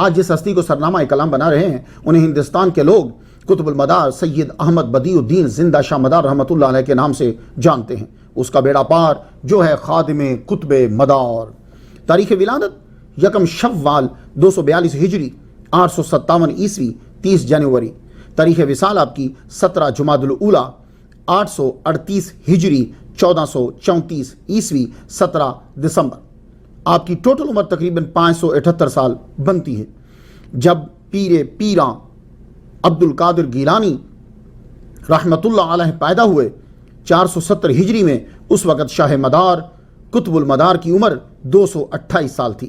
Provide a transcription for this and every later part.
آج جس ہستی کو سرنامہ کلام بنا رہے ہیں انہیں ہندوستان کے لوگ قطب المدار سید احمد بدیع الدین زندہ شاہ مدار رحمۃ اللہ علیہ کے نام سے جانتے ہیں۔ اس کا بیڑا پار جو ہے خادم قطب مدار۔ تاریخ ولادت 1 شوال 242 ہجری 857 عیسوی 30 جنوری۔ تاریخ وصال آپ کی 17 جمادی الاولیٰ 838 ہجری 1434 عیسوی 17 دسمبر۔ آپ کی ٹوٹل عمر تقریباً 578 سال بنتی ہے۔ جب پیراں عبد القادر گیلانی رحمۃ اللہ علیہ پیدا ہوئے 470 ہجری میں، اس وقت شاہ مدار قطب المدار کی عمر 228 سال تھی۔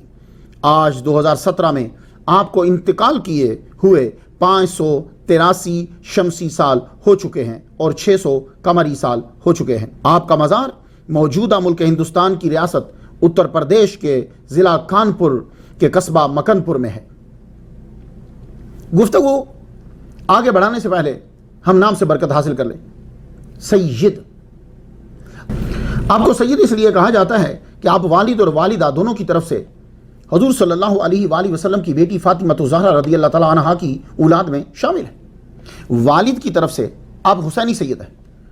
آج 2017 میں آپ کو انتقال کیے ہوئے 583 شمسی سال ہو چکے ہیں اور 600 قمری سال ہو چکے ہیں۔ آپ کا مزار موجودہ ملک ہندوستان کی ریاست اتر پردیش کے ضلع کانپور کے قصبہ مکنپور میں ہے۔ گفتگو آگے بڑھانے سے پہلے ہم نام سے برکت حاصل کر لیں۔ سید، آپ کو سید اس لیے کہا جاتا ہے کہ آپ والد اور والدہ دونوں کی طرف سے حضور صلی اللہ علیہ وآلہ وسلم کی بیٹی فاطمہ الزہرا رضی اللہ تعالیٰ عنہا کی اولاد میں شامل ہیں۔ والد کی طرف سے آپ حسینی سید ہیں،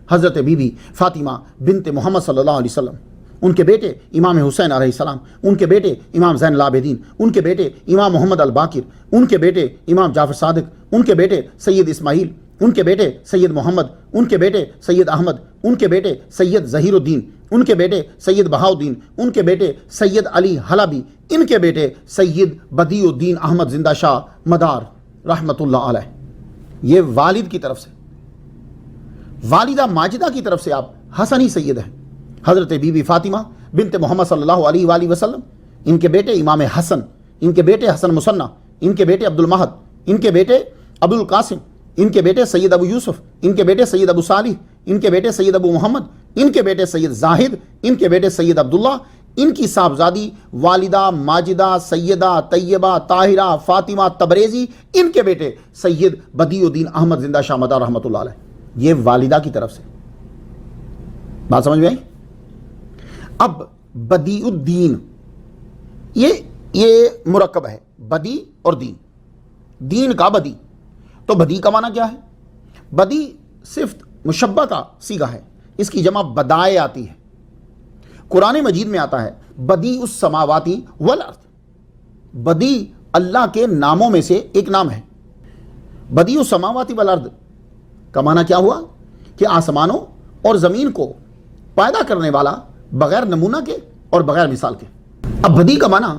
حضرت بی بی فاطمہ بنت محمد صلی اللہ علیہ وسلم، ان کے بیٹے امام حسین علیہ السلام، ان کے بیٹے امام زین العابدین، ان کے بیٹے امام محمد الباقر، ان کے بیٹے امام جعفر صادق، ان کے بیٹے سید اسماعیل، ان کے بیٹے سید محمد، ان کے بیٹے سید احمد، ان کے بیٹے سید ظہیر الدین، ان کے بیٹے سید بہاؤدین، ان کے بیٹے سید علی حلبی، ان کے بیٹے سید بدیع الدین احمد زندہ شاہ مدار رحمۃ اللہ علیہ۔ یہ والد کی طرف سے۔ والدہ ماجدہ کی طرف سے آپ حسنی سید ہیں، حضرت بی بی فاطمہ بنت محمد صلی اللہ علیہ وآلہ وسلم، ان کے بیٹے امام حسن، ان کے بیٹے حسن مصنع، ان کے بیٹے عبد المہد، ان کے بیٹے ابو القاسم، ان کے بیٹے سید ابو یوسف، ان کے بیٹے سید ابو صالح، ان کے بیٹے سید ابو محمد، ان کے بیٹے سید زاہد، ان کے بیٹے سید عبداللہ، ان کی صاحبزادی والدہ ماجدہ سیدہ طیبہ طاہرہ فاطمہ تبریزی، ان کے بیٹے سید بدیع الدین احمد زندہ شاہ مدار رحمۃ اللہ علیہ۔ یہ والدہ کی طرف سے۔ بات سمجھ میں آئی؟ اب بدیع الدین یہ مرکب ہے، بدی اور دین، دین کا بدی۔ تو بدی کا معنی کیا ہے؟ بدی صرف مشبہ کا صیغہ ہے، اس کی جمع بدائے آتی ہے۔ قرآن مجید میں آتا ہے بدیع السماواتی والارض، بدی اللہ کے ناموں میں سے ایک نام ہے۔ بدیع السماواتی والارض کا معنی کیا ہوا؟ کہ آسمانوں اور زمین کو پیدا کرنے والا بغیر نمونہ کے اور بغیر مثال کے۔ اب بدی کا معنی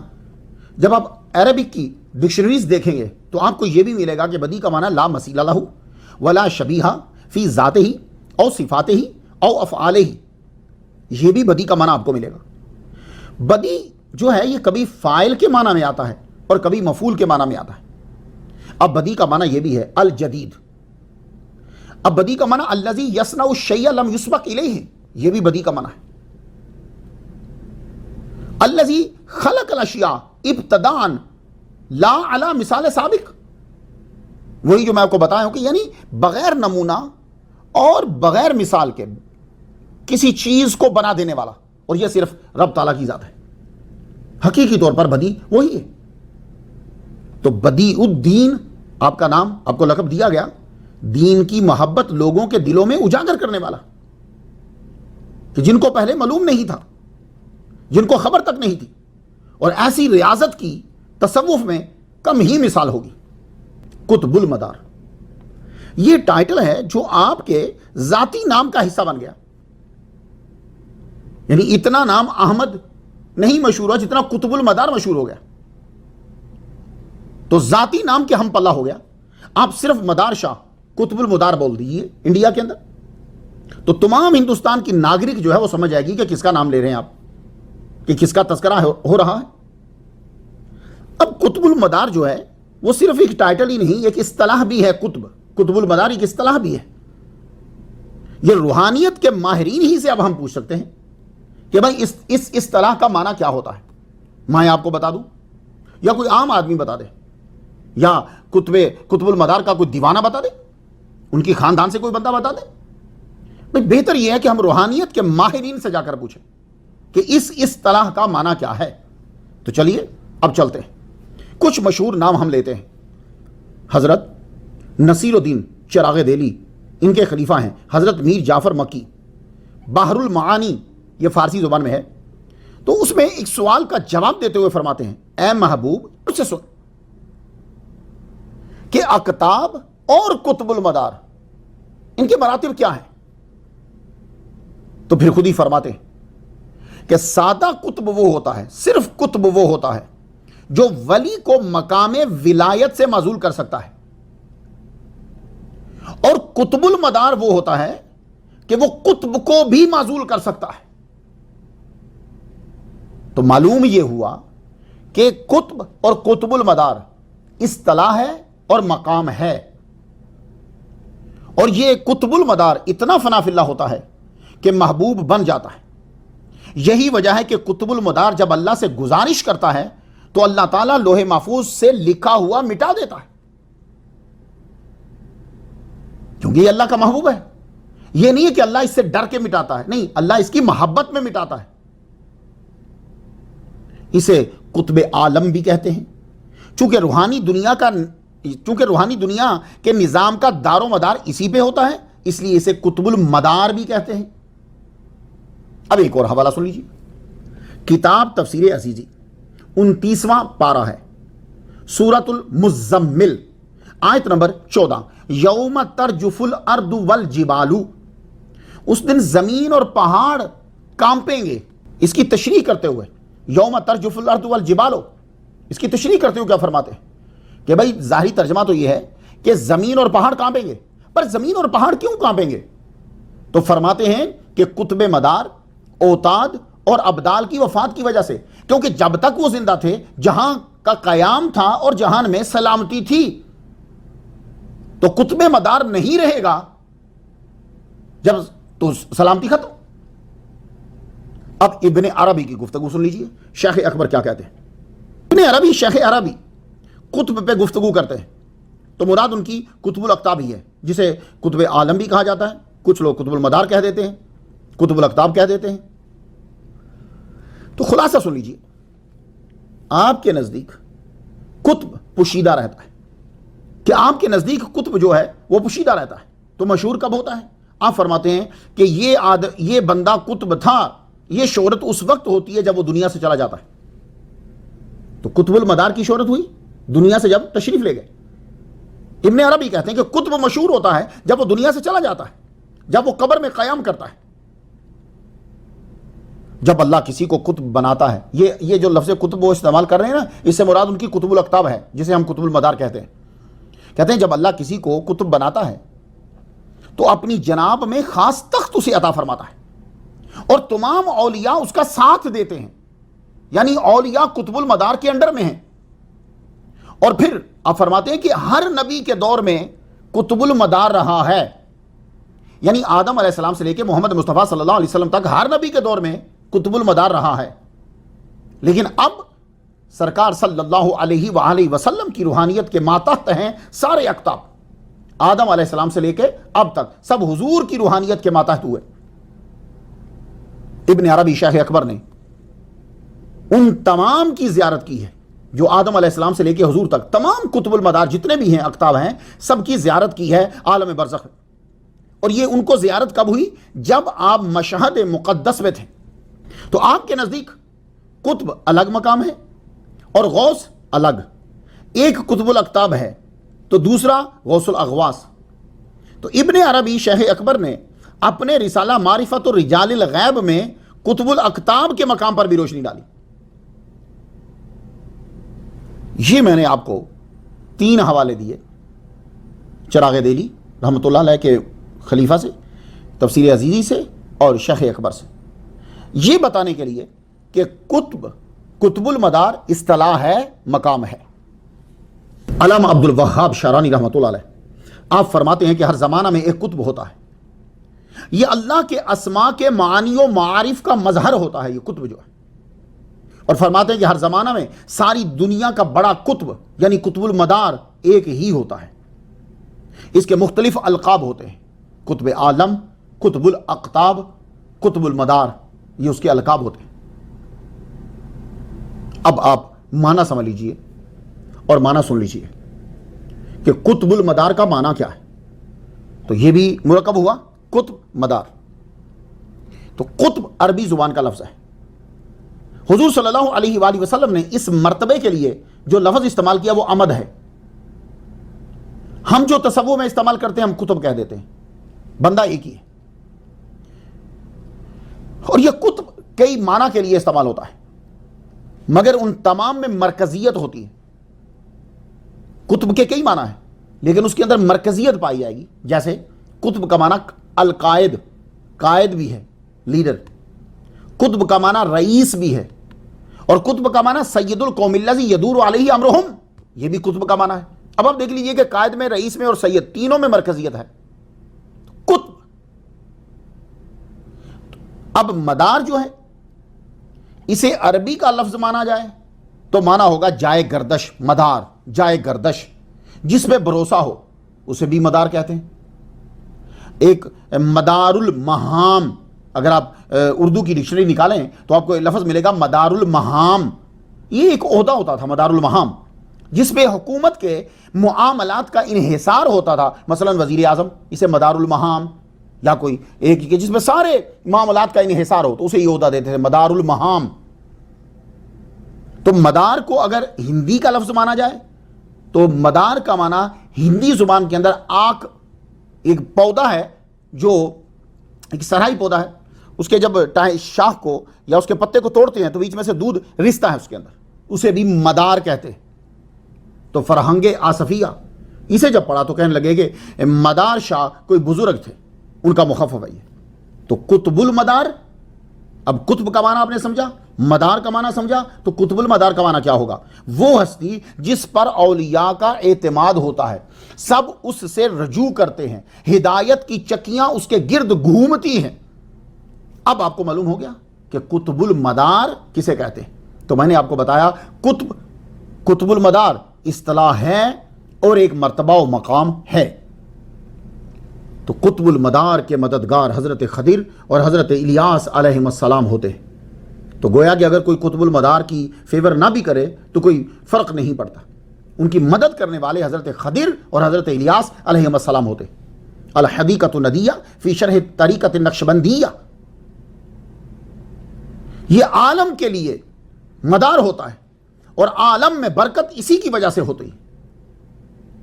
جب آپ عربک کی ڈکشنریز دیکھیں گے تو آپ کو یہ بھی ملے گا کہ بدی کا معنی لا مثیل لہ ولا شبیہ فی ذاتہ او صفاتہ او افعالہ، یہ بھی بدی کا معنی آپ کو ملے گا۔ بدی جو ہے یہ کبھی فاعل کے معنی میں آتا ہے اور کبھی مفعول کے معنی میں آتا ہے۔ اب بدی کا معنی یہ بھی ہے الجدید۔ اب بدی کا معنی الذی یصنع الشیء لم یسبق الیہ، یہ بھی بدی کا معنی ہے۔ الذی خلق الاشیاء ابتداء لا علی مثال سابق، وہی جو میں آپ کو بتایا ہوں کہ یعنی بغیر نمونہ اور بغیر مثال کے کسی چیز کو بنا دینے والا، اور یہ صرف رب تعالیٰ کی ذات ہے۔ حقیقی طور پر بدی وہی ہے۔ تو بدیع الدین آپ کا نام، آپ کو لقب دیا گیا، دین کی محبت لوگوں کے دلوں میں اجاگر کرنے والا، کہ جن کو پہلے معلوم نہیں تھا، جن کو خبر تک نہیں تھی، اور ایسی ریاضت کی تصوف میں کم ہی مثال ہوگی۔ قطب المدار یہ ٹائٹل ہے جو آپ کے ذاتی نام کا حصہ بن گیا، یعنی اتنا نام احمد نہیں مشہور ہوا جتنا قطب المدار مشہور ہو گیا، تو ذاتی نام کے ہم پلہ ہو گیا۔ آپ صرف مدار شاہ قطب المدار بول دیجیے انڈیا کے اندر تو تمام ہندوستان کی ناگرک جو ہے وہ سمجھ جائے گی کہ کس کا نام لے رہے ہیں آپ، کہ کس کا تذکرہ ہو رہا ہے۔ اب قطب المدار جو ہے وہ صرف ایک ٹائٹل ہی نہیں، ایک اصطلاح بھی ہے۔ قطب المدار ایک اصطلاح بھی ہے۔ یہ روحانیت کے ماہرین ہی سے اب ہم پوچھ سکتے ہیں کہ بھائی اس اصطلاح کا معنی کیا ہوتا ہے۔ میں آپ کو بتا دوں یا کوئی عام آدمی بتا دے یا قطب المدار کا کوئی دیوانہ بتا دے، ان کی خاندان سے کوئی بندہ بتا دے؟ بھائی بہتر یہ ہے کہ ہم روحانیت کے ماہرین سے جا کر پوچھیں کہ اس اصطلاح کا معنی کیا ہے۔ تو چلیے اب چلتے ہیں۔ کچھ مشہور نام ہم لیتے ہیں. حضرت نصیر الدین چراغ دہلی ان کے خلیفہ ہیں. حضرت میر جعفر مکی. بحر المعانی یہ فارسی زبان میں ہے. تو اس میں ایک سوال کا جواب دیتے ہوئے فرماتے ہیں اے محبوب مجھ سے سن کہ اقطاب اور قطب المدار ان کے مراتب کیا ہیں. تو پھر خود ہی فرماتے ہیں کہ سادہ قطب وہ ہوتا ہے, صرف قطب وہ ہوتا ہے جو ولی کو مقام ولایت سے معزول کر سکتا ہے, اور قطب المدار وہ ہوتا ہے کہ وہ قطب کو بھی معزول کر سکتا ہے. تو معلوم یہ ہوا کہ قطب اور قطب المدار اصطلاح ہے اور مقام ہے, اور یہ قطب المدار اتنا فنا فی اللہ ہوتا ہے کہ محبوب بن جاتا ہے. یہی وجہ ہے کہ قطب المدار جب اللہ سے گزارش کرتا ہے تو اللہ تعالیٰ لوح محفوظ سے لکھا ہوا مٹا دیتا ہے, کیونکہ یہ اللہ کا محبوب ہے. یہ نہیں ہے کہ اللہ اس سے ڈر کے مٹاتا ہے, نہیں, اللہ اس کی محبت میں مٹاتا ہے. اسے قطب عالم بھی کہتے ہیں. چونکہ روحانی دنیا کے نظام کا دار و مدار اسی پہ ہوتا ہے, اس لیے اسے قطب المدار بھی کہتے ہیں. اب ایک اور حوالہ سن لیجیے. کتاب تفسیر عزیزی 29واں پارہ ہے, سورۃ المزمل, آیت نمبر 14. یوم ترجف الارض والجبال, اس دن زمین اور پہاڑ کانپیں گے. اس کی تشریح کرتے ہوئے یوم ترجف الارض والجبال, اس کی تشریح کرتے ہوئے کیا فرماتے ہیں کہ بھائی ظاہری ترجمہ تو یہ ہے کہ زمین اور پہاڑ کانپیں گے, پر زمین اور پہاڑ کیوں کانپیں گے؟ تو فرماتے ہیں کہ قطب مدار, اوتاد اور ابدال کی وفات کی وجہ سے, کیونکہ جب تک وہ زندہ تھے جہاں کا قیام تھا اور جہان میں سلامتی تھی, تو قطب مدار نہیں رہے گا جب تو سلامتی ختم. اب ابن عربی کی گفتگو سن لیجئے. شیخ اکبر کیا کہتے ہیں؟ ابن عربی, شیخ عربی قطب پہ گفتگو کرتے ہیں تو مراد ان کی قطب الاقطاب ہی ہے, جسے قطب عالم بھی کہا جاتا ہے. کچھ لوگ قطب المدار کہہ دیتے ہیں, قطب الاقطاب کہہ دیتے ہیں. تو خلاصہ سن لیجئے. آپ کے نزدیک قطب پوشیدہ رہتا ہے, کہ آپ کے نزدیک قطب جو ہے وہ پوشیدہ رہتا ہے. تو مشہور کب ہوتا ہے؟ آپ فرماتے ہیں کہ یہ بندہ قطب تھا, یہ شہرت اس وقت ہوتی ہے جب وہ دنیا سے چلا جاتا ہے. تو قطب المدار کی شہرت ہوئی دنیا سے جب تشریف لے گئے. ابن عربی کہتے ہیں کہ قطب مشہور ہوتا ہے جب وہ دنیا سے چلا جاتا ہے, جب وہ قبر میں قیام کرتا ہے. جب اللہ کسی کو قطب بناتا ہے, یہ جو لفظ قطب وہ استعمال کر رہے ہیں نا, اس سے مراد ان کی قطب الاقطاب ہے, جسے ہم قطب المدار کہتے ہیں. کہتے ہیں جب اللہ کسی کو قطب بناتا ہے تو اپنی جناب میں خاص تخت اسے عطا فرماتا ہے, اور تمام اولیاء اس کا ساتھ دیتے ہیں, یعنی اولیاء قطب المدار کے انڈر میں ہیں. اور پھر آپ فرماتے ہیں کہ ہر نبی کے دور میں قطب المدار رہا ہے, یعنی آدم علیہ السلام سے لے کے محمد مصطفیٰ صلی اللہ علیہ وسلم تک ہر نبی کے دور میں قطب المدار رہا ہے. لیکن اب سرکار صلی اللہ علیہ وآلہ وسلم کی روحانیت کے ماتحت ہیں سارے اقطاب. آدم علیہ السلام سے لے کے اب تک سب حضور کی روحانیت کے ماتحت ہوئے. ابن عربی شیخ اکبر نے ان تمام کی زیارت کی ہے جو آدم علیہ السلام سے لے کے حضور تک تمام قطب المدار جتنے بھی ہیں اقطاب ہیں, سب کی زیارت کی ہے عالم برزخ. اور یہ ان کو زیارت کب ہوئی؟ جب آپ مشہد مقدس میں تھے. تو آپ کے نزدیک قطب الگ مقام ہے اور غوث الگ. ایک قطب الاقطاب ہے تو دوسرا غوث الاغواس. تو ابن عربی شیخ اکبر نے اپنے رسالہ معرفت الرجال الغیب میں قطب الاقطاب کے مقام پر بھی روشنی ڈالی. یہ میں نے آپ کو 3 حوالے دیے, چراغ دہلی رحمۃ اللہ علیہ کے خلیفہ سے, تفسیر عزیزی سے اور شیخ اکبر سے, یہ بتانے کے لیے کہ قطب المدار اصطلاح ہے, مقام ہے. علامہ عبد الوہاب شارانی رحمۃ اللہ علیہ آپ فرماتے ہیں کہ ہر زمانہ میں ایک قطب ہوتا ہے. یہ اللہ کے اسماء کے معانی و معارف کا مظہر ہوتا ہے یہ قطب جو ہے. اور فرماتے ہیں کہ ہر زمانہ میں ساری دنیا کا بڑا قطب یعنی قطب المدار ایک ہی ہوتا ہے. اس کے مختلف القاب ہوتے ہیں, قطب عالم, قطب الاقطاب, قطب المدار, یہ اس کے القاب ہوتے ہیں. اب آپ معنی سمجھ لیجئے. اور معنی سن لیجیے کہ قطب المدار کا معنی کیا ہے. تو یہ بھی مرکب ہوا قطب مدار. تو قطب عربی زبان کا لفظ ہے. حضور صلی اللہ علیہ وآلہ وسلم نے اس مرتبے کے لیے جو لفظ استعمال کیا وہ امد ہے. ہم جو تصور میں استعمال کرتے ہیں ہم قطب کہہ دیتے ہیں, بندہ ایک ہی ہے. اور یہ قطب کئی معنی کے لیے استعمال ہوتا ہے, مگر ان تمام میں مرکزیت ہوتی ہے. قطب کے کئی معنی ہیں لیکن اس کے اندر مرکزیت پائی جائے گی. جیسے قطب کا معنی القائد, قائد بھی ہے, لیڈر. قطب کا معنی رئیس بھی ہے, اور قطب کا معنی سید القوم الذی یدور علیہ امرہم, یہ بھی قطب کا معنی ہے. اب آپ دیکھ لیجئے کہ قائد میں, رئیس میں اور سید تینوں میں مرکزیت ہے. قطب. اب مدار جو ہے اسے عربی کا لفظ مانا جائے تو مانا ہوگا جائے گردش. مدار جائے گردش, جس پہ بھروسہ ہو اسے بھی مدار کہتے ہیں. ایک مدار المہام, اگر آپ اردو کی ڈکشنری نکالیں تو آپ کو ایک لفظ ملے گا مدار المہام. یہ ایک عہدہ ہوتا تھا مدار المہام, جس پہ حکومت کے معاملات کا انحصار ہوتا تھا. مثلا وزیر اعظم, اسے مدار المہام, یا کوئی ایک جس میں سارے معاملات کا انحصار ہو تو اسے یہ عہدہ دیتے تھے مدار المہام. تو مدار کو اگر ہندی کا لفظ مانا جائے تو مدار کا معنی ہندی زبان کے اندر آک, ایک پودا ہے جو ایک سرہائی پودا ہے, اس کے جب شاخ کو یا اس کے پتے کو توڑتے ہیں تو بیچ میں سے دودھ رستا ہے اس کے اندر, اسے بھی مدار کہتے ہیں. تو فرہنگ آصفیہ اسے جب پڑھا تو کہنے لگے کہ مدار شاہ کوئی بزرگ تھے, ان کا مخفف ہے یہ. تو قطب المدار, اب قطب کا معنی آپ نے سمجھا, مدار کا معنی سمجھا, تو قطب المدار کا معنی کیا ہوگا؟ وہ ہستی جس پر اولیاء کا اعتماد ہوتا ہے, سب اس سے رجوع کرتے ہیں, ہدایت کی چکیاں اس کے گرد گھومتی ہیں. اب آپ کو معلوم ہو گیا کہ قطب المدار کسے کہتے ہیں. تو میں نے آپ کو بتایا قطب المدار اصطلاح ہے اور ایک مرتبہ و مقام ہے. تو قطب المدار کے مددگار حضرت خضر اور حضرت الیاس علیہ السلام ہوتے ہیں. تو گویا کہ اگر کوئی قطب المدار کی فیور نہ بھی کرے تو کوئی فرق نہیں پڑتا, ان کی مدد کرنے والے حضرت خضر اور حضرت الیاس علیہ السلام ہوتے ہیں. الحدیقۃ الندیہ فی شرح طریقۃ النقشبندیہ, یہ عالم کے لیے مدار ہوتا ہے اور عالم میں برکت اسی کی وجہ سے ہوتی ہے.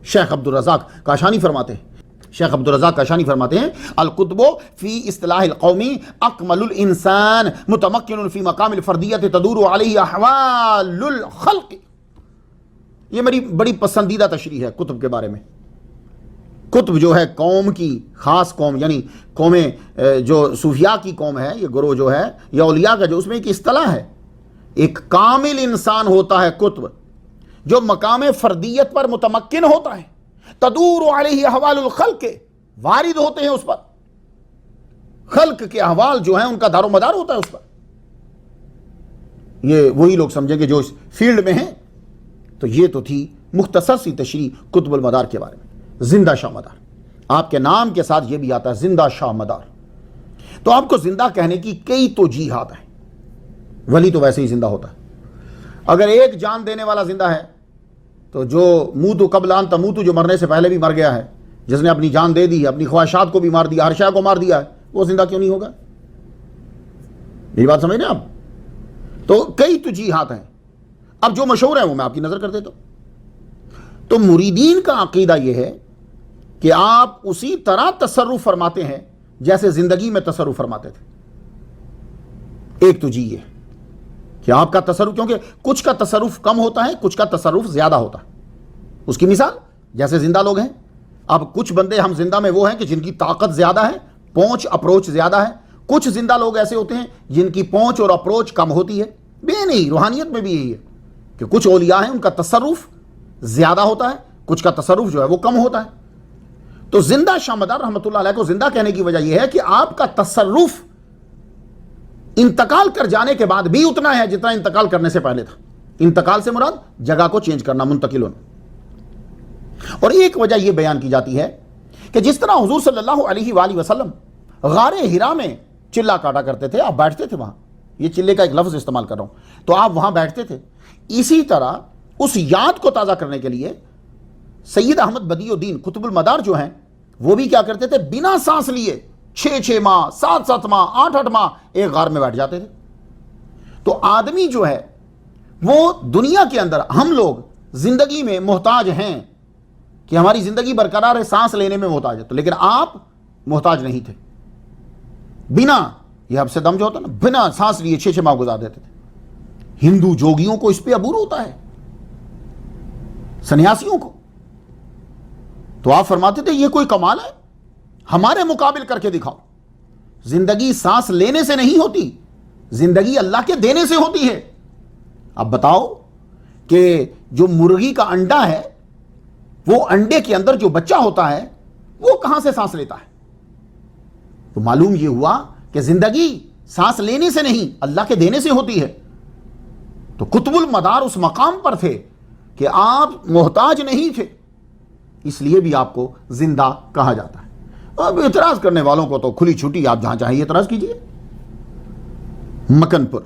شیخ عبدالرزاق کاشانی فرماتے ہیں القطب فی اصطلاح القومی اکمل الانسان متمکن فی مقام الفردیت تدور علیہ احوال الخلق. یہ میری بڑی پسندیدہ تشریح ہے قطب کے بارے میں. قطب جو ہے قوم کی خاص قوم, یعنی قوم جو صوفیاء کی قوم ہے, یہ گروہ جو ہے یا اولیاء کا جو, اس میں ایک اصطلاح ہے, ایک کامل انسان ہوتا ہے قطب جو مقام فردیت پر متمکن ہوتا ہے. تدور علیہ احوال الخلق, وارد ہوتے ہیں اس پر, خلق کے احوال جو ہیں ان کا دار و مدار ہوتا ہے اس پر. یہ وہی لوگ سمجھیں کہ جو اس فیلڈ میں ہیں. تو یہ تو تھی مختصر سی تشریح قطب المدار کے بارے میں. زندہ شاہ مدار, آپ کے نام کے ساتھ یہ بھی آتا ہے زندہ شاہ مدار. تو آپ کو زندہ کہنے کی کئی توجیہات ہیں. ولی تو ویسے ہی زندہ ہوتا ہے. اگر ایک جان دینے والا زندہ ہے تو جو موتو قبل ان تموتو, جو مرنے سے پہلے بھی مر گیا ہے, جس نے اپنی جان دے دی, اپنی خواہشات کو بھی مار دیا, ہر شے کو مار دیا ہے, وہ زندہ کیوں نہیں ہوگا؟ میری بات سمجھ رہے ہیں آپ؟ تو کئی توجیہات ہیں. اب جو مشہور ہیں وہ میں آپ کی نظر کر دیتا ہوں. تو مریدین کا عقیدہ یہ ہے کہ آپ اسی طرح تصرف فرماتے ہیں جیسے زندگی میں تصرف فرماتے تھے. ایک توجیہ یہ کہ آپ کا تصرف, کیونکہ کچھ کا تصرف کم ہوتا ہے, کچھ کا تصرف زیادہ ہوتا ہے. اس کی مثال جیسے زندہ لوگ ہیں. اب کچھ بندے ہم زندہ میں وہ ہیں کہ جن کی طاقت زیادہ ہے, پہنچ اپروچ زیادہ ہے. کچھ زندہ لوگ ایسے ہوتے ہیں جن کی پہنچ اور اپروچ کم ہوتی ہے. بے نہیں, روحانیت میں بھی یہی ہے کہ کچھ اولیاء ہیں ان کا تصرف زیادہ ہوتا ہے, کچھ کا تصرف جو ہے وہ کم ہوتا ہے. تو زندہ شاہ مدار رحمۃ اللہ علیہ کو زندہ کہنے کی وجہ یہ ہے کہ آپ کا تصرف انتقال کر جانے کے بعد بھی اتنا ہے جتنا انتقال کرنے سے پہلے تھا. انتقال سے مراد جگہ کو چینج کرنا, منتقل ہونا. اور ایک وجہ یہ بیان کی جاتی ہے کہ جس طرح حضور صلی اللہ علیہ وآلہ وسلم غار ہرا میں چلہ کاٹا کرتے تھے, آپ بیٹھتے تھے وہاں, یہ چلے کا ایک لفظ استعمال کر رہا ہوں, تو آپ وہاں بیٹھتے تھے, اسی طرح اس یاد کو تازہ کرنے کے لیے سید احمد بدیع الدین قطب المدار جو ہیں وہ بھی کیا کرتے تھے؟ بنا سانس لیے 6 ماہ 7 ماہ 8 ماہ ایک غار میں بیٹھ جاتے تھے. تو آدمی جو ہے وہ دنیا کے اندر، ہم لوگ زندگی میں محتاج ہیں کہ ہماری زندگی برقرار ہے، سانس لینے میں محتاج ہے، تو لیکن آپ محتاج نہیں تھے. بنا یہ اب سے دم جو ہوتا نا، بنا سانس لیے 6 ماہ گزار دیتے تھے. ہندو جوگیوں کو اس پہ عبور ہوتا ہے، سنیاسیوں کو. تو آپ فرماتے تھے یہ کوئی کمال ہے، ہمارے مقابل کر کے دکھاؤ. زندگی سانس لینے سے نہیں ہوتی، زندگی اللہ کے دینے سے ہوتی ہے. اب بتاؤ کہ جو مرغی کا انڈا ہے، وہ انڈے کے اندر جو بچہ ہوتا ہے وہ کہاں سے سانس لیتا ہے؟ تو معلوم یہ ہوا کہ زندگی سانس لینے سے نہیں، اللہ کے دینے سے ہوتی ہے. تو قطب المدار اس مقام پر تھے کہ آپ محتاج نہیں تھے، اس لیے بھی آپ کو زندہ کہا جاتا ہے. اب اعتراض کرنے والوں کو تو کھلی چھٹی، آپ جہاں چاہیے اعتراض کیجئے. مکن پور،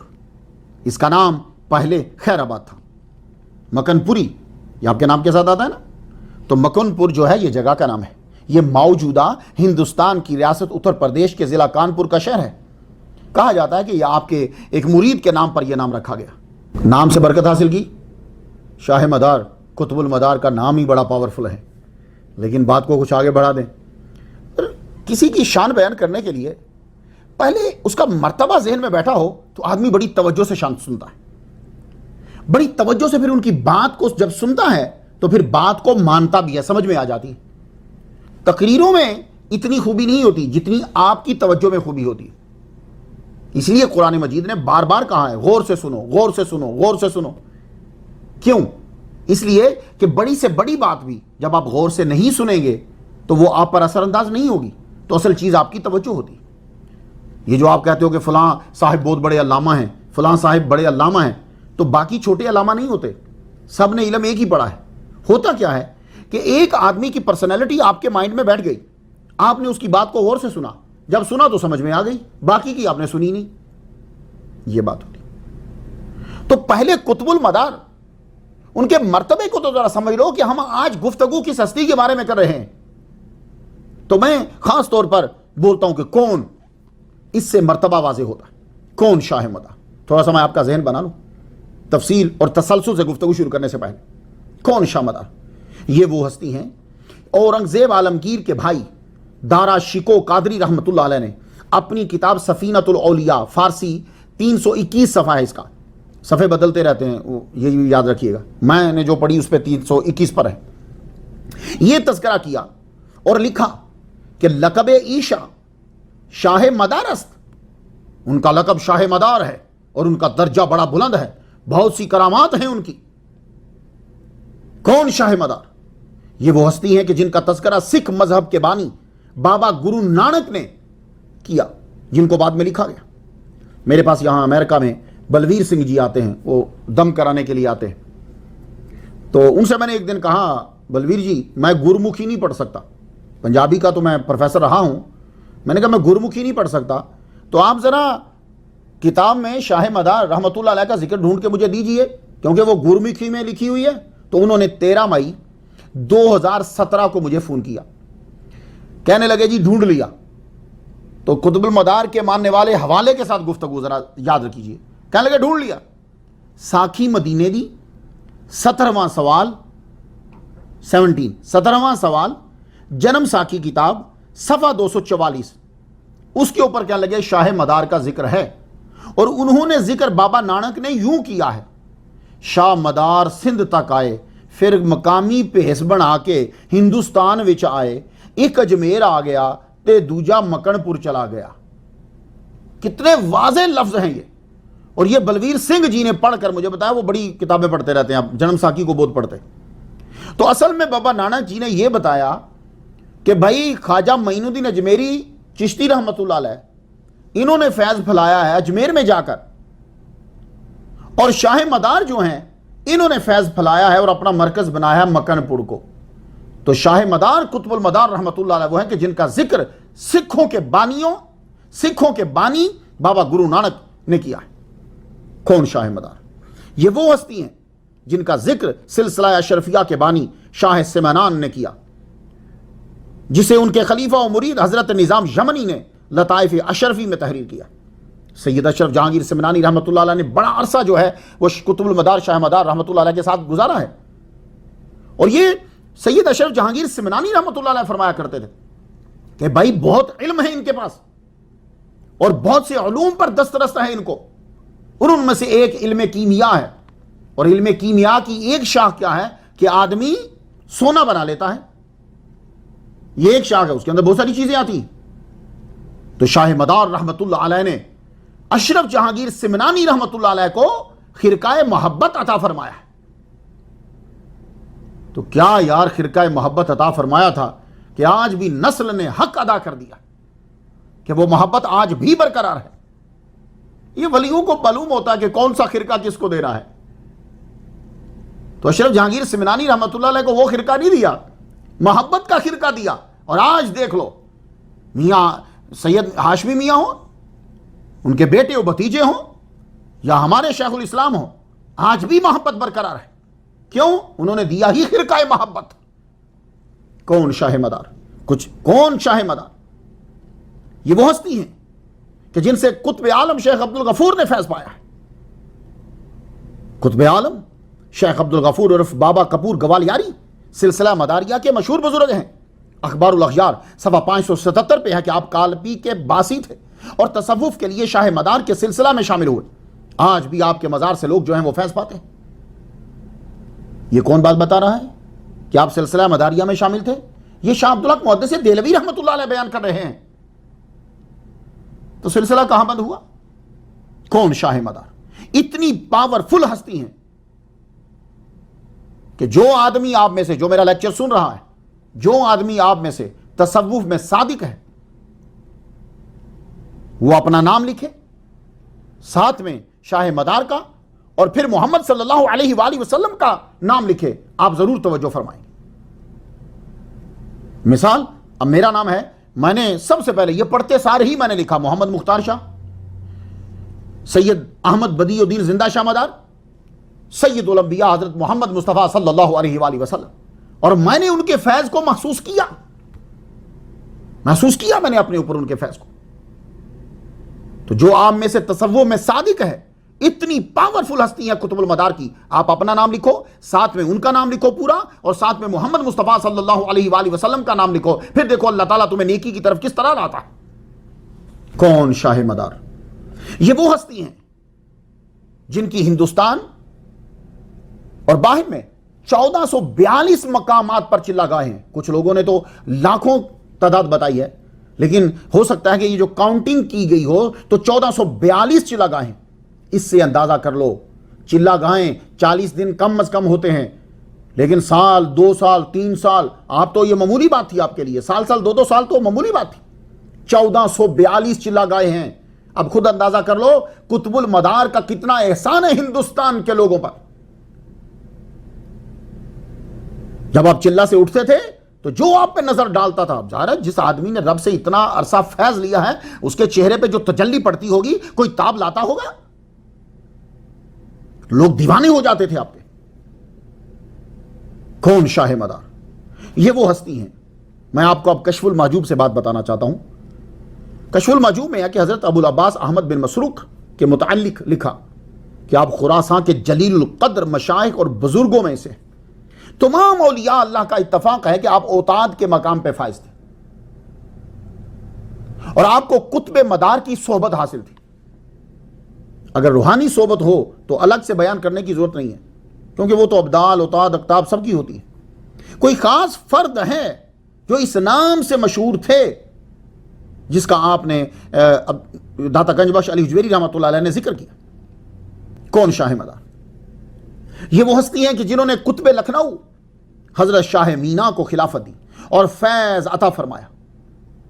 اس کا نام پہلے خیر آباد تھا. مکن پوری یہ آپ کے نام کے ساتھ آتا ہے نا، تو مکن پور جو ہے یہ جگہ کا نام ہے. یہ موجودہ ہندوستان کی ریاست اتر پردیش کے ضلع کانپور کا شہر ہے. کہا جاتا ہے کہ یہ آپ کے ایک مرید کے نام پر یہ نام رکھا گیا. نام سے برکت حاصل کی. شاہ مدار، قطب المدار کا نام ہی بڑا پاورفل ہے. لیکن بات کو کچھ آگے بڑھا دیں، کسی کی شان بیان کرنے کے لیے پہلے اس کا مرتبہ ذہن میں بیٹھا ہو تو آدمی بڑی توجہ سے شان سنتا ہے، بڑی توجہ سے پھر ان کی بات کو جب سنتا ہے تو پھر بات کو مانتا بھی ہے، سمجھ میں آ جاتی ہے. تقریروں میں اتنی خوبی نہیں ہوتی جتنی آپ کی توجہ میں خوبی ہوتی ہے. اس لیے قرآن مجید نے بار بار کہا ہے غور سے سنو، غور سے سنو، غور سے سنو. کیوں؟ اس لیے کہ بڑی سے بڑی بات بھی جب آپ غور سے نہیں سنیں گے تو وہ آپ پر اثر انداز نہیں ہوگی. تو اصل چیز آپ کی توجہ ہوتی. یہ جو آپ کہتے ہو کہ فلاں صاحب بہت بڑے علامہ ہیں، فلاں صاحب بڑے علامہ ہیں، تو باقی چھوٹے علامہ نہیں ہوتے، سب نے علم ایک ہی پڑھا ہے. ہوتا کیا ہے کہ ایک آدمی کی پرسنالٹی آپ کے مائنڈ میں بیٹھ گئی، آپ نے اس کی بات کو غور سے سنا، جب سنا تو سمجھ میں آ گئی، باقی کی آپ نے سنی نہیں. یہ بات ہوتی. تو پہلے قطب المدار، ان کے مرتبے کو تو ذرا سمجھ لو کہ ہم آج گفتگو کس ہستی کے بارے میں کر رہے ہیں. تو میں خاص طور پر بولتا ہوں کہ کون، اس سے مرتبہ واضح ہوتا ہے. کون شاہ مدار؟ تھوڑا سا میں آپ کا ذہن بنا لوں تفصیل اور تسلسل سے گفتگو شروع کرنے سے پہلے. کون شاہ مدار؟ یہ وہ ہستی ہیں اورنگزیب عالمگیر کے بھائی دارا شکو قادری رحمت اللہ علیہ نے اپنی کتاب سفینۃ الاولیاء، فارسی 321 صفحہ ہے. اس کا صفحے بدلتے رہتے ہیں، یہ یاد رکھیے گا، میں نے جو پڑھی اس پہ 321 پر ہے. یہ تذکرہ کیا اور لکھا کہ لقب عیشا شاہ مدار است. ان کا لقب شاہ مدار ہے اور ان کا درجہ بڑا بلند ہے، بہت سی کرامات ہیں ان کی. کون شاہ مدار؟ یہ وہ ہستی ہیں کہ جن کا تذکرہ سکھ مذہب کے بانی بابا گرو نانک نے کیا، جن کو بعد میں لکھا گیا. میرے پاس یہاں امریکہ میں بلویر سنگھ جی آتے ہیں، وہ دم کرانے کے لیے آتے ہیں. تو ان سے میں نے ایک دن کہا، بلویر جی میں گرمکھی نہیں پڑھ سکتا، پنجابی کا تو میں پروفیسر رہا ہوں، میں نے کہا میں گرمکھی نہیں پڑھ سکتا، تو آپ ذرا کتاب میں شاہ مدار رحمۃ اللہ علیہ کا ذکر ڈھونڈ کے مجھے دیجئے، کیونکہ وہ گرمکھی میں لکھی ہوئی ہے. تو انہوں نے 13 مئی 2017 کو مجھے فون کیا، کہنے لگے جی ڈھونڈ لیا. تو قطب المدار کے ماننے والے حوالے کے ساتھ گفتگو ذرا یاد رکھیے. کہنے لگے ڈھونڈ لیا. ساکھی مدینے دی 17واں سوال 17واں سوال، جنم ساکھی کتاب صفحہ 244، اس کے اوپر کیا لگے شاہ مدار کا ذکر ہے. اور انہوں نے ذکر بابا نانک نے یوں کیا ہے، شاہ مدار سندھ تک آئے، پھر مقامی پیس بنا کے ہندوستان وچ آئے، ایک اجمیر آ گیا تے دوجا مکن پور چلا گیا. کتنے واضح لفظ ہیں یہ. اور یہ بلویر سنگھ جی نے پڑھ کر مجھے بتایا، وہ بڑی کتابیں پڑھتے رہتے ہیں، آپ جنم ساکھی کو بہت پڑھتے. تو اصل میں بابا نانک جی نے یہ بتایا کہ بھائی خواجہ معین الدین اجمیری چشتی رحمت اللہ علیہ، انہوں نے فیض پھیلایا ہے اجمیر میں جا کر، اور شاہ مدار جو ہیں انہوں نے فیض پھیلایا ہے اور اپنا مرکز بنایا ہے مکن پور کو. تو شاہ مدار قطب المدار رحمت اللہ علیہ وہ ہیں کہ جن کا ذکر سکھوں کے بانی بابا گرو نانک نے کیا ہے. کون شاہ مدار؟ یہ وہ ہستی ہیں جن کا ذکر سلسلہ اشرفیہ کے بانی شاہ سمنان نے کیا، جسے ان کے خلیفہ و مرید حضرت نظام یمنی نے لطائف اشرفی میں تحریر کیا۔ سید اشرف جہانگیر سمنانی رحمۃ اللہ علیہ نے بڑا عرصہ جو ہے وہ قطب المدار شاہ مدار رحمۃ اللہ علیہ کے ساتھ گزارا ہے، اور یہ سید اشرف جہانگیر سمنانی رحمۃ اللہ علیہ فرمایا کرتے تھے کہ بھائی بہت علم ہے ان کے پاس اور بہت سے علوم پر دسترس ہے ان کو، اور ان میں سے ایک علم کیمیا ہے، اور علم کیمیا کی ایک شاخ کیا ہے کہ آدمی سونا بنا لیتا ہے، یہ ایک شاخ ہے، اس کے اندر بہت ساری چیزیں آتی ہیں۔ تو شاہ مدار رحمۃ اللہ علیہ نے اشرف جہانگیر سمنانی رحمۃ اللہ علیہ کو خرقہ محبت عطا فرمایا ہے۔ تو کیا یار خرقہ محبت عطا فرمایا تھا کہ آج بھی نسل نے حق ادا کر دیا کہ وہ محبت آج بھی برقرار ہے۔ یہ ولیوں کو معلوم ہوتا ہے کہ کون سا خرقہ کس کو دے رہا ہے۔ تو اشرف جہانگیر سمنانی رحمۃ اللہ علیہ کو وہ خرقہ نہیں دیا، محبت کا خرقہ دیا، اور آج دیکھ لو میاں سید ہاشمی میاں ہوں، ان کے بیٹے و بھتیجے ہوں، یا ہمارے شیخ الاسلام ہوں، آج بھی محبت برقرار ہے۔ کیوں؟ انہوں نے دیا ہی خرقہ محبت۔ کون شاہ مدار؟ کون شاہ مدار؟ یہ وہ ہستی ہیں کہ جن سے قطب عالم شیخ عبد الغفور نے فیض پایا ہے۔ قطب عالم شیخ عبد الغفور عرف بابا کپور گوالیاری سلسلہ مداریہ کے مشہور بزرگ ہیں۔ اخبار الاخیار صفحہ 577 پہ ہے کہ آپ کالپی کے باسی تھے اور تصوف کے لیے شاہ مدار کے سلسلہ میں شامل ہوئے۔ آج بھی آپ کے مزار سے لوگ جو ہیں وہ فیض پاتے ہیں۔ یہ کون بات بتا رہا ہے کہ آپ سلسلہ مداریہ میں شامل تھے؟ یہ شاہ عبدالحق محدث دہلوی رحمۃ اللہ علیہ بیان کر رہے ہیں۔ تو سلسلہ کہاں بند ہوا؟ کون شاہ مدار؟ اتنی پاورفل ہستی ہیں کہ جو آدمی آپ میں سے، جو میرا لیکچر سن رہا ہے، جو آدمی آپ میں سے تصوف میں صادق ہے، وہ اپنا نام لکھے، ساتھ میں شاہ مدار کا اور پھر محمد صلی اللہ علیہ وآلہ وسلم کا نام لکھے، آپ ضرور توجہ فرمائیں۔ مثال، اب میرا نام ہے، میں نے سب سے پہلے یہ پڑھتے سارے ہی میں نے لکھا محمد مختار شاہ، سید احمد بدیع الدین زندہ شاہ مدار، سید الانبیاء حضرت محمد مصطفیٰ صلی اللہ علیہ وآلہ وسلم، اور میں نے ان کے فیض کو محسوس کیا میں نے اپنے اوپر ان کے فیض کو۔ تو جو آپ میں سے تصوف میں صادق ہے، اتنی پاورفل ہستی ہیں قطب المدار کی، آپ اپنا نام لکھو، ساتھ میں ان کا نام لکھو پورا، اور ساتھ میں محمد مصطفیٰ صلی اللہ علیہ وآلہ وسلم کا نام لکھو، پھر دیکھو اللہ تعالیٰ تمہیں نیکی کی طرف کس طرح لاتا ہے۔ کون شاہ مدار؟ یہ وہ ہستی ہیں جن کی ہندوستان اور باہر میں 1442 مقامات پر چلہ گاہیں ہیں۔ کچھ لوگوں نے تو لاکھوں تعداد بتائی ہے، لیکن ہو سکتا ہے کہ یہ جو کاؤنٹنگ کی گئی ہو تو 1442 چلہ گاہیں۔ اس سے اندازہ کر لو، چلہ گاہیں 40 دن کم از کم ہوتے ہیں، لیکن سال، 2 سال، 3 سال، آپ تو یہ معمولی بات تھی آپ کے لیے، سال 2 سال تو معمولی بات تھی۔ 1442 چلہ گاہیں ہیں۔ اب خود اندازہ کر لو قطب المدار کا کتنا احسان ہے ہندوستان کے لوگوں پر۔ جب آپ چلہ سے اٹھتے تھے تو جو آپ پہ نظر ڈالتا تھا، ظاہر ہے جس آدمی نے رب سے اتنا عرصہ فیض لیا ہے، اس کے چہرے پہ جو تجلی پڑتی ہوگی، کوئی تاب لاتا ہوگا، لوگ دیوانے ہو جاتے تھے آپ پہ۔ کون شاہ مدار؟ یہ وہ ہستی ہیں۔ میں آپ کو اب کشف المحجوب سے بات بتانا چاہتا ہوں۔ کشف المحجوب میں ہے کہ حضرت ابو العباس احمد بن مسروق کے متعلق لکھا کہ آپ خراسان کے جلیل القدر مشائخ اور بزرگوں میں سے، تمام اولیاء اللہ کا اتفاق ہے کہ آپ اوتاد کے مقام پہ فائز تھے، اور آپ کو قطب مدار کی صحبت حاصل تھی۔ اگر روحانی صحبت ہو تو الگ سے بیان کرنے کی ضرورت نہیں ہے، کیونکہ وہ تو ابدال، اوتاد، اقطاب سب کی ہوتی ہے۔ کوئی خاص فرد ہے جو اس نام سے مشہور تھے، جس کا آپ نے داتا گنج بخش علی حجویری رحمۃ اللہ علیہ نے ذکر کیا۔ کون شاہ مدار؟ یہ وہ ہستی ہیں کہ جنہوں نے قطب لکھنؤ حضرت شاہ مینا کو خلافت دی اور فیض عطا فرمایا۔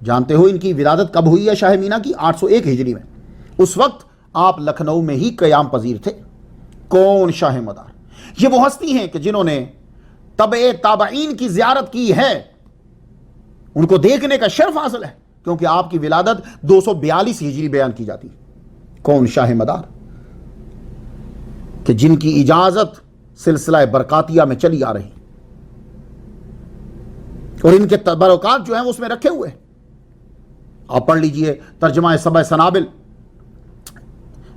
جانتے ہو ان کی ولادت کب ہوئی ہے شاہ مینا کی؟ 801 ہجری میں۔ اس وقت آپ لکھنؤ میں ہی قیام پذیر تھے۔ کون شاہ مدار؟ یہ وہ ہستی ہیں کہ جنہوں نے تبع تابعین کی زیارت کی ہے، ان کو دیکھنے کا شرف حاصل ہے، کیونکہ آپ کی ولادت 242 ہجری بیان کی جاتی ہے۔ کون شاہ مدار؟ کہ جن کی اجازت سلسلہ برکاتیہ میں چلی آ رہی اور ان کے تبرکات جو ہیں وہ اس میں رکھے ہوئے ہیں. آپ پڑھ لیجئے ترجمہ سبع سنابل،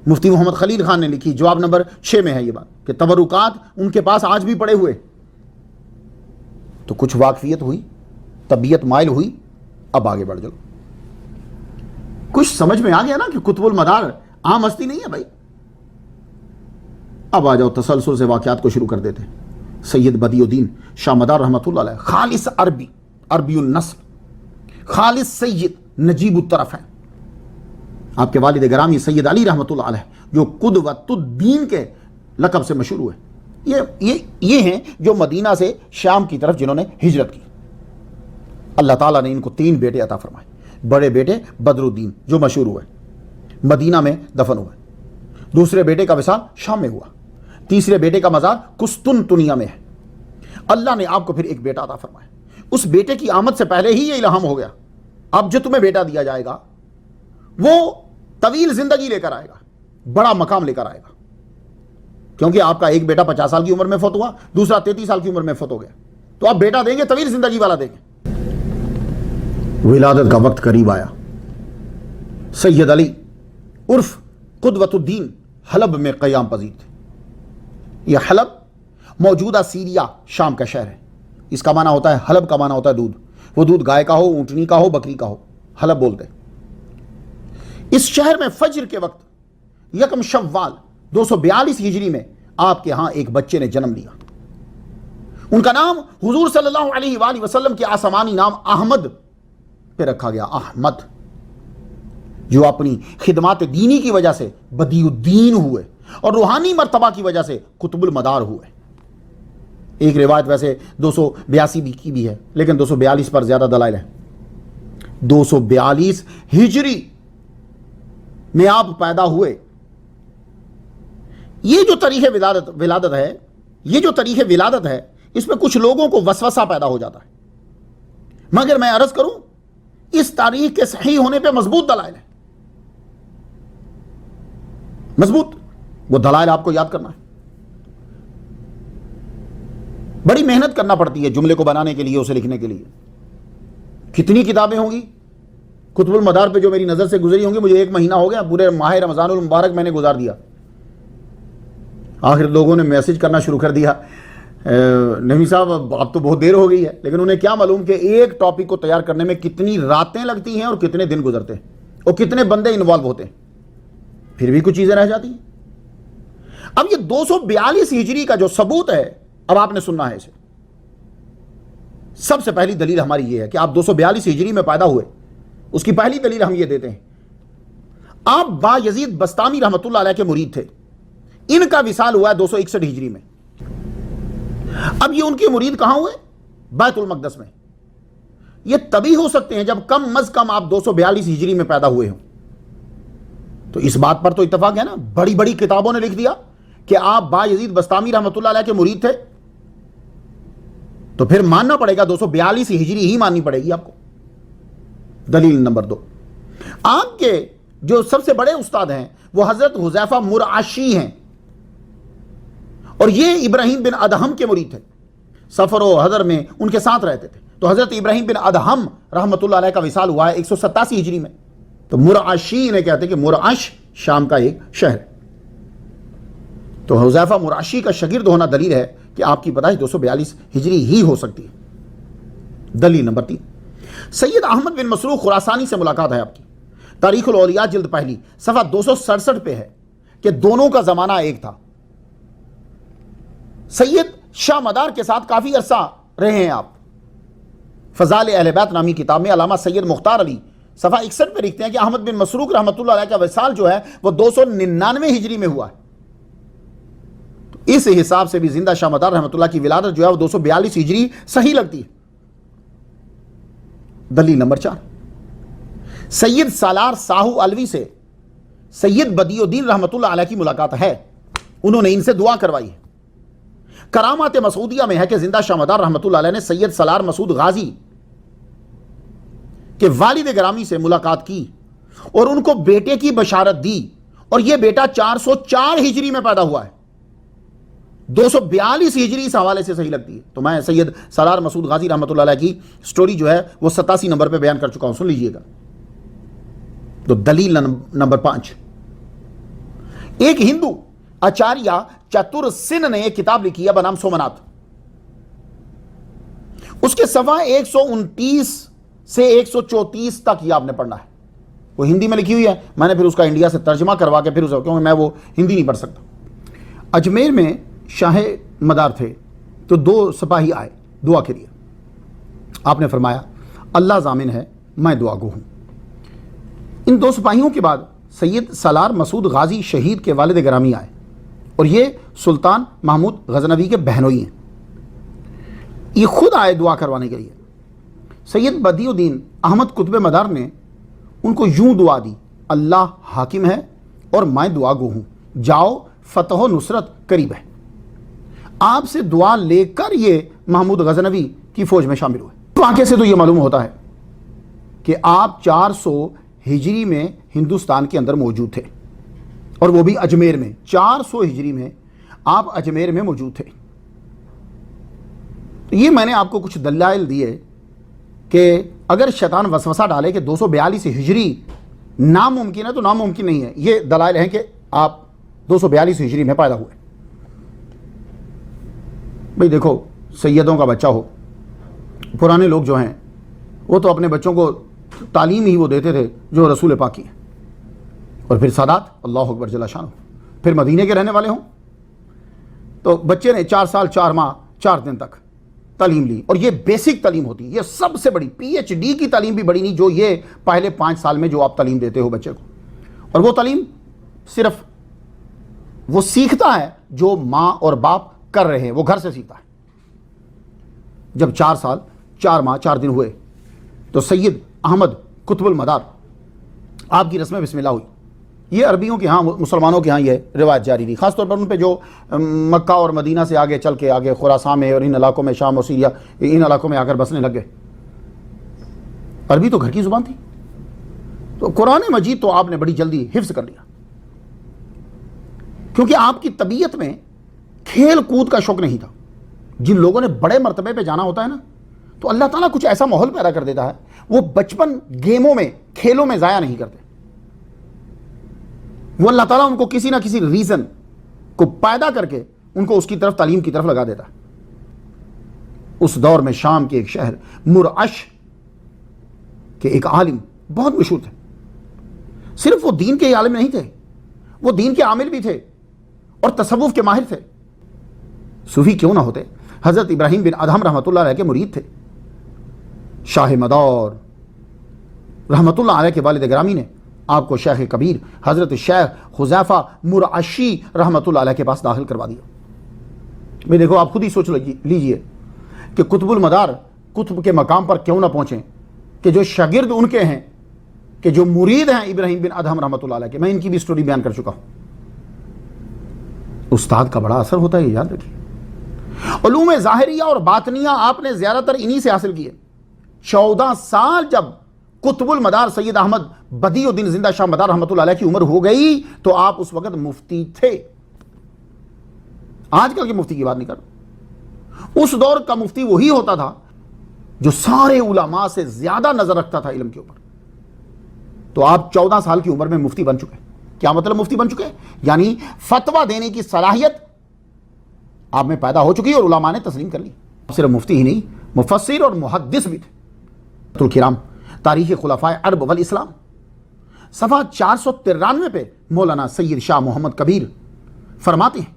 مفتی محمد خلیل خان نے لکھی، جواب نمبر 6 میں ہے یہ بات کہ تبرکات ان کے پاس آج بھی پڑے ہوئے. تو کچھ واقفیت ہوئی، طبیعت مائل ہوئی، اب آگے بڑھ جاؤ. کچھ سمجھ میں آ گیا نا کہ قطب المدار عام ہستی نہیں ہے بھائی. اب آ جاؤ تسلسل سے واقعات کو شروع کر دیتے ہیں. سید بدیع الدین شاہ مدار رحمۃ اللہ علیہ، خالص عربی النسل، خالص سید نجیب الطرف ہیں. آپ کے والد گرامی سید علی رحمۃ اللہ علیہ جو قدوۃ الدین کے لقب سے مشہور ہوئے، یہ ہیں جو مدینہ سے شام کی طرف جنہوں نے ہجرت کی. اللہ تعالیٰ نے ان کو 3 بیٹے عطا فرمائے. بڑے بیٹے بدر الدین جو مشہور ہوئے، مدینہ میں دفن ہوئے. دوسرے بیٹے کا وصال شام میں ہوا. تیسرے بیٹے کا مزار قسطنطنیہ میں ہے. اللہ نے آپ کو پھر ایک بیٹا عطا فرمایا. اس بیٹے کی آمد سے پہلے ہی یہ الہام ہو گیا، اب جو تمہیں بیٹا دیا جائے گا وہ طویل زندگی لے کر آئے گا، بڑا مقام لے کر آئے گا. کیونکہ آپ کا ایک بیٹا 50 سال کی عمر میں فوت ہوا، دوسرا 33 سال کی عمر میں فوت ہو گیا. تو آپ بیٹا دیں گے طویل زندگی والا دیں گے. ولادت کا وقت قریب آیا. سید علی عرف قدوۃ الدین حلب میں قیام پذیر تھے. یہ حلب موجودہ سیریا شام کا شہر ہے. اس کا معنی ہوتا ہے، حلب کا معنی ہوتا ہے دودھ. وہ دودھ گائے کا ہو، اونٹنی کا ہو، بکری کا ہو، حلب بولتے. اس شہر میں فجر کے وقت 1 شوال 242 ہجری میں آپ کے ہاں ایک بچے نے جنم لیا. ان کا نام حضور صلی اللہ علیہ وآلہ وسلم کے آسمانی نام احمد پہ رکھا گیا. احمد جو اپنی خدمات دینی کی وجہ سے بدیع الدین ہوئے اور روحانی مرتبہ کی وجہ سے قطب المدار ہوئے. ایک روایت ویسے 282 کی بھی ہے، لیکن 242 پر زیادہ دلائل ہیں. 242 ہجری میں آپ پیدا ہوئے. یہ جو تاریخ ولادت ہے اس میں کچھ لوگوں کو وسوسہ پیدا ہو جاتا ہے، مگر میں عرض کروں اس تاریخ کے صحیح ہونے پہ مضبوط دلائل ہے. مضبوط وہ دلائل آپ کو یاد کرنا ہے. بڑی محنت کرنا پڑتی ہے جملے کو بنانے کے لیے، اسے لکھنے کے لیے. کتنی کتابیں ہوں گی قطب المدار پہ جو میری نظر سے گزری ہوں گی. مجھے 1 مہینہ ہو گیا، پورے ماہ رمضان المبارک میں نے گزار دیا. آخر لوگوں نے میسج کرنا شروع کر دیا، نبی صاحب اب تو بہت دیر ہو گئی ہے. لیکن انہیں کیا معلوم کہ ایک ٹاپک کو تیار کرنے میں کتنی راتیں لگتی ہیں اور کتنے دن گزرتے ہیں اور کتنے بندے انوالو ہوتے ہیں. پھر بھی کچھ چیزیں رہ جاتی ہیں. اب یہ 242 ہجری کا جو ثبوت ہے اب آپ نے سننا ہے اسے. سب سے پہلی دلیل ہماری یہ ہے کہ آپ 242 ہجری میں پیدا ہوئے. اس کی پہلی دلیل ہم یہ دیتے ہیں، آپ با یزید بسطامی رحمۃ اللہ علیہ کے مرید تھے. ان کا وصال ہوا ہے 261 ہجری میں. اب یہ ان کے مرید کہاں ہوئے؟ بیت المقدس میں. یہ تبھی ہو سکتے ہیں جب کم از کم آپ 242 ہجری میں پیدا ہوئے ہوں. تو اس بات پر تو اتفاق ہے نا، بڑی بڑی کتابوں نے لکھ دیا کہ آپ با یزید بسطامی رحمۃ اللہ علیہ کے مرید تھے. تو پھر ماننا پڑے گا 242 ہجری ہی ماننی پڑے گی آپ کو. دلیل نمبر 2، آپ کے جو سب سے بڑے استاد ہیں وہ حضرت حذیفہ مرعشی ہیں اور یہ ابراہیم بن ادہم کے مرید تھے. سفر و حضر میں ان کے ساتھ رہتے تھے. تو حضرت ابراہیم بن ادہم رحمۃ اللہ علیہ کا وصال ہوا ہے 187 ہجری میں. تو مرعشی انہیں کہتے ہیں کہ مرعش شام کا ایک شہر ہے. تو حذیفہ مرعشی کا شاگرد ہونا دلیل ہے کہ آپ کی پیدائش 242 ہجری ہی ہو سکتی ہے. دلیل نمبر 3، سید احمد بن مسروق خراسانی سے ملاقات ہے آپ کی. تاریخ الاولیاء جلد پہلی صفحہ 267 پہ ہے کہ دونوں کا زمانہ ایک تھا. سید شاہ مدار کے ساتھ کافی عرصہ رہے ہیں آپ. فضائل اہل بیت نامی کتاب میں علامہ سید مختار علی صفحہ 61 پہ لکھتے ہیں کہ احمد بن مسروق رحمۃ اللہ علیہ کا وصال جو ہے وہ 299 ہجری میں ہوا ہے. اس حساب سے بھی زندہ شاہ مدار رحمۃ اللہ کی ولادت جو ہے وہ 242 ہجری صحیح لگتی ہے. دلیل نمبر 4، سید سالار ساہو علوی سے سید بدیع الدین رحمۃ اللہ علیہ کی ملاقات ہے. انہوں نے ان سے دعا کروائی ہے. کرامات مسعودیہ میں ہے کہ زندہ شاہ مدار رحمۃ اللہ علیہ نے سید سالار مسعود غازی کے والد گرامی سے ملاقات کی اور ان کو بیٹے کی بشارت دی. اور یہ بیٹا 404 ہجری میں پیدا ہوا ہے. 242 ہجری اس حوالے سے صحیح لگتی ہے. تو میں سید سالار مسعود غازی رحمۃ اللہ علیہ کی سٹوری جو ہے وہ 87 نمبر پہ بیان کر چکا ہوں, سن لیجئے گا. تو دلیل نمبر 5, ایک ہندو آچاریہ چتر سن نے ایک کتاب لکھی ہے بنام سومنات. اس کے صفحہ 129 سے 134 تک یہ آپ نے پڑھنا ہے. وہ ہندی میں لکھی ہوئی ہے, میں نے پھر اس کا انڈیا سے ترجمہ کروا کے پھر کیونکہ میں وہ ہندی نہیں پڑھ سکتا. اجمیر میں شاہ مدار تھے تو 2 سپاہی آئے دعا کے لیے. آپ نے فرمایا اللہ ضامن ہے میں دعا گو ہوں. ان 2 سپاہیوں کے بعد سید سالار مسعود غازی شہید کے والد گرامی آئے اور یہ سلطان محمود غزنوی کے بہنوئی ہیں. یہ خود آئے دعا کروانے کے لیے. سید بدیع الدین احمد قطب مدار نے ان کو یوں دعا دی, اللہ حاکم ہے اور میں دعا گو ہوں, جاؤ فتح و نصرت قریب ہے. آپ سے دعا لے کر یہ محمود غزنوی کی فوج میں شامل ہوئے. واقعے سے تو یہ معلوم ہوتا ہے کہ آپ 400 ہجری میں ہندوستان کے اندر موجود تھے اور وہ بھی اجمیر میں. 400 ہجری میں آپ اجمیر میں موجود تھے. تو یہ میں نے آپ کو کچھ دلائل دیے کہ اگر شیطان وسوسہ ڈالے کہ 242 ہجری ناممکن ہے تو ناممکن نہیں ہے. یہ دلائل ہیں کہ آپ 242 ہجری میں پیدا ہوئے. بھئی دیکھو, سیدوں کا بچہ ہو, پرانے لوگ جو ہیں وہ تو اپنے بچوں کو تعلیم ہی وہ دیتے تھے جو رسول پاک کی ہے. اور پھر سادات اللہ اکبر جل شانہ پھر مدینے کے رہنے والے ہوں تو بچے نے 4 سال 4 ماہ 4 دن تک تعلیم لی. اور یہ بیسک تعلیم ہوتی ہے, یہ سب سے بڑی PhD کی تعلیم بھی بڑی نہیں جو یہ پہلے 5 سال میں جو آپ تعلیم دیتے ہو بچے کو. اور وہ تعلیم صرف وہ سیکھتا ہے جو ماں اور باپ کر رہے ہیں, وہ گھر سے سیکھتا ہے. جب 4 سال 4 ماہ 4 دن ہوئے تو سید احمد قطب المدار آپ کی رسم بسم اللہ ہوئی. یہ عربیوں کے ہاں, مسلمانوں کے ہاں یہ روایت جاری رہی, خاص طور پر ان پہ جو مکہ اور مدینہ سے آگے چل کے آگے خراسان میں اور ان علاقوں میں شام اور سیریا ان علاقوں میں آ کر بسنے لگ گئے. عربی تو گھر کی زبان تھی, تو قرآن مجید تو آپ نے بڑی جلدی حفظ کر لیا کیونکہ آپ کی طبیعت میں کھیل کود کا شوق نہیں تھا. جن لوگوں نے بڑے مرتبے پہ جانا ہوتا ہے نا تو اللہ تعالیٰ کچھ ایسا ماحول پیدا کر دیتا ہے, وہ بچپن گیموں میں کھیلوں میں ضائع نہیں کرتے. وہ اللہ تعالیٰ ان کو کسی نہ کسی ریزن کو پیدا کر کے ان کو اس کی طرف تعلیم کی طرف لگا دیتا ہے. اس دور میں شام کے ایک شہر مرعش کے ایک عالم بہت مشہور تھے. صرف وہ دین کے عالم نہیں تھے, وہ دین کے عامل بھی تھے اور تصوف کے ماہر تھے. صوفی کیوں نہ ہوتے, حضرت ابراہیم بن ادہم رحمۃ اللہ علیہ کے مرید تھے. شاہ مدار رحمۃ اللہ علیہ کے والد گرامی نے آپ کو شیخ کبیر حضرت شیخ حذیفہ مرعشی رحمۃ اللہ علیہ کے پاس داخل کروا دیا. میں دیکھو آپ خود ہی سوچ لیجئے کہ قطب المدار قطب کے مقام پر کیوں نہ پہنچیں کہ جو شاگرد ان کے ہیں, کہ جو مرید ہیں ابراہیم بن ادہم رحمۃ اللہ علیہ کے. میں ان کی بھی سٹوری بیان کر چکا ہوں. استاد کا بڑا اثر ہوتا ہے, یہ یاد رکھیے. علوم ظاہریہ اور باطنیہ آپ نے زیادہ تر انہی سے حاصل کیے. 14 سال جب قطب المدار سید احمد بدیع الدین زندہ شاہ مدار رحمۃ اللہ علیہ کی عمر ہو گئی تو آپ اس وقت مفتی تھے. آج کل کے مفتی کی بات نہیں کر رہا. اس دور کا مفتی وہی ہوتا تھا جو سارے علماء سے زیادہ نظر رکھتا تھا علم کے اوپر. تو آپ 14 سال کی عمر میں مفتی بن چکے. کیا مطلب مفتی بن چکے؟ یعنی فتویٰ دینے کی صلاحیت آپ میں پیدا ہو چکی اور علماء نے تسلیم کر لی. صرف مفتی ہی نہیں, مفسر اور محدث بھی تھے. الکرام تاریخ خلفائے عرب والاسلام صفحہ 493 پہ مولانا سید شاہ محمد کبیر فرماتے ہیں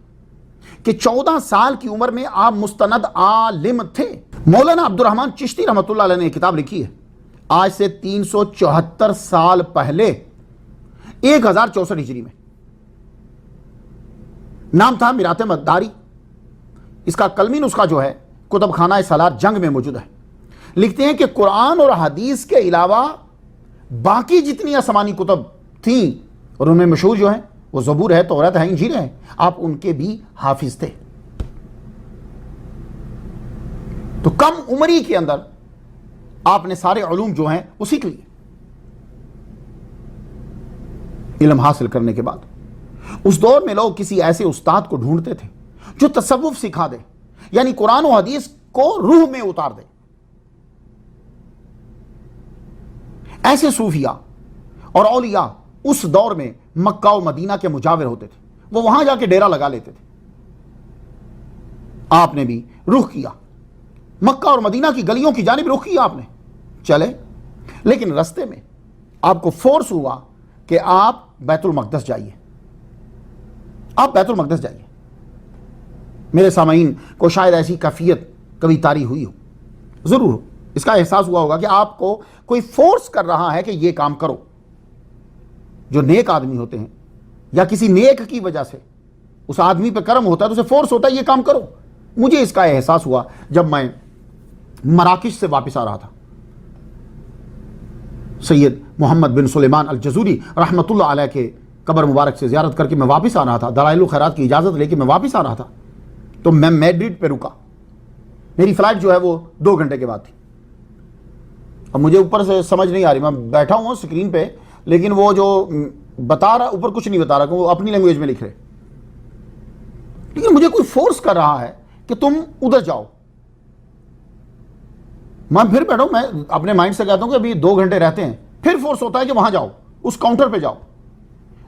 کہ 14 سال کی عمر میں آپ مستند عالم تھے. مولانا عبد الرحمن چشتی رحمۃ اللہ علیہ نے ایک کتاب لکھی ہے آج سے 374 سال پہلے 1064 ہجری میں. نام تھا میرات مداری. اس کا کلمی نسخہ جو ہے کتب خانہ سالار جنگ میں موجود ہے. لکھتے ہیں کہ قرآن اور حدیث کے علاوہ باقی جتنی آسمانی کتب تھیں اور ان میں مشہور جو ہیں وہ زبور ہے, توراۃ ہے, انجیل ہے, آپ ان کے بھی حافظ تھے. تو کم عمری کے اندر آپ نے سارے علوم جو ہیں وہ سیکھ لیے. علم حاصل کرنے کے بعد اس دور میں لوگ کسی ایسے استاد کو ڈھونڈتے تھے جو تصوف سکھا دے، یعنی قرآن و حدیث کو روح میں اتار دے. ایسے صوفیاء اور اولیاء اس دور میں مکہ و مدینہ کے مجاور ہوتے تھے، وہ وہاں جا کے ڈیرا لگا لیتے تھے. آپ نے بھی رخ کیا مکہ اور مدینہ کی گلیوں کی جانب، رخ کیا آپ نے، چلے، لیکن رستے میں آپ کو فورس ہوا کہ آپ بیت المقدس جائیے، آپ بیت المقدس جائیے. میرے سامعین کو شاید ایسی کیفیت کبھی طاری ہوئی ہو، ضرور ہو، اس کا احساس ہوا ہوگا کہ آپ کو کوئی فورس کر رہا ہے کہ یہ کام کرو. جو نیک آدمی ہوتے ہیں یا کسی نیک کی وجہ سے اس آدمی پہ کرم ہوتا ہے تو اسے فورس ہوتا ہے یہ کام کرو. مجھے اس کا احساس ہوا جب میں مراکش سے واپس آ رہا تھا. سید محمد بن سلیمان الجزوری رحمۃ اللہ علیہ کے قبر مبارک سے زیارت کر کے میں واپس آ رہا تھا. دلائل الخیرات کی اجازت لے کے میں واپس آ رہا تھا تو میں میڈرڈ پہ رکا. میری فلائٹ جو ہے وہ 2 گھنٹے کے بعد تھی. اب مجھے اوپر سے سمجھ نہیں آ رہی، میں بیٹھا ہوں اسکرین پہ، لیکن وہ جو بتا رہا اوپر کچھ نہیں بتا رہا کہ وہ اپنی لینگویج میں لکھ رہے، لیکن مجھے کوئی فورس کر رہا ہے کہ تم ادھر جاؤ. میں پھر بیٹھا ہوں، میں اپنے مائنڈ سے کہتا ہوں کہ ابھی 2 گھنٹے رہتے ہیں، پھر فورس ہوتا ہے کہ وہاں جاؤ، اس کاؤنٹر پہ جاؤ.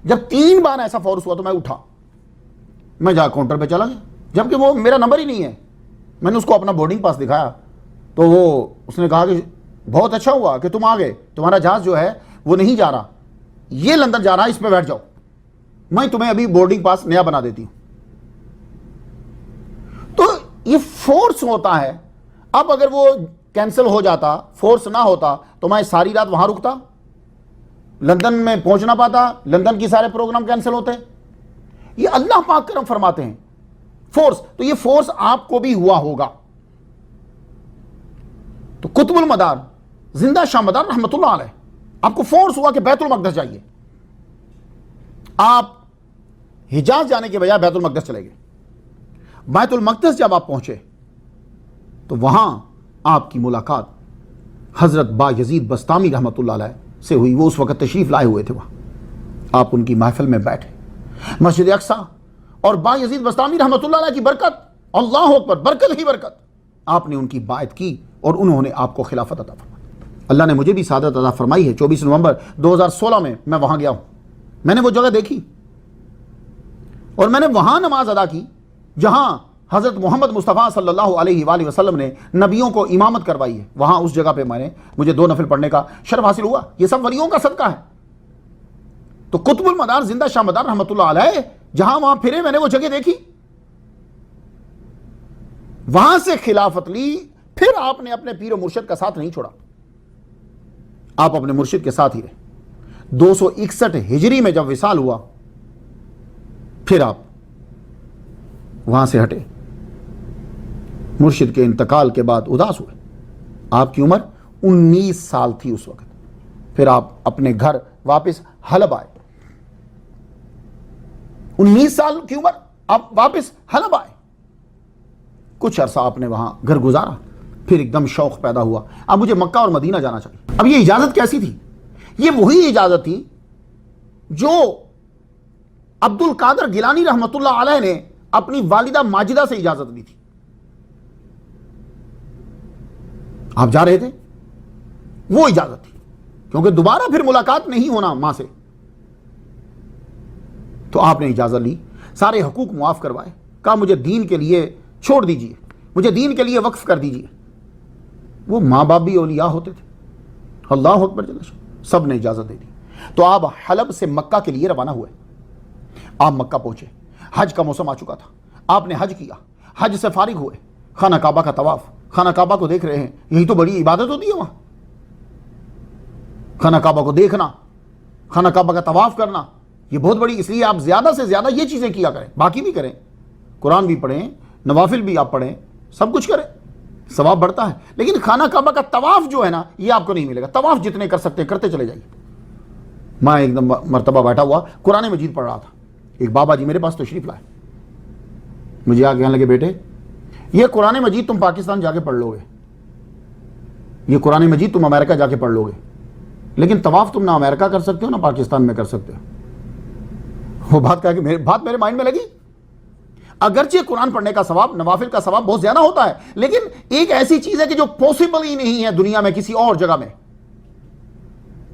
جب 3 بار ایسا فورس ہوا تو میں اٹھا، میں جا کاؤنٹر پہ چلا گیا، جبکہ وہ میرا نمبر ہی نہیں ہے. میں نے اس کو اپنا بورڈنگ پاس دکھایا تو اس نے کہا کہ بہت اچھا ہوا کہ تم آ گئے، تمہارا جہاز جو ہے وہ نہیں جا رہا، یہ لندن جا رہا ہے، اس پہ بیٹھ جاؤ، میں تمہیں ابھی بورڈنگ پاس نیا بنا دیتی ہوں. تو یہ فورس ہوتا ہے. اب اگر وہ کینسل ہو جاتا، فورس نہ ہوتا تو میں ساری رات وہاں رکتا، لندن میں پہنچ نہ پاتا، لندن کی سارے پروگرام کینسل ہوتے. یہ اللہ پاک کرم فرماتے ہیں فورس. تو یہ فورس آپ کو بھی ہوا ہوگا. تو قطب المدار زندہ شاہ مدار رحمۃ اللہ علیہ، آپ کو فورس ہوا کہ بیت المقدس جائیے. آپ حجاز جانے کے بجائے بیت المقدس چلے گئے. بیت المقدس جب آپ پہنچے تو وہاں آپ کی ملاقات حضرت با یزید بستامی رحمۃ اللہ علیہ سے ہوئی. وہ اس وقت تشریف لائے ہوئے تھے وہاں. آپ ان کی محفل میں بیٹھے. مسجد اقصیٰ اور با یزید بستامی رحمۃ اللہ علیہ کی برکت، اللہ اکبر، برکت ہی برکت. آپ نے ان کی بائعت کی اور انہوں نے آپ کو خلافت عطا فرمائی. اللہ نے مجھے بھی سعادت عطا فرمائی ہے. 24 نومبر 2016 میں وہاں گیا ہوں. میں نے وہ جگہ دیکھی اور میں نے وہاں نماز ادا کی جہاں حضرت محمد مصطفیٰ صلی اللہ علیہ وآلہ وسلم نے نبیوں کو امامت کروائی ہے. وہاں اس جگہ پہ مجھے 2 نفل پڑھنے کا شرف حاصل ہوا. یہ سب ولیوں کا صدقہ ہے. تو قطب المدار زندہ شاہ مدار رحمۃ اللہ علیہ جہاں وہاں پھرے، میں نے وہ جگہ دیکھی، وہاں سے خلافت لی. پھر آپ نے اپنے پیر و مرشد کا ساتھ نہیں چھوڑا، آپ اپنے مرشد کے ساتھ ہی رہے. 261 ہجری میں جب وصال ہوا پھر آپ وہاں سے ہٹے. مرشد کے انتقال کے بعد اداس ہوئے. آپ کی عمر 19 سال تھی اس وقت. پھر آپ اپنے گھر واپس حلب آئے. 19 سال کی عمر آپ واپس حلب آئے. کچھ عرصہ آپ نے وہاں گھر گزارا. پھر ایک دم شوق پیدا ہوا، اب مجھے مکہ اور مدینہ جانا چاہیے. اب یہ اجازت کیسی تھی؟ یہ وہی اجازت تھی جو عبد القادر گیلانی رحمۃ اللہ علیہ نے اپنی والدہ ماجدہ سے اجازت لی تھی. آپ جا رہے تھے، وہ اجازت تھی، کیونکہ دوبارہ پھر ملاقات نہیں ہونا ماں سے. تو آپ نے اجازت لی، سارے حقوق معاف کروائے، کہا مجھے دین کے لیے چھوڑ دیجئے، مجھے دین کے لیے وقف کر دیجئے. وہ ماں باپ بھی اولیاء ہوتے تھے. اللہ اکبر جل شانہ، سب نے اجازت دے دی. تو آپ حلب سے مکہ کے لیے روانہ ہوئے. آپ مکہ پہنچے، حج کا موسم آ چکا تھا. آپ نے حج کیا، حج سے فارغ ہوئے. خانہ کعبہ کا طواف، خانہ کعبہ کو دیکھ رہے ہیں، یہی تو بڑی عبادت ہوتی ہے وہاں. خانہ کعبہ کو دیکھنا، خانہ کعبہ کا طواف کرنا، یہ بہت بڑی. اس لیے آپ زیادہ سے زیادہ یہ چیزیں کیا کریں. باقی بھی کریں، قرآن بھی پڑھیں، نوافل بھی آپ پڑھیں، سب کچھ کریں، ثواب بڑھتا ہے. لیکن خانہ کعبہ کا طواف جو ہے نا، یہ آپ کو نہیں ملے گا. طواف جتنے کر سکتے کرتے چلے جائیے. میں ایک دم مرتبہ بیٹھا ہوا قرآن مجید پڑھ رہا تھا. ایک بابا جی میرے پاس تشریف لائے. مجھے آ کہنے لگے، بیٹے یہ قرآن مجید تم پاکستان جا کے پڑھ لو گے، یہ قرآن مجید تم امریکہ جا کے پڑھ لو گے، لیکن طواف تم نہ امریکہ کر سکتے ہو نہ پاکستان میں کر سکتے ہو. وہ بات کہا کہ بات میرے مائنڈ میں لگی. اگرچہ قرآن پڑھنے کا ثواب، نوافل کا ثواب بہت زیادہ ہوتا ہے، لیکن ایک ایسی چیز ہے کہ جو پاسبل ہی نہیں ہے دنیا میں کسی اور جگہ میں۔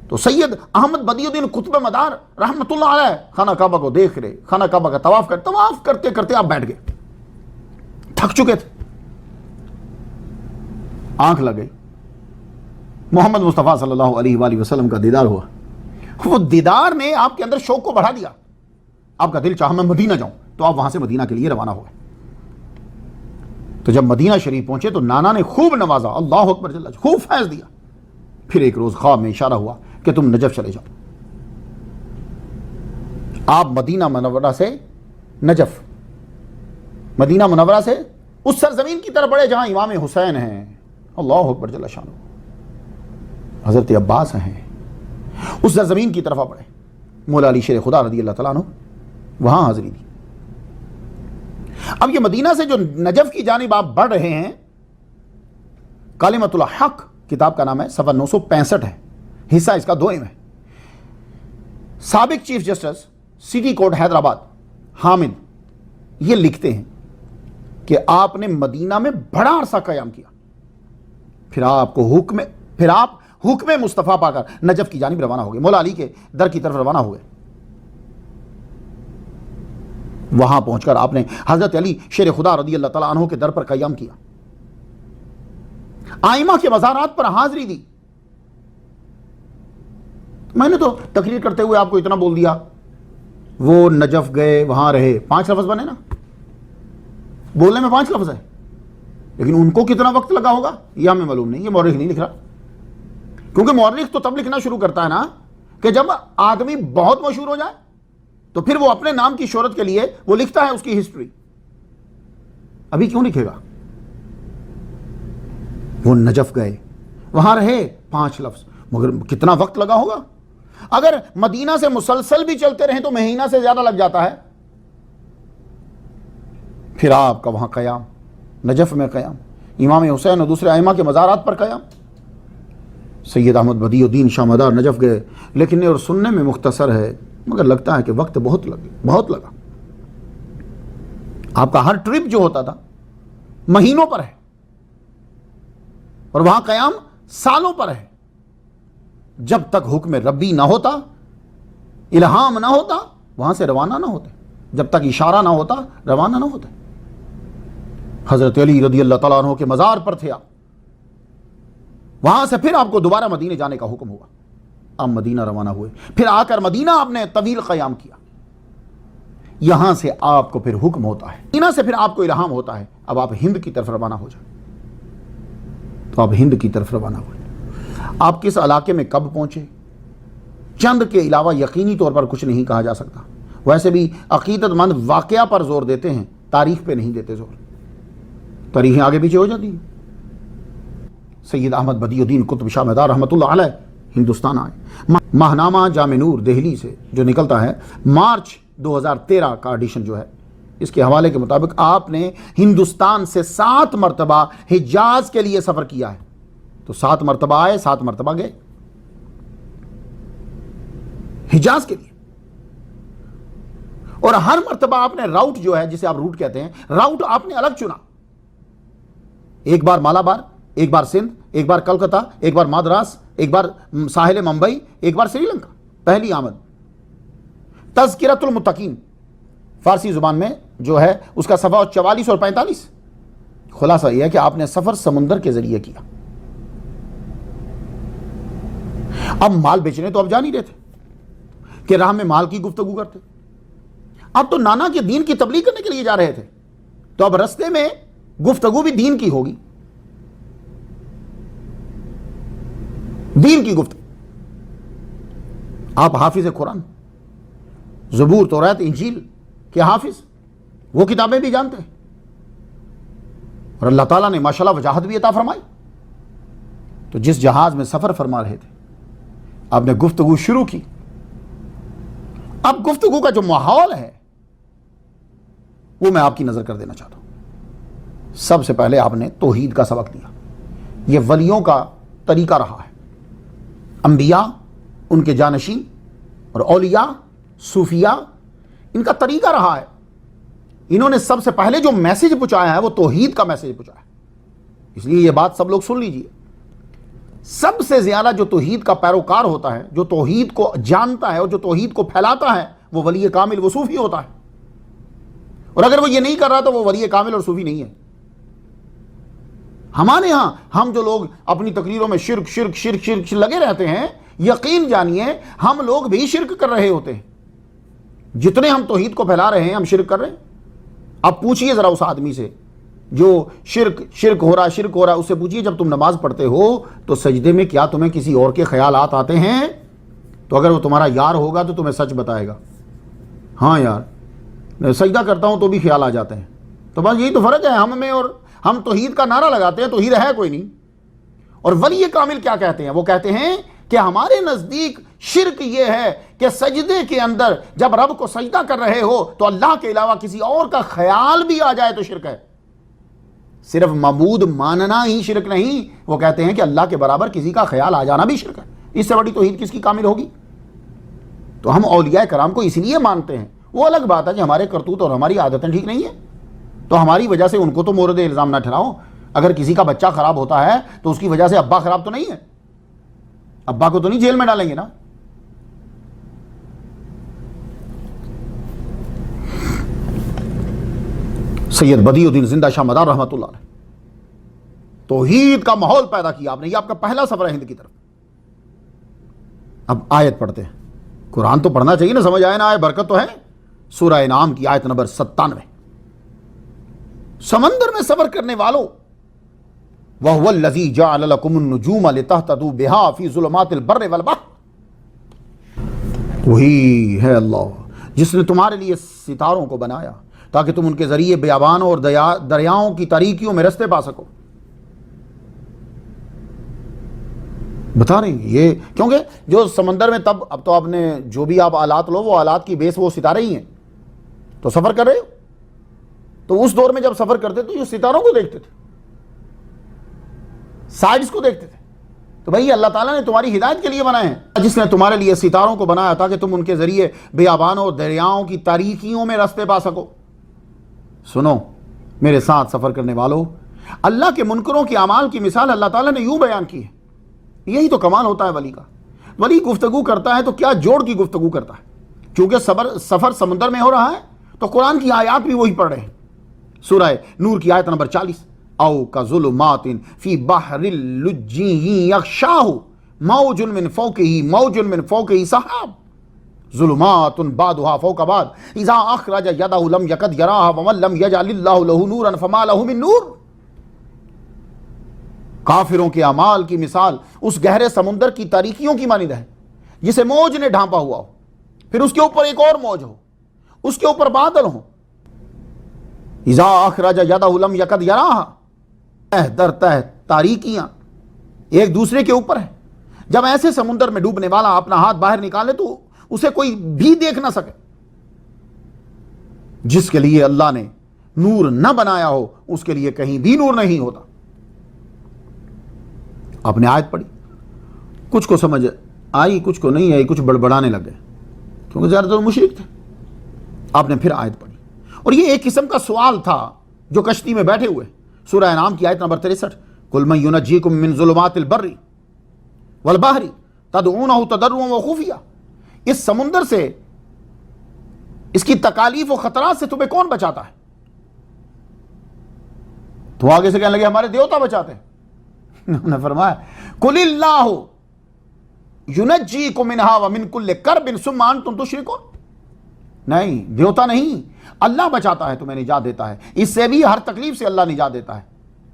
تو سید احمد بدی الدین قطب مدار رحمۃ اللہ علیہ خانہ کعبہ کو دیکھ رہے، خانہ کعبہ کا طواف کرتے کرتے آپ بیٹھ گئے، تھک چکے تھے، آنکھ لگ گئی، محمد مصطفیٰ صلی اللہ علیہ وآلہ وسلم کا دیدار ہوا۔ وہ دیدار نے آپ کے اندر شوق کو بڑھا دیا، آپ کا دل چاہا میں مدینہ جاؤں، تو آپ وہاں سے مدینہ کے لیے روانہ ہوئے۔ تو جب مدینہ شریف پہنچے تو نانا نے خوب نوازا، اللہ اکبر جل، خوب فیض دیا۔ پھر ایک روز خواب میں اشارہ ہوا کہ تم نجف چلے جاؤ۔ آپ مدینہ منورہ سے نجف، مدینہ منورہ سے اس سرزمین کی طرف بڑھے جہاں امام حسین ہیں، اللہ اکبر جل شانہ، حضرت عباس ہیں، اس سرزمین کی طرف بڑھے۔ مولا علی شیر خدا رضی اللہ تعالیٰ عنہ وہاں حاضری دی۔ اب یہ مدینہ سے جو نجف کی جانب آپ بڑھ رہے ہیں، کلمۃ الحق کتاب کا نام ہے، صفحہ 965 ہے، حصہ اس کا 2 ہے۔ سابق chief justice city court Hyderabad Hamid یہ لکھتے ہیں کہ آپ نے مدینہ میں بڑا عرصہ قیام کیا، پھر آپ حکم مصطفیٰ پا کر نجف کی جانب روانہ ہو گئے، مولا علی کے در کی طرف روانہ ہوئے۔ وہاں پہنچ کر آپ نے حضرت علی شیر خدا رضی اللہ تعالیٰ عنہ کے در پر قیام کیا، آئمہ کے مزارات پر حاضری دی۔ میں نے تو تقریر کرتے ہوئے آپ کو اتنا بول دیا، وہ نجف گئے، وہاں رہے، 5 لفظ بنے نا، بولنے میں 5 لفظ ہے، لیکن ان کو کتنا وقت لگا ہوگا یہ ہمیں معلوم نہیں، یہ مورخ نہیں لکھ رہا، کیونکہ مورخ تو تب لکھنا شروع کرتا ہے نا کہ جب آدمی بہت مشہور ہو جائے، تو پھر وہ اپنے نام کی شہرت کے لیے وہ لکھتا ہے اس کی ہسٹری۔ ابھی کیوں لکھے گا؟ وہ نجف گئے، وہاں رہے، 5 لفظ، مگر کتنا وقت لگا ہوگا؟ اگر مدینہ سے مسلسل بھی چلتے رہیں تو مہینہ سے زیادہ لگ جاتا ہے۔ پھر آپ کا وہاں قیام، نجف میں قیام، امام حسین اور دوسرے ائمہ کے مزارات پر قیام۔ سید احمد بدی الدین شاہ مدار نجف گئے، لکھنے اور سننے میں مختصر ہے، مگر لگتا ہے کہ وقت بہت لگا۔ آپ کا ہر ٹرپ جو ہوتا تھا مہینوں پر ہے، اور وہاں قیام سالوں پر ہے۔ جب تک حکم ربی نہ ہوتا، الہام نہ ہوتا، وہاں سے روانہ نہ ہوتے، جب تک اشارہ نہ ہوتا روانہ نہ ہوتے۔ حضرت علی رضی اللہ تعالیٰ عنہ کے مزار پر تھے آپ، وہاں سے پھر آپ کو دوبارہ مدینہ جانے کا حکم ہوا، آپ مدینہ روانہ ہوئے، پھر آ کر مدینہ آپ نے طویل قیام کیا، یہاں سے آپ کو پھر حکم ہوتا ہے، مدینہ سے پھر آپ کو الہام ہوتا ہے، اب آپ ہند کی طرف روانہ ہو جائیں۔ تو آپ ہند کی طرف روانہ ہوئے۔ آپ کس علاقے میں کب پہنچے، چند کے علاوہ یقینی طور پر کچھ نہیں کہا جا سکتا۔ ویسے بھی عقیدت مند واقعہ پر زور دیتے ہیں، تاریخ پہ نہیں دیتے زور، تاریخیں آگے پیچھے ہو جاتی ہیں۔ سید احمد بدی الدین قطب شاہ مدار رحمۃ اللہ علیہ ہندوستان آئے، ماہنامہ جامع نور دہلی سے جو نکلتا ہے، مارچ 2013 کا ایڈیشن جو ہے، اس کے حوالے کے مطابق آپ نے ہندوستان سے 7 مرتبہ حجاز کے لیے سفر کیا ہے۔ تو 7 مرتبہ آئے، 7 مرتبہ گئے حجاز کے لیے، اور ہر مرتبہ آپ نے راؤٹ جو ہے، جسے آپ روٹ کہتے ہیں، راؤٹ آپ نے الگ چنا۔ ایک بار مالابار، ایک بار سندھ، ایک بار کلکتہ، ایک بار مادراس، ایک بار ساحل ممبئی، ایک بار سری لنکا۔ پہلی آمد تذکرۃ المتقین فارسی زبان میں جو ہے اس کا صفحہ 44 اور 45۔ خلاصہ یہ ہے کہ آپ نے سفر سمندر کے ذریعے کیا۔ اب مال بیچنے تو اب جا نہیں رہے تھے کہ راہ میں مال کی گفتگو کرتے، اب تو نانا کے دین کی تبلیغ کرنے کے لیے جا رہے تھے، تو اب رستے میں گفتگو بھی دین کی ہوگی، دین کی گفتگو۔ آپ حافظ قرآن، زبور، توریت، انجیل کے حافظ، وہ کتابیں بھی جانتے ہیں، اور اللہ تعالیٰ نے ماشاءاللہ وجاہت بھی عطا فرمائی۔ تو جس جہاز میں سفر فرما رہے تھے، آپ نے گفتگو شروع کی۔ اب گفتگو کا جو ماحول ہے وہ میں آپ کی نظر کر دینا چاہتا ہوں۔ سب سے پہلے آپ نے توحید کا سبق دیا، یہ ولیوں کا طریقہ رہا ہے، انبیاء، ان کے جانشین اور اولیاء، صوفیاء، ان کا طریقہ رہا ہے انہوں نے سب سے پہلے جو میسج پہنچایا ہے وہ توحید کا میسج پہنچایا ہے. اس لیے یہ بات سب لوگ سن لیجئے. سب سے زیادہ جو توحید کا پیروکار ہوتا ہے، جو توحید کو جانتا ہے اور جو توحید کو پھیلاتا ہے، وہ ولی کامل، وہ صوفی ہوتا ہے. اور اگر وہ یہ نہیں کر رہا تو وہ ولی کامل اور صوفی نہیں ہے. ہمارے ہاں ہم جو لوگ اپنی تقریروں میں شرک شرک شرک شرک لگے رہتے ہیں، یقین جانیے ہم لوگ بھی شرک کر رہے ہوتے ہیں. جتنے ہم توحید کو پھیلا رہے ہیں ہم شرک کر رہے ہیں. اب پوچھئے ذرا اس آدمی سے جو شرک ہو رہا اس سے پوچھئے جب تم نماز پڑھتے ہو تو سجدے میں کیا تمہیں کسی اور کے خیالات آتے ہیں؟ تو اگر وہ تمہارا یار ہوگا تو تمہیں سچ بتائے گا، ہاں یار میں سجدہ کرتا ہوں تو بھی خیال آ جاتے ہیں. تو بس یہی تو فرق ہے ہم میں، اور ہم توحید کا نعرہ لگاتے ہیں، توحید ہے کوئی نہیں. اور ولی کامل کیا کہتے ہیں؟ وہ کہتے ہیں کہ ہمارے نزدیک شرک یہ ہے کہ سجدے کے اندر جب رب کو سجدہ کر رہے ہو تو اللہ کے علاوہ کسی اور کا خیال بھی آ جائے تو شرک ہے. صرف معبود ماننا ہی شرک نہیں، وہ کہتے ہیں کہ اللہ کے برابر کسی کا خیال آ جانا بھی شرک ہے. اس سے بڑی توحید کس کی کامل ہوگی؟ تو ہم اولیاء کرام کو اس لیے مانتے ہیں. وہ الگ بات ہے کہ ہمارے کرتوت اور ہماری عادتیں ٹھیک نہیں ہیں تو ہماری وجہ سے ان کو تو مورد الزام نہ ٹھہراؤ. اگر کسی کا بچہ خراب ہوتا ہے تو اس کی وجہ سے ابا خراب تو نہیں ہے، ابا کو تو نہیں جیل میں ڈالیں گے نا. سید بدیع الدین زندہ شاہ مدار رحمۃ اللہ علیہ، توحید کا ماحول پیدا کیا آپ نے. یہ آپ کا پہلا سفر ہے ہند کی طرف. اب آیت پڑھتے ہیں. قرآن تو پڑھنا چاہیے نا، سمجھ آئے نا، آئے برکت تو ہے. سورہ انعام کی آیت نمبر 97. سمندر میں سفر کرنے والوں، وَهُوَ الَّذِي جَعَلَ لَكُمُ النُّجُومَ لِتَهْتَدُوا بِهَا فِي ظُلُمَاتِ الْبَرِّ وَالْبَحْرِ. وہی ہے اللہ جس نے تمہارے لیے ستاروں کو بنایا تاکہ تم ان کے ذریعے بیابانوں اور دریاؤں کی تاریکیوں میں رستے پا سکو. بتا رہے ہیں یہ کیونکہ جو سمندر میں اب تو آپ نے جو بھی آپ آلات لو وہ آلات کی بیس وہ ستارے ہی ہیں. تو سفر کر رہے ہو تو اس دور میں جب سفر کرتے تو یہ ستاروں کو دیکھتے تھے، سائڈز کو دیکھتے تھے. تو بھائی اللہ تعالیٰ نے تمہاری ہدایت کے لیے بنائے ہیں. جس نے تمہارے لیے ستاروں کو بنایا تاکہ تم ان کے ذریعے بیابانوں اور دریاؤں کی تاریکیوں میں راستے پا سکو. سنو میرے ساتھ سفر کرنے والوں، اللہ کے منکروں کے اعمال کی مثال اللہ تعالیٰ نے یوں بیان کی ہے. یہی تو کمال ہوتا ہے ولی کا. ولی گفتگو کرتا ہے تو کیا جوڑ کی گفتگو کرتا ہے. چونکہ سفر سمندر میں ہو رہا ہے تو قرآن کی آیات بھی وہی پڑھ رہے ہیں. سورہ نور کی آیت نمبر 40. او کظلمات فی بحر اللجی یغشاہ موج من فوقہ سحاب ظلمات بعضها فوق بعض اذا اخرج یدہ لم یکد یراہا ومن لم یجعل اللہ لہ نورا فما لہ من نور. کافروں کے اعمال کی مثال اس گہرے سمندر کی تاریکیوں کی مانند ہے جسے موج نے ڈھانپا ہوا ہو، پھر اس کے اوپر ایک اور موج ہو، اس کے اوپر بادل ہو. اذا اخرج یدہ لم یکد یراہا، تہ در تہ تاریکیاں ایک دوسرے کے اوپر ہیں. جب ایسے سمندر میں ڈوبنے والا اپنا ہاتھ باہر نکالے تو اسے کوئی بھی دیکھ نہ سکے. جس کے لیے اللہ نے نور نہ بنایا ہو اس کے لیے کہیں بھی نور نہیں ہوتا. آپ نے آیت پڑھی، کچھ کو سمجھ آئی کچھ کو نہیں آئی، کچھ بڑبڑانے لگ گئے کیونکہ زیادہ تر مشرک تھے. آپ نے پھر آیت پڑھی اور یہ ایک قسم کا سوال تھا جو کشتی میں بیٹھے ہوئے. سورہ انعام کی آیت نمبر 63. قل من ینجیکم من ظلمات البر والبحر تدعونہ تضرعا وخفیہ. اس سمندر سے، اس کی تکالیف و خطرات سے تمہیں کون بچاتا ہے؟ تو آگے سے کہنے لگے ہمارے دیوتا بچاتے ہیں. انہوں نے فرمایا قل اللہ ینجیکم منہا ومن کل کرب ثم انتم تشرکون. نہیں، دیوتا نہیں، اللہ بچاتا ہے، تمہیں نجات دیتا ہے. اس سے بھی ہر تکلیف سے اللہ نجات دیتا ہے،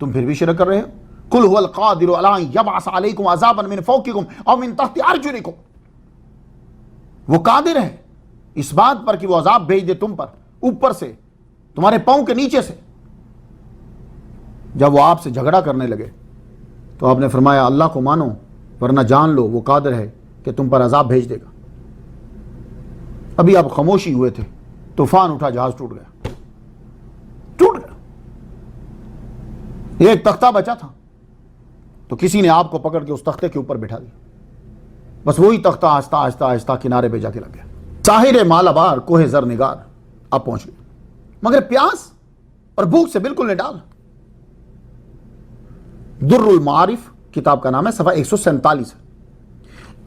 تم پھر بھی شرک کر رہے ہو. قل هو القادر علی ان یبعث علیکم عذابا من فوقکم او من تحت ارجلکم. وہ قادر ہے اس بات پر کہ وہ عذاب بھیج دے تم پر، اوپر سے، تمہارے پاؤں کے نیچے سے. جب وہ آپ سے جھگڑا کرنے لگے تو آپ نے فرمایا اللہ کو مانو ورنہ جان لو وہ قادر ہے کہ تم پر عذاب بھیج دے گا. ابھی آپ خاموشی ہوئے تھے، طوفان اٹھا، جہاز ٹوٹ گیا. ایک تختہ بچا تھا تو کسی نے آپ کو پکڑ کے اس تختے کے اوپر بٹھا دیا. بس وہی تختہ آہستہ آہستہ آہستہ کنارے پہ جا کے لگ گیا. ساحر مالابار کوہ زر نگار آپ پہنچ گئے. مگر پیاس اور بھوک سے بالکل نہیں ڈال. در المعارف کتاب کا نام ہے, صفحہ 147 ہے.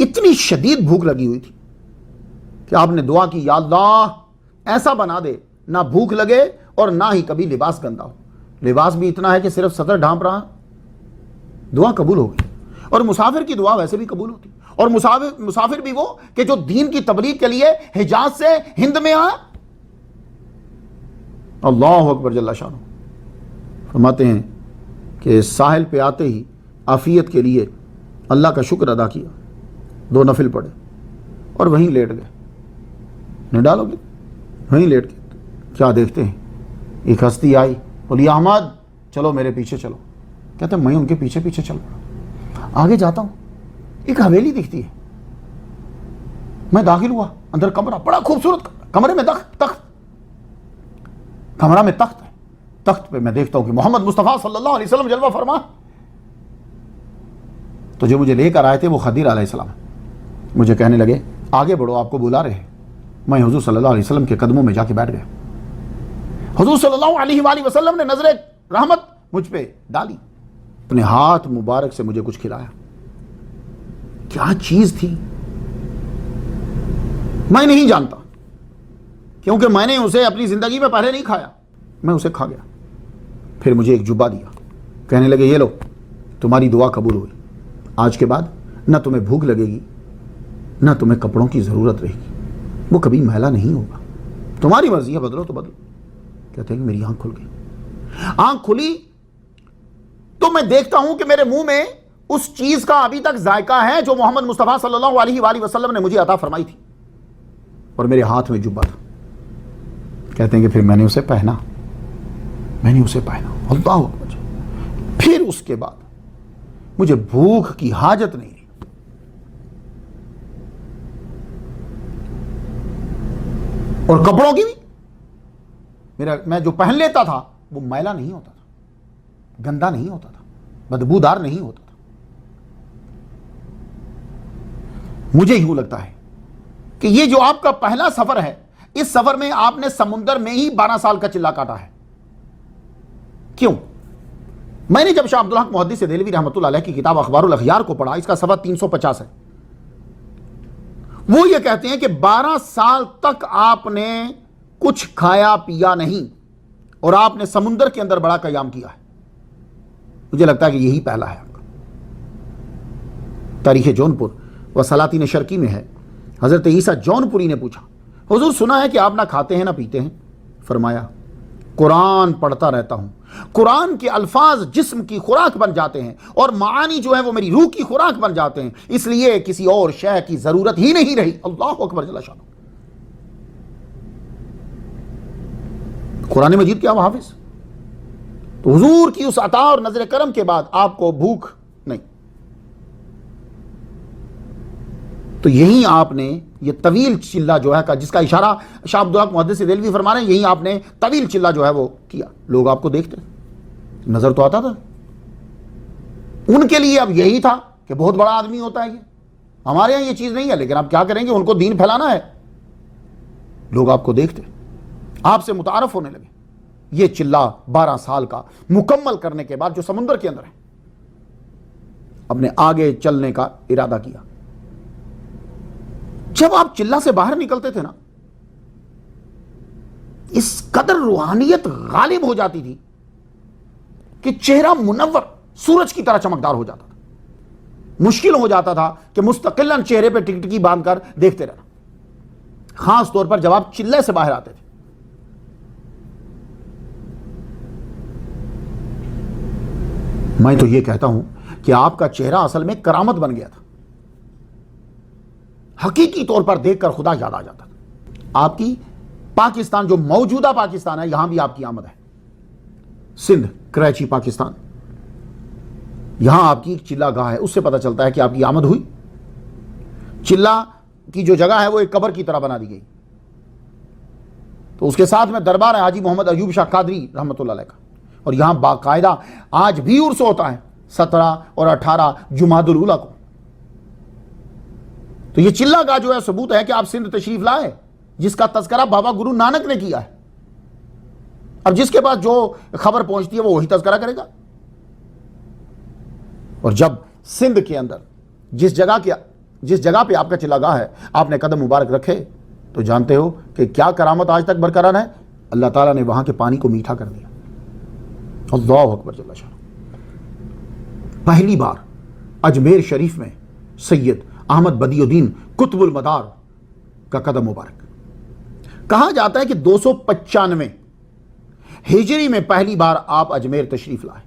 اتنی شدید بھوک لگی ہوئی تھی کہ آپ نے دعا کی, یا اللہ ایسا بنا دے نہ بھوک لگے اور نہ ہی کبھی لباس گندا ہو. لباس بھی اتنا ہے کہ صرف سطر ڈھانپ رہا, دعا قبول ہو گئی. اور مسافر کی دعا ویسے بھی قبول ہوتی, اور مسافر بھی وہ کہ جو دین کی تبلیغ کے لیے حجاز سے ہند میں آیا. اللہ اکبر جل شانہ. فرماتے ہیں کہ ساحل پہ آتے ہی عافیت کے لیے اللہ کا شکر ادا کیا, 2 نفل پڑھے اور وہیں لیٹ گئے. نہیں ڈالو گے, وہیں لیٹ گئے. کیا دیکھتے ہیں, ایک ہستی آئی, بولی احمد چلو میرے پیچھے چلو. کہتے ہیں میں ان کے پیچھے پیچھے چل پڑا. آگے جاتا ہوں, ایک حویلی دکھتی ہے. میں داخل ہوا, اندر کمرہ, بڑا خوبصورت کمرے میں تخت, کمرہ میں تخت ہے. تخت پہ میں دیکھتا ہوں کہ محمد مصطفیٰ صلی اللہ علیہ وسلم جلوہ فرما. تو جو مجھے لے کر آئے تھے وہ خضر علیہ السلام مجھے کہنے لگے آگے بڑھو, آپ کو بلا رہے ہیں. میں حضور صلی اللہ علیہ وسلم کے قدموں میں جا کے بیٹھ گیا. حضور صلی اللہ علیہ وآلہ وسلم نے نظر رحمت مجھ پہ ڈالی, اپنے ہاتھ مبارک سے مجھے کچھ کھلایا. کیا چیز تھی میں نہیں جانتا, کیونکہ میں نے اسے اپنی زندگی میں پہلے نہیں کھایا. میں اسے کھا گیا. پھر مجھے ایک جبہ دیا, کہنے لگے یہ لو تمہاری دعا قبول ہوئی, آج کے بعد نہ تمہیں بھوک لگے گی نہ تمہیں کپڑوں کی ضرورت رہے گی, وہ کبھی میلا نہیں ہوگا, تمہاری مرضی ہے بدلو تو بدلو. کہتے ہیں کہ میری آنکھ کھل گئی. آنکھ کھلی تو میں دیکھتا ہوں کہ میرے منہ میں اس چیز کا ابھی تک ذائقہ ہے جو محمد مصطفیٰ صلی اللہ علیہ وآلہ وسلم نے مجھے عطا فرمائی تھی, اور میرے ہاتھ میں جبہ تھا. کہتے ہیں کہ پھر میں نے اسے پہنا. اللہ اکبر. پھر اس کے بعد مجھے بھوک کی حاجت نہیں رہی. اور کپڑوں کی بھی میں جو پہن لیتا تھا وہ میلا نہیں ہوتا تھا, گندا نہیں ہوتا تھا, بدبودار نہیں ہوتا تھا. مجھے یوں لگتا ہے کہ یہ جو آپ کا پہلا سفر ہے, اس سفر میں آپ نے سمندر میں ہی 12 سال کا چلہ کاٹا ہے. کیوں؟ میں نے جب شاہ عبدالحق محدث دہلوی رحمۃ اللہ علیہ کی کتاب اخبار الاخیار کو پڑھا, اس کا صفحہ 350 ہے. وہ یہ کہتے ہیں کہ 12 سال تک آپ نے کچھ کھایا پیا نہیں, اور آپ نے سمندر کے اندر بڑا قیام کیا ہے. مجھے لگتا ہے کہ یہی پہلا ہے آپ کا. تاریخ جونپور و سلاطین شرقی میں ہے, حضرت عیسیٰ جونپوری نے پوچھا, حضور سنا ہے کہ آپ نہ کھاتے ہیں نہ پیتے ہیں. فرمایا قرآن پڑھتا رہتا ہوں, قرآن کے الفاظ جسم کی خوراک بن جاتے ہیں اور معانی جو ہے وہ میری روح کی خوراک بن جاتے ہیں, اس لیے کسی اور شے کی ضرورت ہی نہیں رہی. اللہ اکبر جل شانہ. قرآن مجید کے آپ حافظ, تو حضور کی اس عطا اور نظر کرم کے بعد آپ کو بھوک نہیں. تو یہیں آپ نے یہ طویل چلہ جو ہے جس کا اشارہ شاہ عبدالحق محدث دہلوی فرما رہے ہیں, یہیں آپ نے طویل چلہ جو ہے وہ کیا. لوگ آپ کو دیکھتے, نظر تو آتا تھا. ان کے لیے اب یہی تھا کہ بہت بڑا آدمی ہوتا ہے یہ. ہمارے یہاں یہ چیز نہیں ہے, لیکن آپ کیا کریں گے, ان کو دین پھیلانا ہے. لوگ آپ کو دیکھتے, آپ سے متعارف ہونے لگے. یہ چلہ 12 سال کا مکمل کرنے کے بعد جو سمندر کے اندر ہے, اپنے آگے چلنے کا ارادہ کیا. جب آپ چلہ سے باہر نکلتے تھے نا, اس قدر روحانیت غالب ہو جاتی تھی کہ چہرہ منور سورج کی طرح چمکدار ہو جاتا تھا. مشکل ہو جاتا تھا کہ مستقلاً چہرے پہ ٹکٹکی باندھ کر دیکھتے رہنا, خاص طور پر جب آپ چلے سے باہر آتے تھے. میں تو یہ کہتا ہوں کہ آپ کا چہرہ اصل میں کرامت بن گیا تھا. حقیقی طور پر دیکھ کر خدا یاد آ جاتا تھا. آپ کی پاکستان, جو موجودہ پاکستان ہے, یہاں بھی آپ کی آمد ہے. سندھ, کراچی, پاکستان, یہاں آپ کی ایک چلہ گاہ ہے, اس سے پتہ چلتا ہے کہ آپ کی آمد ہوئی. چلہ کی جو جگہ ہے وہ ایک قبر کی طرح بنا دی گئی. تو اس کے ساتھ میں دربار ہے حاجی محمد ایوب شاہ قادری رحمۃ اللہ علیہ کا, اور یہاں باقاعدہ آج بھی عرس ہوتا ہے 17 اور 18 جمادی الاولیٰ کو. تو یہ چلہ گاہ جو ہے ثبوت ہے کہ آپ سندھ تشریف لائے, جس کا تذکرہ بابا گرو نانک نے کیا ہے. اب جس کے پاس جو خبر پہنچتی ہے وہ وہی تذکرہ کرے گا. اور جب سندھ کے اندر جس جگہ پہ آپ کا چلاگاہ ہے آپ نے قدم مبارک رکھے تو جانتے ہو کہ کیا کرامت آج تک برقرار ہے. اللہ تعالیٰ نے وہاں کے پانی کو میٹھا کر دیا. اللہ اکبر جل شانہ. پہلی بار اجمیر شریف میں سید احمد بدیع الدین قطب المدار کا قدم مبارک. کہا جاتا ہے کہ 295 ہجری میں پہلی بار آپ اجمیر تشریف لائے.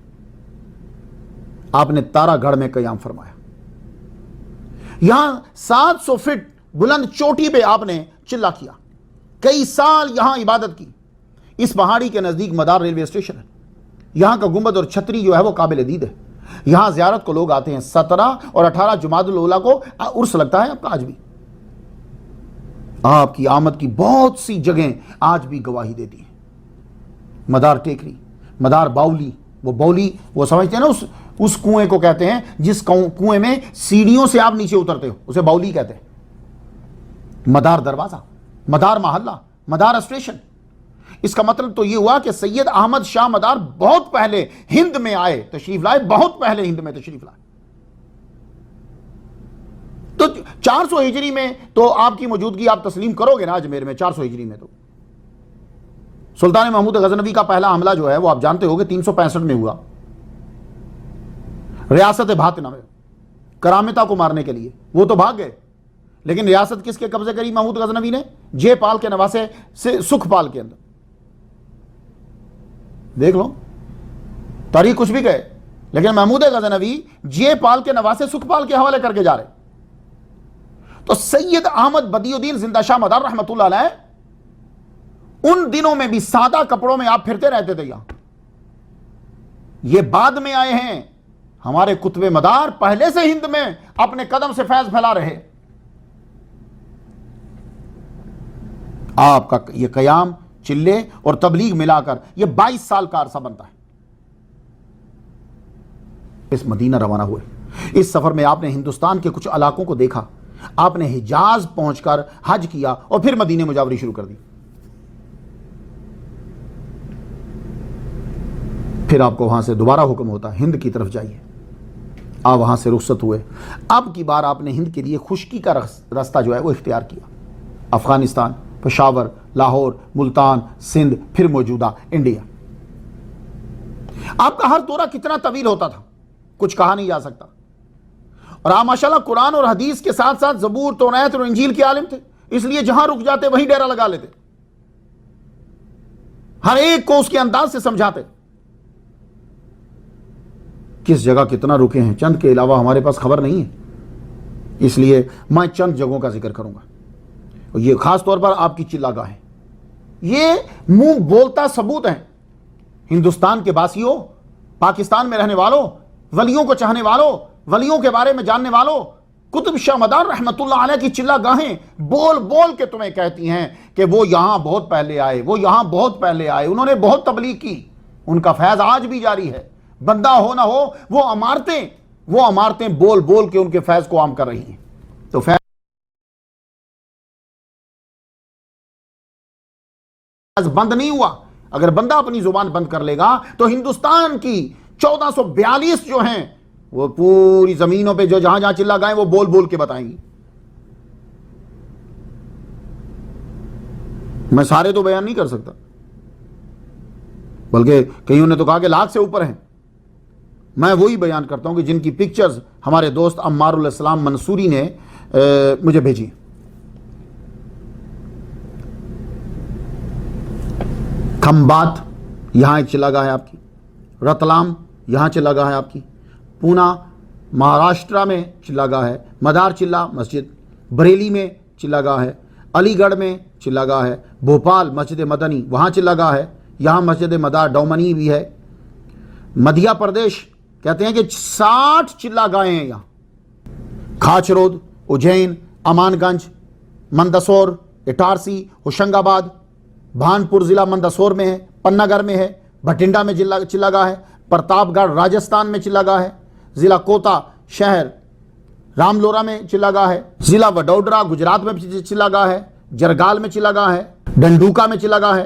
آپ نے تارا گڑھ میں قیام فرمایا. یہاں 700 فٹ بلند چوٹی پہ آپ نے چلا کیا. کئی سال یہاں عبادت کی. اس پہاڑی کے نزدیک مدار ریلوے اسٹیشن ہے. یہاں کا گنبد اور چھتری جو ہے وہ قابل دید ہے. یہاں زیارت کو لوگ آتے ہیں. 17 اور 18 جمادی الاولیٰ کو عرس لگتا ہے آپ کا آج بھی. آپ کی آمد کی بہت سی جگہیں آج بھی گواہی دیتی ہیں. مدار ٹیکری، مدار باولی. وہ باولی وہ سمجھتے ہیں نا اس کنویں کو کہتے ہیں جس کنویں میں سیڑھیوں سے آپ نیچے اترتے ہو اسے باولی کہتے ہیں. مدار دروازہ، مدار محلہ، مدار اسٹیشن. اس کا مطلب تو یہ ہوا کہ سید احمد شاہ مدار بہت پہلے ہند میں آئے تشریف لائے. بہت پہلے ہند میں تشریف لائے. تو 400 ہجری میں تو آپ کی موجودگی آپ تسلیم کرو گے نا اجمیر میں. 400 ہجری میں تو سلطان محمود غزنوی کا پہلا حملہ جو ہے وہ آپ جانتے ہو کہ 365 میں ہوا. ریاست بھاتنا میں کرامتا کو مارنے کے لیے وہ تو بھاگ گئے. لیکن ریاست کس کے قبضے کری محمود غزنوی نے؟ جے پال کے نواسے سے سکھ پال کے اندر. دیکھ لو تاریخ کچھ بھی کہے لیکن محمود غزنوی جے پال کے نواسے سکھ پال کے حوالے کر کے جا رہے. تو سید احمد بدیع الدین زندہ شاہ مدار رحمۃ اللہ علیہ ان دنوں میں بھی سادہ کپڑوں میں آپ پھرتے رہتے تھے. یہاں یہ بعد میں آئے ہیں. ہمارے قطب مدار پہلے سے ہند میں اپنے قدم سے فیض پھیلا رہے. آپ کا یہ قیام، چلے اور تبلیغ ملا کر یہ 22 سال کا عرصہ بنتا ہے. اس مدینہ روانہ ہوئے. اس سفر میں آپ نے ہندوستان کے کچھ علاقوں کو دیکھا. آپ نے حجاز پہنچ کر حج کیا اور پھر مدینہ مجاوری شروع کر دی. پھر آپ کو وہاں سے دوبارہ حکم ہوتا ہند کی طرف جائیے. آپ وہاں سے رخصت ہوئے. اب کی بار آپ نے ہند کے لیے خشکی کا راستہ جو ہے وہ اختیار کیا. افغانستان، پشاور، لاہور، ملتان، سندھ، پھر موجودہ انڈیا. آپ کا ہر دورہ کتنا طویل ہوتا تھا کچھ کہا نہیں جا سکتا. اور آپ ماشاءاللہ قرآن اور حدیث کے ساتھ ساتھ زبور، توریت اور انجیل کے عالم تھے. اس لیے جہاں رک جاتے وہیں ڈیرا لگا لیتے. ہر ایک کو اس کے انداز سے سمجھاتے. کس جگہ کتنا رکے ہیں چند کے علاوہ ہمارے پاس خبر نہیں ہے. اس لیے میں چند جگہوں کا ذکر کروں گا. اور یہ خاص طور پر آپ کی چلاگاہیں یہ منہ بولتا ثبوت ہیں. ہندوستان کے باسیوں، پاکستان میں رہنے والوں، ولیوں کو چاہنے والوں، ولیوں کے بارے میں جاننے والوں، قطب شاہ مدار رحمت اللہ علیہ کی چلاگاہیں بول بول کے تمہیں کہتی ہیں کہ وہ یہاں بہت پہلے آئے، وہ یہاں بہت پہلے آئے، انہوں نے بہت تبلیغ کی. ان کا فیض آج بھی جاری ہے. بندہ ہو نہ ہو وہ عمارتیں بول بول کے ان کے فیض کو عام کر رہی ہیں. تو فیض بند نہیں ہوا. اگر بندہ اپنی زبان بند کر لے گا تو ہندوستان کی 1442 جو ہیں وہ پوری زمینوں پہ جو جہاں جہاں چلا گائیں وہ بول بول کے بتائیں گی. میں سارے تو بیان نہیں کر سکتا بلکہ کئیوں نے تو کہا کہ 1,00,000 سے اوپر ہیں. میں وہی بیان کرتا ہوں کہ جن کی پکچرز ہمارے دوست عمار الاسلام منصوری نے مجھے بھیجی. کھمبات یہاں ایک چلاگاہ ہے آپ کی. رتلام یہاں چلاگاہ ہے آپ کی. پونا مہاراشٹرا میں چلاگاہ ہے. مدار چلا مسجد بریلی میں چلاگاہ ہے. علی گڑھ میں چلاگاہ ہے. بھوپال مسجد مدنی وہاں چلاگاہ ہے. یہاں مسجد مدار ڈومنی بھی ہے. مدھیہ پردیش کہتے ہیں کہ 60 چلاگاہیں ہیں یہاں. کھاچرود، اجین، امان گنج، مندسور، اٹارسی، ہوشنگ آباد، بھانپور ضلع مندسور میں ہے. پناگر میں ہے. بھٹنڈا میں چلاگاہ ہے. پرتاپ گڑھ راجستھان میں چلاگاہ ہے. ضلع کوتا شہر راملورا میں چلاگاہ ہے. ضلع وڈودرا گجرات میں چلاگاہ ہے. جرگال میں چلاگاہ ہے. ڈنڈوکا میں چلاگاہ ہے.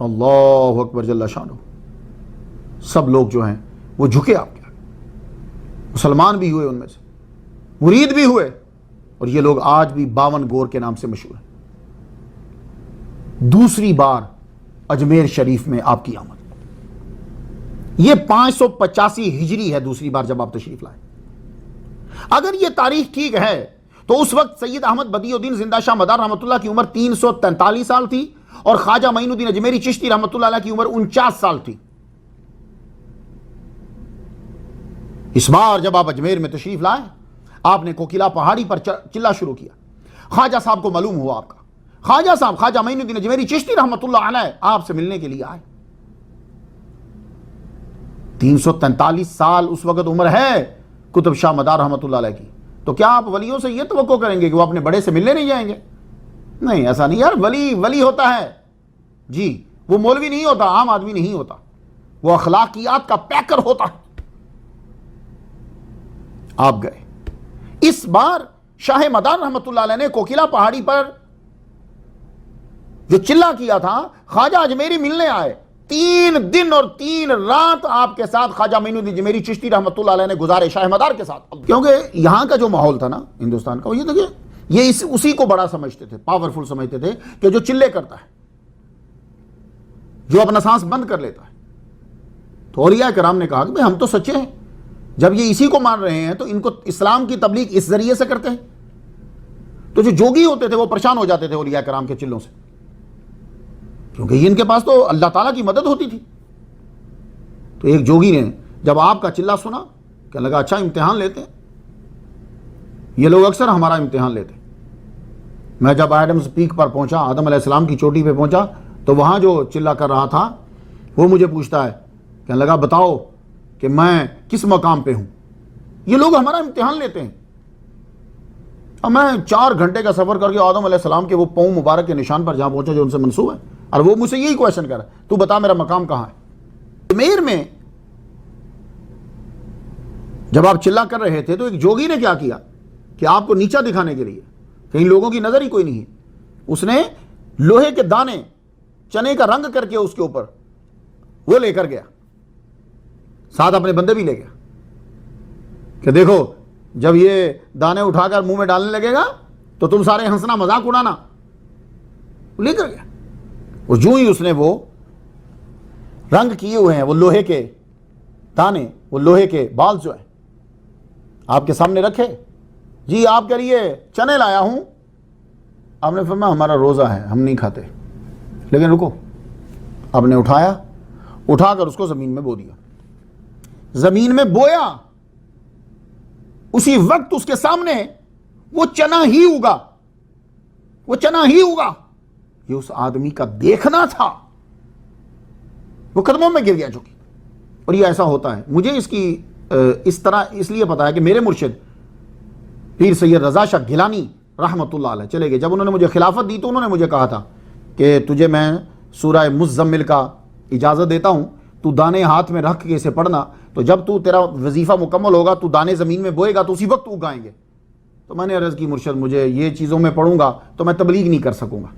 اللہ اکبر جل شانہ. سب لوگ جو ہیں وہ جھکے آپ کے آگے. مسلمان بھی ہوئے ان میں سے, مرید بھی ہوئے, اور یہ لوگ آج بھی 52 گور کے نام سے مشہور ہیں. دوسری بار اجمیر شریف میں آپ کی آمد, یہ 585 ہجری ہے دوسری بار جب آپ تشریف لائے. اگر یہ تاریخ ٹھیک ہے تو اس وقت سید احمد بدیع الدین زندہ شاہ مدار رحمۃ اللہ کی عمر 343 سال تھی, اور خواجہ معین الدین اجمیری چشتی رحمۃ اللہ علیہ کی عمر 49 سال تھی. اس بار جب آپ اجمیر میں تشریف لائے, آپ نے کوکیلا پہاڑی پر چلا شروع کیا. خواجہ صاحب کو معلوم ہوا آپ کا. خواجہ صاحب خواجہ معین الدین اجمیری چشتی رحمۃ اللہ علیہ آپ سے ملنے کے لیے آئے. 343 سال اس وقت عمر ہے قطب شاہ مدار رحمۃ اللہ علیہ کی, تو کیا آپ ولیوں سے یہ توقع کریں گے کہ وہ اپنے بڑے سے ملنے نہیں جائیں گے؟ نہیں, ایسا نہیں یار. ولی ہوتا ہے جی, وہ مولوی نہیں ہوتا, عام آدمی نہیں ہوتا, وہ اخلاقیات کا پیکر ہوتا ہے. آپ گئے. اس بار شاہ مدار رحمۃ اللہ علیہ نے کوکیلا پہاڑی پر جو چلا کیا تھا, خواجہ اجمیری ملنے آئے. 3 دن اور 3 رات آپ کے ساتھ خواجہ معین الدین اجمیری چشتی رحمۃ اللہ علیہ نے گزارے شاہ مدار کے ساتھ. کیونکہ یہاں کا جو ماحول تھا نا ہندوستان کا, وہ یہ تھا کہ یہ اسی کو بڑا سمجھتے تھے, پاورفل سمجھتے تھے, کہ جو چلے کرتا ہے, جو اپنا سانس بند کر لیتا ہے. تو اولیاء کرام نے کہا کہ ہم تو سچے ہیں, جب یہ اسی کو مان رہے ہیں تو ان کو اسلام کی تبلیغ اس ذریعے سے کرتے ہیں. تو جو جوگی ہوتے تھے وہ پریشان ہو جاتے تھے اولیاء کرام کے چلوں سے, کیونکہ ان کے پاس تو اللہ تعالیٰ کی مدد ہوتی تھی. تو ایک جوگی نے جب آپ کا چلہ سنا, کہنے لگا اچھا امتحان لیتے ہیں, یہ لوگ اکثر ہمارا امتحان لیتے ہیں. میں جب ایڈمز پیک پر پہنچا, آدم علیہ السلام کی چوٹی پہ پہنچا, تو وہاں جو چلہ کر رہا تھا وہ مجھے پوچھتا ہے, کہنے لگا بتاؤ کہ میں کس مقام پہ ہوں, یہ لوگ ہمارا امتحان لیتے ہیں. اب میں 4 گھنٹے کا سفر کر کے آدم علیہ السلام کے وہ پاؤں مبارک کے نشان پر جہاں پہنچا جو ان سے منسوب ہے, اور وہ مجھ سے یہی کویشچن کر رہا ہے, تو بتا میرا مقام کہاں ہے. اجمیر میں جب آپ چلا کر رہے تھے تو ایک جوگی نے کیا کیا کہ آپ کو نیچا دکھانے کے لیے, کہیں لوگوں کی نظر ہی کوئی نہیں ہے, اس نے لوہے کے دانے چنے کا رنگ کر کے اس کے اوپر وہ لے کر گیا, ساتھ اپنے بندے بھی لے گیا, کہ دیکھو جب یہ دانے اٹھا کر منہ میں ڈالنے لگے گا تو تم سارے ہنسنا مذاق اڑانا. لے کر گیا. اور جو ہی اس نے وہ رنگ کیے ہوئے ہیں, وہ لوہے کے دانے, وہ لوہے کے بال جو ہیں آپ کے سامنے رکھے, جی آپ کے لیے چنے لایا ہوں. آپ نے فرمایا ہمارا روزہ ہے, ہم نہیں کھاتے. لیکن رکو, آپ نے اٹھا کر اس کو زمین میں بو دیا. زمین میں بویا, اسی وقت اس کے سامنے وہ چنا ہی اگا, وہ چنا ہی اگا. یہ اس آدمی کا دیکھنا تھا, وہ قدموں میں گر گیا چکی. اور یہ ایسا ہوتا ہے. مجھے اس طرح اس لیے پتا ہے کہ میرے مرشد پیر سید رضا شاہ گیلانی رحمۃ اللہ علیہ چلے گئے. جب انہوں نے مجھے خلافت دی تو انہوں نے مجھے کہا تھا کہ تجھے میں سورہ مزمل کا اجازت دیتا ہوں, تو دانے ہاتھ میں رکھ کے اسے پڑھنا, تو جب تو تیرا وظیفہ مکمل ہوگا تو دانے زمین میں بوئے گا تو اسی وقت اگائیں گے. تو میں نے عرض کی مرشد مجھے یہ چیزوں میں پڑھوں گا تو میں تبلیغ نہیں کر سکوں گا,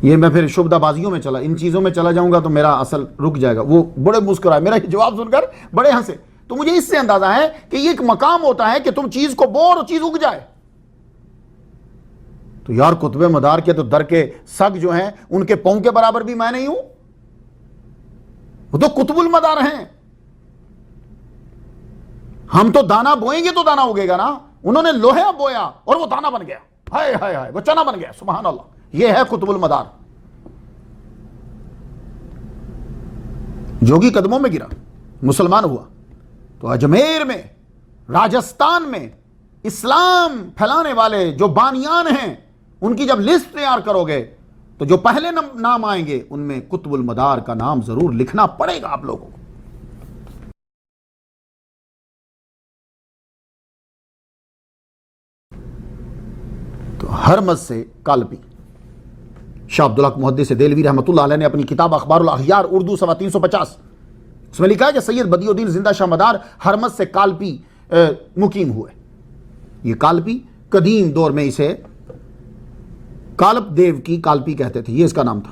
یہ میں پھر شبدہ بازیوں میں ان چیزوں میں چلا جاؤں گا تو میرا اصل رک جائے گا. وہ بڑے مسکرائے, میرا جواب سن کر بڑے ہنسے. تو مجھے اس سے اندازہ ہے کہ یہ ایک مقام ہوتا ہے کہ تم چیز کو بو اور چیز اگ جائے. تو یار قطب مدار کے تو در کے سگ جو ہیں ان کے پاؤں کے برابر بھی میں نہیں ہوں, وہ تو قطب المدار ہیں. ہم تو دانا بوئیں گے تو دانا اگے گا نا, انہوں نے لوہا بویا اور وہ دانا بن گیا, ہائے ہائے ہائے, وہ چنا بن گیا. سبحان اللہ, یہ ہے قطب المدار. جوگی قدموں میں گرا, مسلمان ہوا. تو اجمیر میں, راجستھان میں اسلام پھیلانے والے جو بانیان ہیں ان کی جب لسٹ تیار کرو گے تو جو پہلے نام آئیں گے ان میں قطب المدار کا نام ضرور لکھنا پڑے گا آپ لوگوں کو. تو ہرمز سے کالپی, شاہ عبدالحق محدث دہلوی رحمۃ اللہ علیہ نے اپنی کتاب اخبار الاخیار اردو صفحہ 350 اس میں لکھا ہے کہ سید بدیع الدین زندہ شاہ مدار ہرمز سے کالپی مقیم ہوئے. یہ کالپی قدیم دور میں اسے کالپ دیو کی کالپی کہتے تھے, یہ اس کا نام تھا.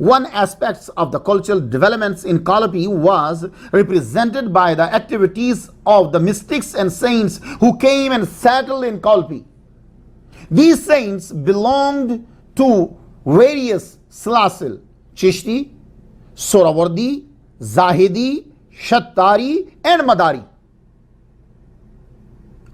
One aspect of the cultural developments in Kalpi was represented by the activities of the mystics and saints who came and settled in Kalpi. These saints belonged to various Salasil, Chishti, Sorawardi, Zahidi, Shattari and Madari.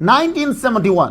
1971,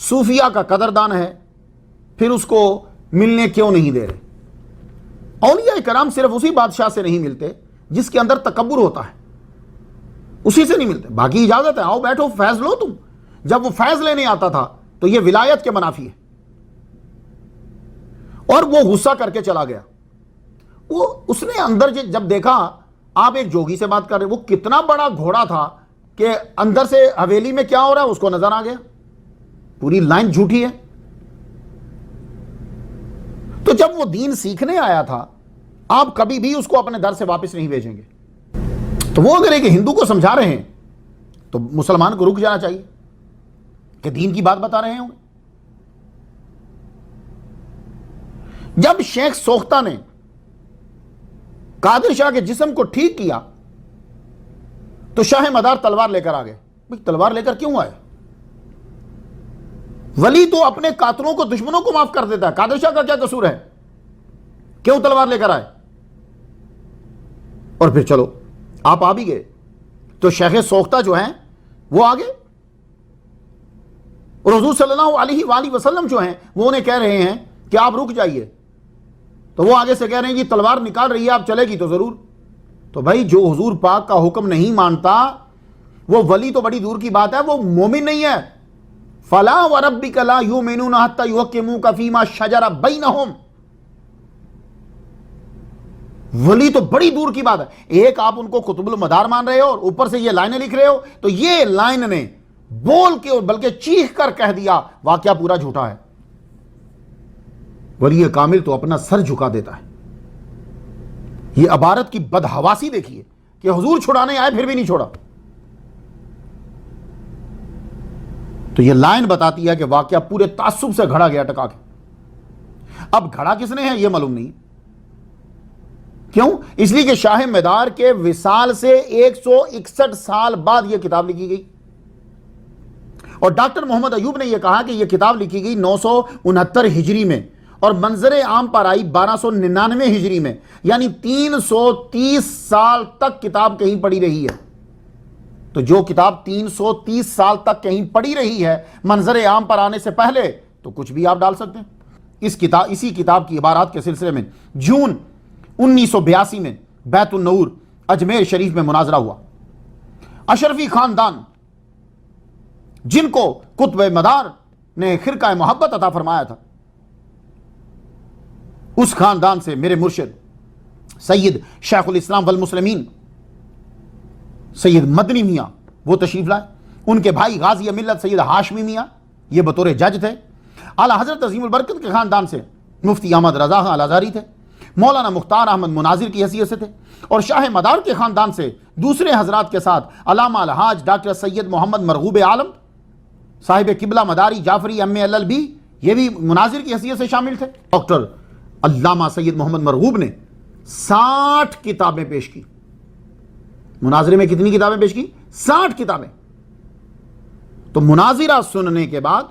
صوفیہ کا قدردان ہے، پھر اس کو ملنے کیوں نہیں دے رہے؟ اولیاء کرام صرف اسی بادشاہ سے نہیں ملتے جس کے اندر تکبر ہوتا ہے، اسی سے نہیں ملتے، باقی اجازت ہے، آؤ بیٹھو فیض لو تم۔ جب وہ فیض لینے آتا تھا تو یہ ولایت کے منافی ہے، اور وہ غصہ کر کے چلا گیا۔ وہ اس نے اندر جب دیکھا آپ ایک جوگی سے بات کر رہے، وہ کتنا بڑا گھوڑا تھا کہ اندر سے حویلی میں کیا ہو رہا ہے اس کو نظر آ گیا، پوری لائن جھوٹی ہے۔ تو جب وہ دین سیکھنے آیا تھا، آپ کبھی بھی اس کو اپنے در سے واپس نہیں بھیجیں گے۔ تو وہ اگر ایک ہندو کو سمجھا رہے ہیں تو مسلمان کو رک جانا چاہیے کہ دین کی بات بتا رہے ہوں۔ جب شیخ سوختہ نے قادر شاہ کے جسم کو ٹھیک کیا تو شاہ مدار تلوار لے کر آ گئے۔ تلوار لے کر کیوں آئے؟ ولی تو اپنے قاتلوں کو، دشمنوں کو معاف کر دیتا ہے، قادر شاہ کا کیا قصور ہے؟ کیوں تلوار لے کر آئے؟ اور پھر چلو آپ آ بھی گئے تو شیخ سوختہ جو ہیں وہ آگے، اور حضور صلی اللہ علیہ وآلہ وسلم جو ہیں وہ انہیں کہہ رہے ہیں کہ آپ رک جائیے، تو وہ آگے سے کہہ رہے ہیں جی تلوار نکال رہی ہے، آپ چلے گی تو ضرور۔ تو بھائی جو حضور پاک کا حکم نہیں مانتا وہ ولی تو بڑی دور کی بات ہے، وہ مومن نہیں ہے۔ فلا وربک لا یؤمنون حتی یحکموک فیما شجر بینہم، ولی تو بڑی دور کی بات ہے۔ ایک آپ ان کو قطب المدار مان رہے ہو اور اوپر سے یہ لائنیں لکھ رہے ہو، تو یہ لائن نے بول کے اور بلکہ چیخ کر کہہ دیا واقعہ پورا جھوٹا ہے۔ ولی کامل تو اپنا سر جھکا دیتا ہے۔ یہ عبارت کی بدحواسی دیکھیے کہ حضور چھڑانے آئے پھر بھی نہیں چھوڑا۔ تو یہ لائن بتاتی ہے کہ واقعہ پورے تعصب سے گھڑا گیا ٹکا کے۔ اب گھڑا کس نے ہے یہ معلوم نہیں، کیوں؟ اس لیے کہ شاہ مدار کے وصال سے 161 سال بعد یہ کتاب لکھی گئی، اور ڈاکٹر محمد ایوب نے یہ کہا کہ یہ کتاب لکھی گئی 969 ہجری میں، اور منظر عام پر آئی 1299 ہجری میں، یعنی 330 سال تک کتاب کہیں پڑی رہی ہے۔ تو جو کتاب 330 سال تک کہیں پڑی رہی ہے منظر عام پر آنے سے پہلے، تو کچھ بھی آپ ڈال سکتے ہیں۔ اسی کتاب کی عبارات کے سلسلے میں جون 1982 میں بیت النور اجمیر شریف میں مناظرہ ہوا۔ اشرفی خاندان جن کو قطب مدار نے خرقہ محبت عطا فرمایا تھا، اس خاندان سے میرے مرشد سید شیخ الاسلام والمسلمین سید مدنی میاں وہ تشریف لائے۔ ان کے بھائی غازی ملت سید ہاشمی میاں یہ بطور جج تھے۔ اعلیٰ حضرت عظیم البرکت کے خاندان سے مفتی احمد رضا خان الازہری تھے، مولانا مختار احمد مناظر کی حیثیت سے تھے، اور شاہ مدار کے خاندان سے دوسرے حضرات کے ساتھ علامہ الحاج ڈاکٹر سید محمد مرغوب عالم صاحب قبلہ مداری جعفری MA LLB یہ بھی مناظر کی حیثیت سے شامل تھے۔ ڈاکٹر علامہ سید محمد مرغوب نے 60 کتابیں پیش کی۔ مناظرے میں کتنی کتابیں پیش کی؟ 60 کتابیں۔ تو مناظرہ سننے کے بعد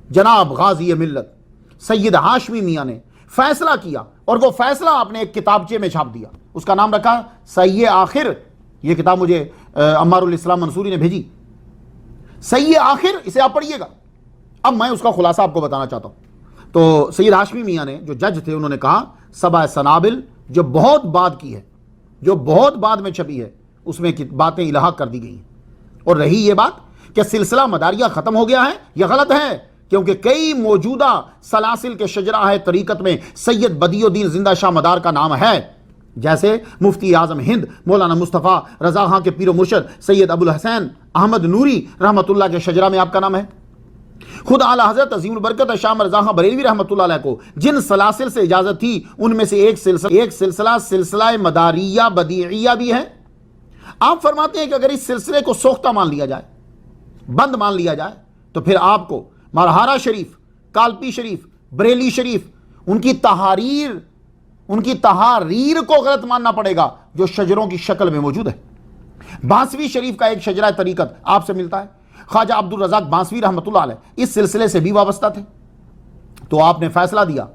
جناب غازی ملت سید ہاشمی میاں نے فیصلہ کیا، اور وہ فیصلہ آپ نے ایک کتابچے میں چھاپ دیا، اس کا نام رکھا سی آخر۔ یہ کتاب مجھے عمار الاسلام منصوری نے بھیجی، سی آخر، اسے آپ پڑھیے گا۔ اب میں اس کا خلاصہ آپ کو بتانا چاہتا ہوں۔ تو سید ہاشمی میاں نے جو جج تھے انہوں نے کہا سبع سنابل جو بہت بعد کی ہے، جو بہت بعد میں چھپی ہے، اس میں باتیں الحاق کر دی گئی ہیں، اور رہی یہ بات کہ سلسلہ مداریہ ختم ہو گیا ہے، یہ غلط ہے، کیونکہ کئی موجودہ سلاسل کے شجرہ ہے طریقت میں سید بدیع الدین زندہ شاہ مدار کا نام ہے، جیسے مفتی اعظم ہند مولانا مصطفیٰ رضا خان کے پیر و مرشد سید ابو الحسین احمد نوری رحمۃ اللہ کے شجرہ میں آپ کا نام ہے۔ خود اعلیٰ حضرت عظیم البرکت شاہ رضا خان بریلوی رحمۃ اللہ علیہ کو جن سلاسل سے اجازت تھی ان میں سے ایک سلسلہ سلسلہ مداریہ بدیعیہ بھی ہے۔ آپ فرماتے ہیں کہ اگر اس سلسلے کو سوختہ مان لیا جائے، بند مان لیا جائے، تو پھر آپ کو مرہارہ شریف، کالپی شریف، بریلی شریف، ان کی تحاریر کو غلط ماننا پڑے گا جو شجروں کی شکل میں موجود ہے۔ بانسوی شریف کا ایک شجرہ طریقت آپ سے ملتا ہے، خواجہ عبد الرزاق بانسوی رحمۃ اللہ علیہ اس سلسلے سے بھی وابستہ تھے۔ تو آپ نے فیصلہ دیا،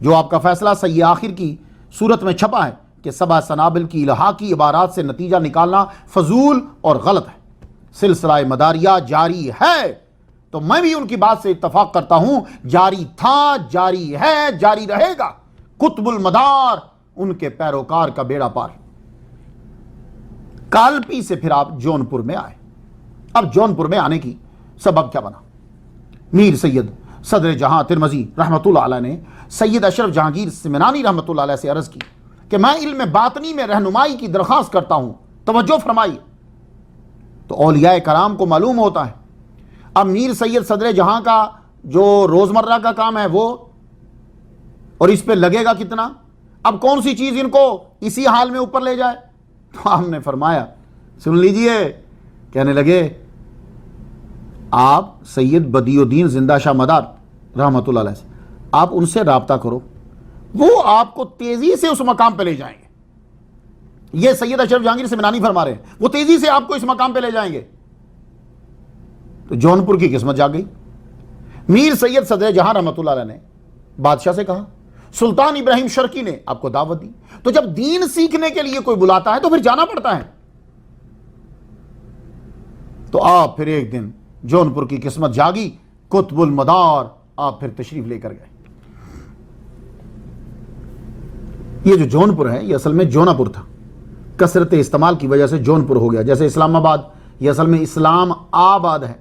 جو آپ کا فیصلہ سی آخر کی صورت میں چھپا ہے، کہ سبع سنابل کی الحاقی عبارات سے نتیجہ نکالنا فضول اور غلط ہے۔ سلسلہ مداریہ جاری ہے، تو میں بھی ان کی بات سے اتفاق کرتا ہوں، جاری تھا، جاری ہے، جاری رہے گا، قطب المدار ان کے پیروکار کا بیڑا پار۔ کالپی سے پھر آپ جونپور میں آئے۔ اب جونپور میں آنے کی سبب کیا بنا؟ میر سید صدر جہاں ترمذی رحمۃ اللہ علیہ نے سید اشرف جہانگیر سمنانی رحمۃ اللہ علیہ سے عرض کی کہ میں علم باطنی میں رہنمائی کی درخواست کرتا ہوں، توجہ فرمائیے۔ تو اولیاء کرام کو معلوم ہوتا ہے اب میر سید صدر جہاں کا جو روزمرہ کا کام ہے وہ، اور اس پہ لگے گا کتنا، اب کون سی چیز ان کو اسی حال میں اوپر لے جائے؟ تو ہم نے فرمایا سن لیجئے، کہنے لگے آپ سید بدیع الدین زندہ شاہ مدار رحمۃ اللہ علیہ سے آپ ان سے رابطہ کرو، وہ آپ کو تیزی سے اس مقام پہ لے جائیں گے۔ یہ سید اشرف جہانگیر سمنانی فرما رہے ہیں، وہ تیزی سے آپ کو اس مقام پہ لے جائیں گے۔ تو جونپور کی قسمت جاگ گئی۔ میر سید صدر جہاں رحمۃ اللہ علیہ نے بادشاہ سے کہا، سلطان ابراہیم شرقی نے آپ کو دعوت دی۔ تو جب دین سیکھنے کے لیے کوئی بلاتا ہے تو پھر جانا پڑتا ہے۔ تو آپ پھر ایک دن جونپور کی قسمت جاگی، قطب المدار آپ پھر تشریف لے کر گئے۔ یہ جو جونپور ہے یہ اصل میں جوناپور تھا، کثرت استعمال کی وجہ سے جونپور ہو گیا، جیسے اسلام آباد یہ اصل میں اسلام آباد ہے۔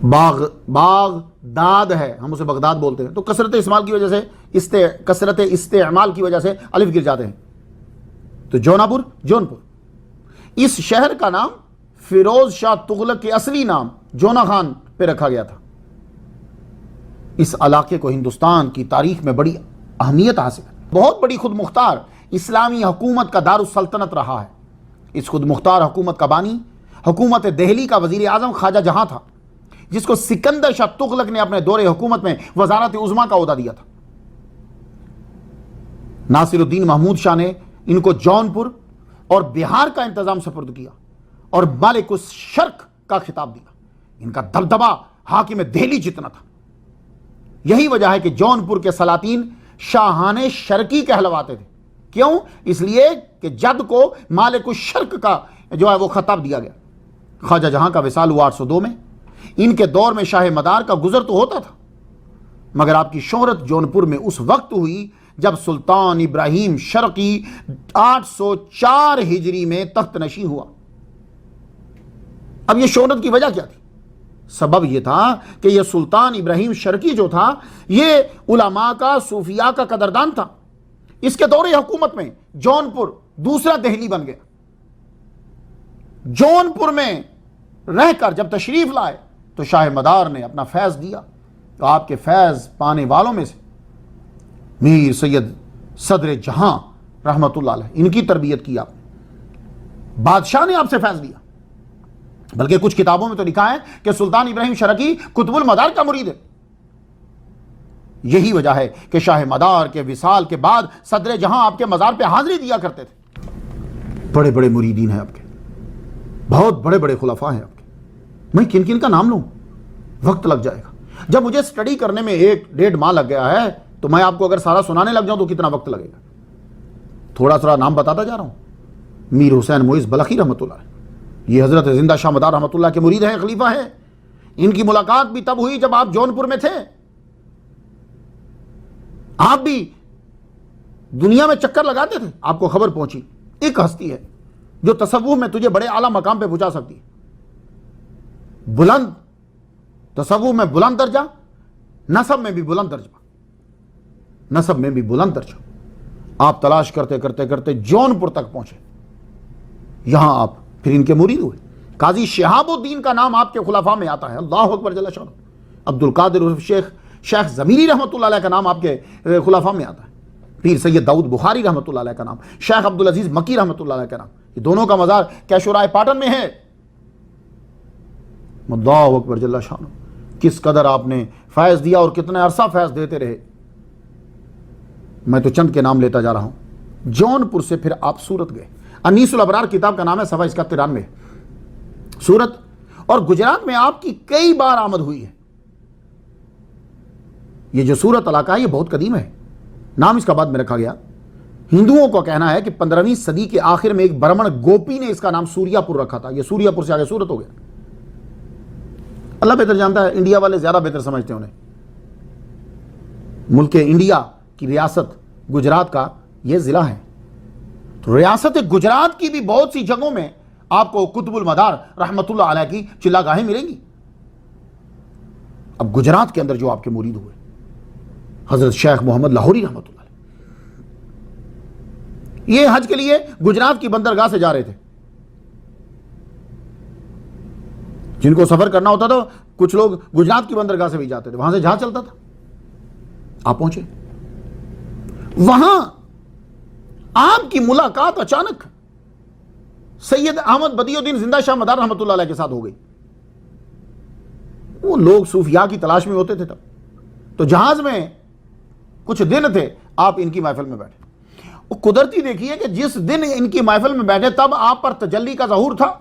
باغداد ہے، ہم اسے بغداد بولتے ہیں، تو کثرت استعمال کی وجہ سے کثرت استعمال کی وجہ سے الف گر جاتے ہیں۔ تو جونپور اس شہر کا نام فیروز شاہ تغلق کے اصلی نام جونا خان پہ رکھا گیا تھا۔ اس علاقے کو ہندوستان کی تاریخ میں بڑی اہمیت حاصل ہے، بہت بڑی خود مختار اسلامی حکومت کا دارالسلطنت رہا ہے۔ اس خود مختار حکومت کا بانی حکومت دہلی کا وزیر اعظم خواجہ جہاں تھا، جس کو سکندر شاہ تغلق نے اپنے دور حکومت میں وزارت عظمیٰ کا عہدہ دیا تھا۔ ناصر الدین محمود شاہ نے ان کو جونپور اور بہار کا انتظام سپرد کیا اور مالک الشرق کا خطاب دیا۔ ان کا دبدبا حاکم دہلی جتنا تھا۔ یہی وجہ ہے کہ جونپور کے سلاطین شاہان شرقی کہلواتے تھے۔ کیوں؟ اس لیے کہ جد کو مالک الشرق کا جو ہے وہ خطاب دیا گیا۔ خواجہ جہاں کا وصال ہوا 802 میں۔ ان کے دور میں شاہ مدار کا گزر تو ہوتا تھا، مگر آپ کی شہرت جونپور میں اس وقت ہوئی جب سلطان ابراہیم شرقی 804 ہجری میں تخت نشین ہوا۔ اب یہ شہرت کی وجہ کیا تھی؟ سبب یہ تھا کہ یہ سلطان ابراہیم شرقی جو تھا یہ علماء کا، صوفیاء کا قدردان تھا۔ اس کے دور حکومت میں جونپور دوسرا دہلی بن گیا۔ جونپور میں رہ کر جب تشریف لائے تو شاہ مدار نے اپنا فیض دیا۔ تو آپ کے فیض پانے والوں میں سے میر سید صدر جہاں رحمت اللہ علیہ، ان کی تربیت کی آپ نے۔ بادشاہ نے آپ سے فیض لیا، بلکہ کچھ کتابوں میں تو لکھا ہے کہ سلطان ابراہیم شرقی قطب المدار کا مرید ہے۔ یہی وجہ ہے کہ شاہ مدار کے وصال کے بعد صدر جہاں آپ کے مزار پہ حاضری دیا کرتے تھے۔ بڑے بڑے مریدین ہیں آپ کے، بہت بڑے بڑے خلفاء ہیں آپ کے۔ میں کن کن کا نام لوں؟ وقت لگ جائے گا۔ جب مجھے سٹڈی کرنے میں 1-1.5 ماہ لگ گیا ہے تو میں آپ کو اگر سارا سنانے لگ جاؤں تو کتنا وقت لگے گا؟ تھوڑا تھوڑا نام بتاتا جا رہا ہوں۔ میر حسین معیز بلخی رحمۃ اللہ علیہ، یہ حضرت زندہ شاہ مدار رحمۃ اللہ کے مرید ہیں، خلیفہ ہیں۔ ان کی ملاقات بھی تب ہوئی جب آپ جونپور میں تھے۔ آپ بھی دنیا میں چکر لگاتے تھے، آپ کو خبر پہنچی ایک ہستی ہے جو تصوف میں تجھے بڑے اعلیٰ مقام پہ پہنچا سکتی ہے۔ بلند تصوف میں بلند درجہ، نسب میں بھی بلند درجہ، نسب میں بھی بلند درجہ۔ آپ تلاش کرتے کرتے کرتے جونپور تک پہنچے، یہاں آپ پھر ان کے مرید ہوئے۔ قاضی شہاب الدین کا نام آپ کے خلفاء میں آتا ہے، اللہ اکبر جل شانہ۔ عبد القادر شیخ ضمیری رحمۃ اللہ علیہ کا نام آپ کے خلفاء میں آتا ہے۔ پیر سید داؤد بخاری رحمۃ اللہ علیہ کا نام، شیخ عبدالعزیز مکی رحمۃ اللہ علیہ کا نام، یہ دونوں کا مزار کیشورائے پاٹن میں ہے۔ اللہ اکبر جل شانہ، کس قدر آپ نے فیض دیا اور کتنے عرصہ فیض دیتے رہے۔ میں تو چند کے نام لیتا جا رہا ہوں۔ جونپور سے پھر آپ سورت گئے۔ انیس الابرار کتاب کا نام ہے، صفحہ اس کا 93 سورت، اور گجرات میں آپ کی کئی بار آمد ہوئی ہے۔ یہ جو سورت علاقہ ہے یہ بہت قدیم ہے، نام اس کا بعد میں رکھا گیا۔ ہندوؤں کو کہنا ہے کہ 15ویں صدی کے آخر میں ایک برہمن گوپی نے اس کا نام سوریہ پور رکھا تھا. یہ سوریہ پور سے آگے سورت ہو گیا. اللہ بہتر جانتا ہے, انڈیا والے زیادہ بہتر سمجھتے ہیں انہیں. ملک انڈیا کی ریاست گجرات کا یہ ضلع ہے. تو ریاست گجرات کی بھی بہت سی جگہوں میں آپ کو قطب المدار رحمت اللہ علیہ کی چلا گاہیں ملیں گی. اب گجرات کے اندر جو آپ کے مرید ہوئے حضرت شیخ محمد لاہوری رحمت اللہ علیہ, یہ حج کے لیے گجرات کی بندرگاہ سے جا رہے تھے. جن کو سفر کرنا ہوتا تھا کچھ لوگ گجرات کی بندرگاہ سے بھی جاتے تھے, وہاں سے جہاز چلتا تھا. آپ پہنچے وہاں, آپ کی ملاقات اچانک سید احمد بدیع الدین زندہ شاہ مدار رحمت اللہ علیہ کے ساتھ ہو گئی. وہ لوگ صوفیاء کی تلاش میں ہوتے تھے تب, تو جہاز میں کچھ دن تھے, آپ ان کی محفل میں بیٹھے. وہ قدرتی دیکھیے کہ جس دن ان کی محفل میں بیٹھے تب آپ پر تجلی کا ظہور تھا,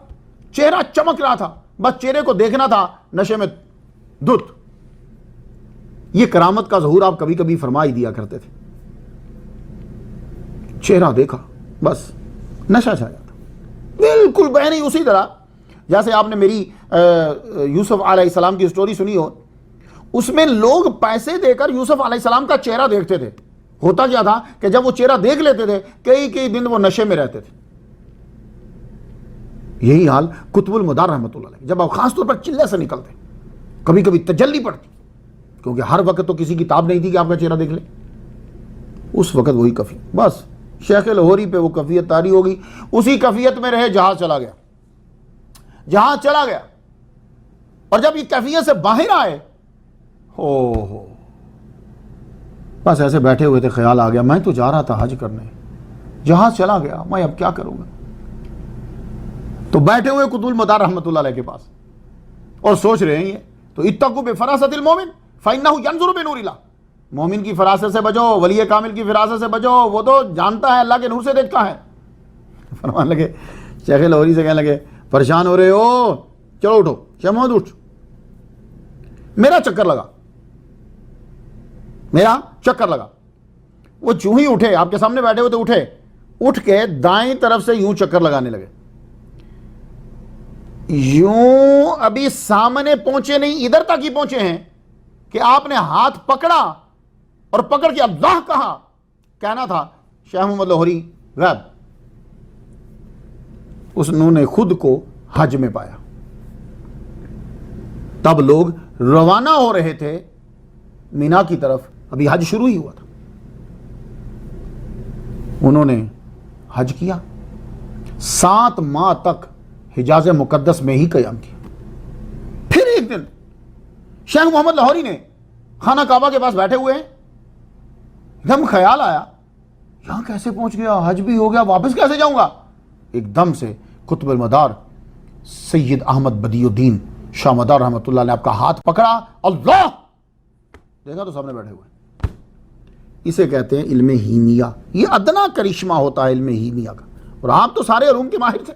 چہرہ چمک رہا تھا, بس چہرے کو دیکھنا تھا, نشے میں دھت. یہ کرامت کا ظہور آپ کبھی کبھی فرما ہی دیا کرتے تھے. چہرہ دیکھا بس نشہ چھا جاتا. بالکل بہنی اسی طرح جیسے آپ نے میری یوسف علیہ السلام کی سٹوری سنی ہو, اس میں لوگ پیسے دے کر یوسف علیہ السلام کا چہرہ دیکھتے تھے. ہوتا کیا تھا کہ جب وہ چہرہ دیکھ لیتے تھے کئی دن وہ نشے میں رہتے تھے. یہی حال قطب المدار رحمت اللہ علیہ, جب آپ خاص طور پر چلے سے نکلتے کبھی کبھی تجلی پڑتی, کیونکہ ہر وقت تو کسی کتاب نہیں تھی کہ آپ کا چہرہ دیکھ لیں. اس وقت وہی کفی, بس شیخ لاہوری پہ وہ کفیت طاری ہوگی. اسی کفیت میں رہے, جہاز چلا گیا. اور جب یہ کیفیت سے باہر آئے, ہو بس ایسے بیٹھے ہوئے تھے, خیال آ گیا میں تو جا رہا تھا حج کرنے, جہاز چلا گیا, میں اب کیا کروں گا. تو بیٹھے ہوئے قطب المدار رحمت اللہ علیہ کے پاس اور سوچ رہے ہیں یہ تو اتقوا بفراست المومن فانہ ینظر بنور اللہ, مومن کی فراست سے بچو, ولی کامل کی فراست سے بچو, وہ تو جانتا ہے اللہ کے نور سے دیکھتا ہے. فرمان لگے, شیخ لاہوری سے کہنے لگے پریشان ہو رہے ہو, چلو اٹھو, شیخ محمد اٹھ, میرا چکر لگا. وہ چوں ہی اٹھے, آپ کے سامنے بیٹھے ہوئے تو اٹھے, اٹھ کے دائیں طرف سے یوں چکر لگانے لگے. یوں ابھی سامنے پہنچے نہیں, ادھر تک ہی پہنچے ہیں کہ آپ نے ہاتھ پکڑا اور پکڑ کے اللہ کہا. کہنا تھا شیخ محمد لاہوری غیب. انہوں نے خود کو حج میں پایا. تب لوگ روانہ ہو رہے تھے مینا کی طرف, ابھی حج شروع ہی ہوا تھا. انہوں نے حج کیا, 7 ماہ تک حجاز مقدس میں ہی قیام کیا. پھر ایک دن شیخ محمد لاہوری نے خانہ کعبہ کے پاس بیٹھے ہوئے ہیں, دم خیال آیا یہاں کیسے پہنچ گیا, حج بھی ہو گیا, واپس کیسے جاؤں گا. ایک دم سے قطب المدار سید احمد بدیع الدین شاہ مدار رحمت اللہ نے آپ کا ہاتھ پکڑا, اللہ دیکھا تو سامنے بیٹھے ہوئے. اسے کہتے ہیں علم ہیمیا. یہ ادنا کرشمہ ہوتا ہے علم ہیمیا کا, اور آپ تو سارے علوم کے ماہر تھے.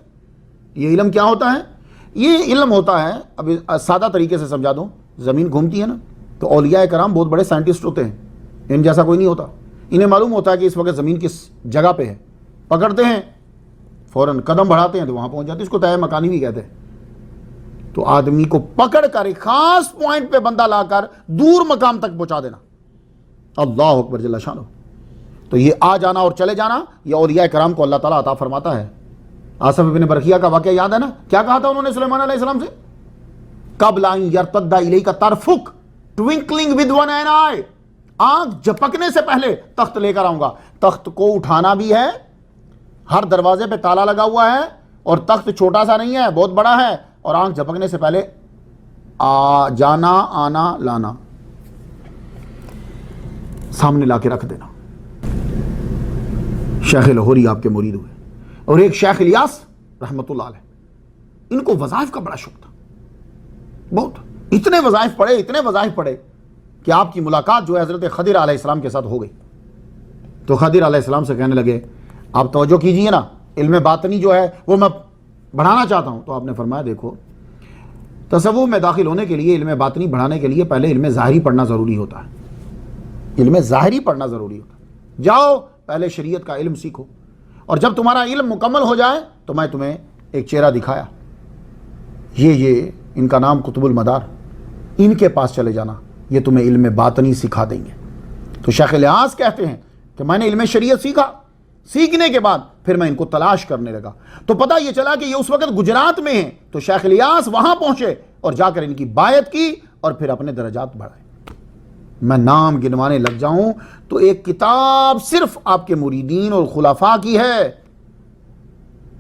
یہ علم کیا ہوتا ہے؟ یہ علم ہوتا ہے, اب سادہ طریقے سے سمجھا دوں, زمین گھومتی ہے نا, تو اولیاء کرام بہت بڑے سائنٹسٹ ہوتے ہیں, ان جیسا کوئی نہیں ہوتا. انہیں معلوم ہوتا ہے کہ اس وقت زمین کس جگہ پہ ہے, پکڑتے ہیں فوراً قدم بڑھاتے ہیں تو وہاں پہنچ جاتے ہیں. اس کو طے مکانی بھی کہتے ہیں. تو آدمی کو پکڑ کر ایک خاص پوائنٹ پہ بندہ لا کر دور مقام تک پہنچا دینا. اللہ اکبر جل شانہ. تو یہ آ جانا اور چلے جانا یہ اولیاء کرام کو اللہ تعالیٰ عطا فرماتا ہے. آصف ابن برقیہ کا واقعہ یاد ہے نا, کیا کہا تھا انہوں نے سلیمان علیہ السلام سے؟ قبل ان یرتد الیک طرفک ٹوئنکلنگ ود ون این آئی, آنکھ جھپکنے سے پہلے تخت لے کر آؤں گا. تخت کو اٹھانا بھی ہے, ہر دروازے پہ تالا لگا ہوا ہے, اور تخت چھوٹا سا نہیں ہے, بہت بڑا ہے, اور آنکھ جھپکنے سے پہلے جانا آنا لانا سامنے لا کے رکھ دینا. شیخ لاہوری آپ کے مرید ہوئے, اور ایک شیخ الیاس رحمت اللہ علیہ, ان کو وظائف کا بڑا شوق تھا بہت. اتنے وظائف پڑھے کہ آپ کی ملاقات جو ہے حضرت خضر علیہ السلام کے ساتھ ہو گئی. تو خضر علیہ السلام سے کہنے لگے آپ توجہ کیجئے نا, علم باطنی جو ہے وہ میں بڑھانا چاہتا ہوں. تو آپ نے فرمایا دیکھو, تصوف میں داخل ہونے کے لیے, علم باطنی بڑھانے کے لیے پہلے علم ظاہری پڑھنا ضروری ہوتا ہے. علم ظاہری پڑھنا ضروری ہوتا ہے. جاؤ پہلے شریعت کا علم سیکھو، اور جب تمہارا علم مکمل ہو جائے تو میں تمہیں ایک چہرہ دکھایا، یہ ان کا نام قطب المدار، ان کے پاس چلے جانا، یہ تمہیں علم باطنی سکھا دیں گے۔ تو شیخ الیاس کہتے ہیں کہ میں نے علم شریعت سیکھا، سیکھنے کے بعد پھر میں ان کو تلاش کرنے لگا، تو پتہ یہ چلا کہ یہ اس وقت گجرات میں ہیں، تو شیخ الیاس وہاں پہنچے اور جا کر ان کی بایعت کی اور پھر اپنے درجات بڑھائے۔ میں نام گنوانے لگ جاؤں تو ایک کتاب صرف آپ کے مریدین اور خلفاء کی ہے،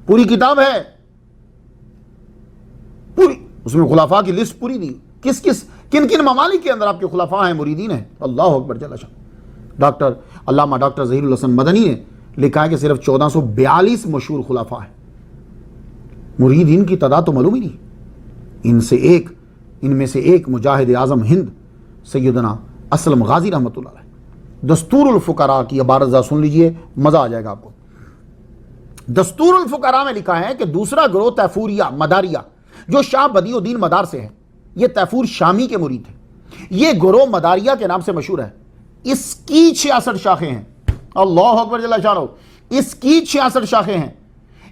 پوری کتاب ہے پوری، اس میں خلفاء کی لسٹ پوری دی، کن کن ممالک کے اندر آپ کے خلفاء ہیں، مریدین ہیں۔ اللہ اکبر جل شان۔ علامہ ڈاکٹر ظہیر الحسن مدنی نے لکھا ہے کہ صرف 1442 مشہور خلفاء ہیں، مریدین کی تعداد تو معلوم ہی نہیں۔ ان میں سے ایک مجاہد اعظم ہند سیدنا اسلم غازی رحمۃ اللہ علیہ۔ دستور الفقراء کی عبارت ذرا سن لیجئے، مزہ آ جائے گا آپ کو۔ دستور الفقراء میں لکھا ہے کہ دوسرا گروہ تیفوریہ مداریہ جو شاہ بدیع الدین مدار سے ہے، یہ تیفور شامی کے مرید ہیں، یہ گروہ مداریہ کے نام سے مشہور ہے، اس کی 66 شاخیں ہیں۔ اللہ اکبر جل شانہ، اس کی 66 شاخیں ہیں۔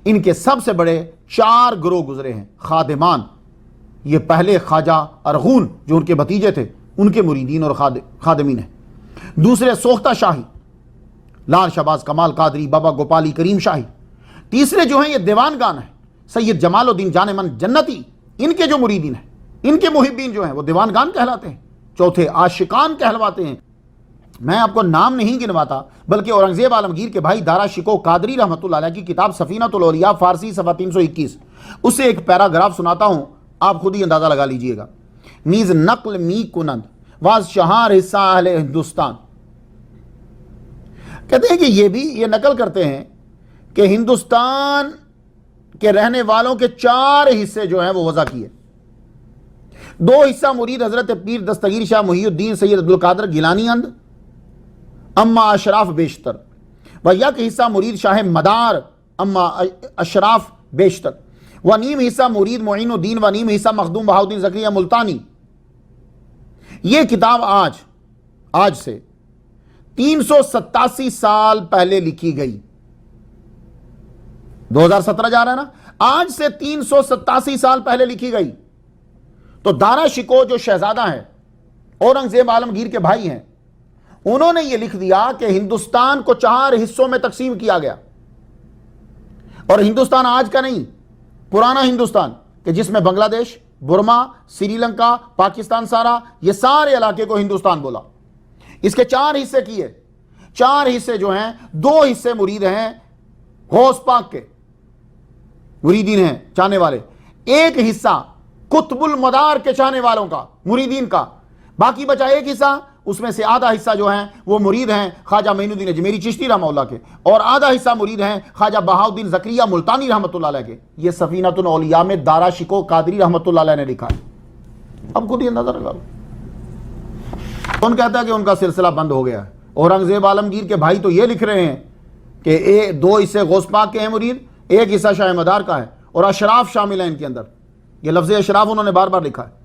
ان کے سب سے بڑے 4 گروہ گزرے ہیں۔ خادمان، یہ پہلے خواجہ ارغون جو ان کے بھتیجے تھے ان کے مریدین اور خادمین ہیں۔ دوسرے سوختہ شاہی، لال شہباز کمال قادری، بابا گوپالی کریم شاہی۔ تیسرے جو ہیں یہ دیوان گان ہیں، سید جمال الدین جان من جنتی، ان کے جو مریدین ہیں، ان کے محبین جو ہیں وہ دیوان گان کہلاتے ہیں۔ چوتھے عاشقان کہلواتے ہیں۔ میں آپ کو نام نہیں گنواتا، بلکہ اورنگزیب عالمگیر کے بھائی دارا شکو قادری رحمۃ اللہ علیہ کی کتاب سفینۃ الاولیاء فارسی صفحہ 321، اس سے ایک پیراگراف سناتا ہوں، آپ خود ہی اندازہ لگا لیجئے گا۔ نیز نقل می کنند واز شہار حصہ اہل ہندوستان، کہتے ہیں کہ یہ نقل کرتے ہیں کہ ہندوستان کے رہنے والوں کے 4 حصے جو ہیں وہ وضع کیے۔ 2 حصہ مرید حضرت پیر دستگیر شاہ محی الدین سید عبدالقادر گیلانی اند اما اشراف بیشتر، و یک حصہ مرید شاہ مدار اما اشراف بیشتر، و نیم حصہ مرید معین الدین، و نیم حصہ مخدوم بہاؤدین زکریا ملتانی۔ یہ کتاب آج سے 387 سال پہلے لکھی گئی، 2017 جا رہا ہے نا، آج سے 387 سال پہلے لکھی گئی۔ تو دارا شکو جو شہزادہ ہیں، اورنگزیب عالمگیر کے بھائی ہیں، انہوں نے یہ لکھ دیا کہ ہندوستان کو 4 حصوں میں تقسیم کیا گیا، اور ہندوستان آج کا نہیں، پرانا ہندوستان، کہ جس میں بنگلہ دیش، برما، سری لنکا، پاکستان سارا، یہ سارے علاقے کو ہندوستان بولا۔ اس کے 4 حصے کیے۔ 4 حصے جو ہیں، 2 حصے مرید ہیں غوث پاک کے، مریدین ہیں چاہنے والے، 1 حصہ قطب المدار کے چاہنے والوں کا، مریدین کا، باقی بچا 1 حصہ، اس میں سے آدھا حصہ جو ہیں وہ مرید ہیں خواجہ معین الدین اجمیری چشتی رحمہ اللہ کے، اور آدھا حصہ مرید ہیں خواجہ بہاؤدین زکریا ملتانی رحمۃ اللہ علیہ کے۔ یہ سفینۃ الاولیاء میں دارا شکو قادری رحمۃ اللہ علیہ نے لکھا ہے۔ اب خود ہی اندازہ لگا لو۔ کون کہتا ہے کہ ان کا سلسلہ بند ہو گیا ہے؟ اورنگزیب عالمگیر کے بھائی تو یہ لکھ رہے ہیں کہ 2 حصے غوث پاک کے ہیں مرید، 1 حصہ شاہ مدار کا ہے، اور اشراف شامل ہیں ان کے اندر۔ یہ لفظ اشراف انہوں نے بار بار لکھا ہے۔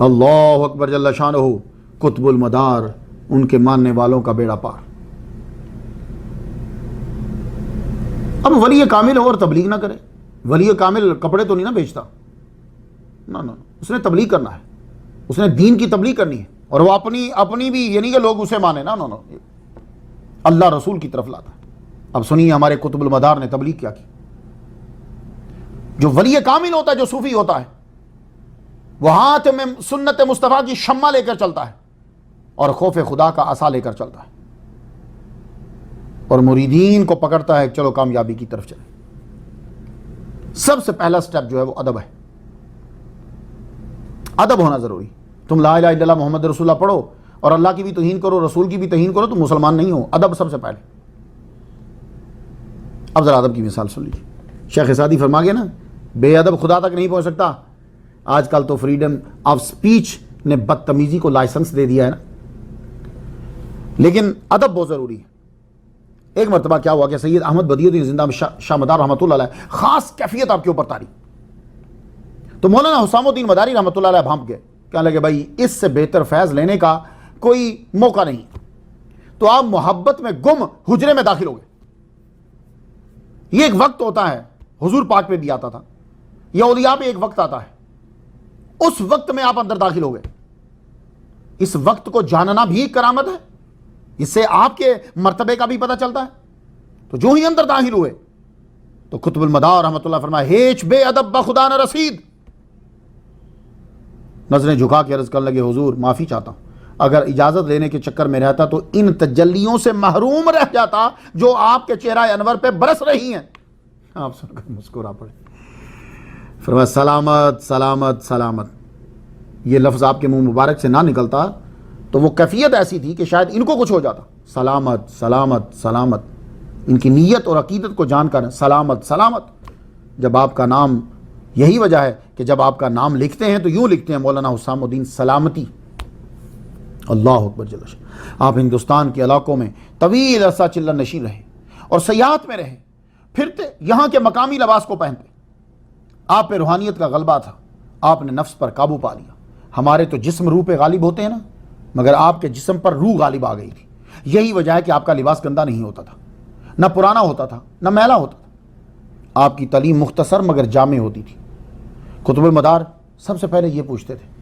اللہ اکبر جل شانہ، قطب المدار، ان کے ماننے والوں کا بیڑا پار۔ اب ولی کامل ہو اور تبلیغ نہ کرے، ولی کامل کپڑے تو نہیں نہ بیچتا، نہ، اس نے تبلیغ کرنا ہے، اس نے دین کی تبلیغ کرنی ہے، اور وہ اپنی بھی یہ نہیں کہ لوگ اسے مانے، نہ، اللہ رسول کی طرف لاتا ہے۔ اب سنیے ہمارے قطب المدار نے تبلیغ کیا کی۔ جو ولی کامل ہوتا ہے، جو صوفی ہوتا ہے، وہ ہاتھ میں سنت مصطفیٰ کی شمع لے کر چلتا ہے اور خوف خدا کا عصا لے کر چلتا ہے، اور مریدین کو پکڑتا ہے چلو کامیابی کی طرف چلے۔ سب سے پہلا سٹیپ جو ہے وہ ادب ہے، ادب ہونا ضروری۔ تم لا الہ الا اللہ محمد رسول اللہ پڑھو اور اللہ کی بھی توہین کرو، رسول کی بھی توہین کرو، تو مسلمان نہیں ہو۔ ادب سب سے پہلے۔ اب ذرا ادب کی مثال سن لیجیے۔ شیخ سعدی فرما گیا نا، بے ادب خدا تک نہیں پہنچ سکتا۔ آج کل تو فریڈم آف سپیچ نے بدتمیزی کو لائسنس دے دیا ہے نا، لیکن ادب بہت ضروری ہے۔ ایک مرتبہ کیا ہوا کہ سید احمد بدیع الدین زندہ شاہ مدار رحمۃ اللہ علیہ خاص کیفیت آپ کے اوپر تاری، تو مولانا حسام الدین مداری رحمۃ اللہ علیہ بھانپ گئے، کہنے لگے بھائی اس سے بہتر فیض لینے کا کوئی موقع نہیں۔ تو آپ محبت میں گم حجرے میں داخل ہو گئے. یہ ایک وقت ہوتا ہے، حضور پاک پہ بھی آتا تھا، یا اولیاء پہ ایک وقت آتا ہے، اس وقت میں آپ اندر داخل ہو گئے. اس وقت کو جاننا بھی کرامت ہے، اس سے آپ کے مرتبے کا بھی پتہ چلتا ہے. تو جو ہی اندر داخل ہوئے تو قطب المدار رحمۃ اللہ فرمائے ہیچ بے ادب بخدا نہ رسید. نظریں جھکا کے عرض کرنے لگے حضور معافی چاہتا ہوں، اگر اجازت لینے کے چکر میں رہتا تو ان تجلیوں سے محروم رہ جاتا جو آپ کے چہرہ انور پہ برس رہی ہیں. آپ سن کر مسکرا پڑے. فرمایا سلامت سلامت سلامت. یہ لفظ آپ کے منہ مبارک سے نہ نکلتا تو وہ کیفیت ایسی تھی کہ شاید ان کو کچھ ہو جاتا. سلامت سلامت سلامت. ان کی نیت اور عقیدت کو جان کر سلامت سلامت. جب آپ کا نام، یہی وجہ ہے کہ جب آپ کا نام لکھتے ہیں تو یوں لکھتے ہیں مولانا حسام الدین سلامتی. اللہ اکبر جل شانہ. آپ ہندوستان کے علاقوں میں طویل عرصہ چلن نشین رہے اور سیاحت میں رہے، پھرتے، یہاں کے مقامی لباس کو پہنتے. آپ پہ روحانیت کا غلبہ تھا، آپ نے نفس پر قابو پا لیا. ہمارے تو جسم روح پہ غالب ہوتے ہیں نا، مگر آپ کے جسم پر روح غالب آ گئی تھی. یہی وجہ ہے کہ آپ کا لباس گندا نہیں ہوتا تھا، نہ پرانا ہوتا تھا نہ میلا ہوتا تھا. آپ کی تعلیم مختصر مگر جامع ہوتی تھی. قطب المدار سب سے پہلے یہ پوچھتے تھے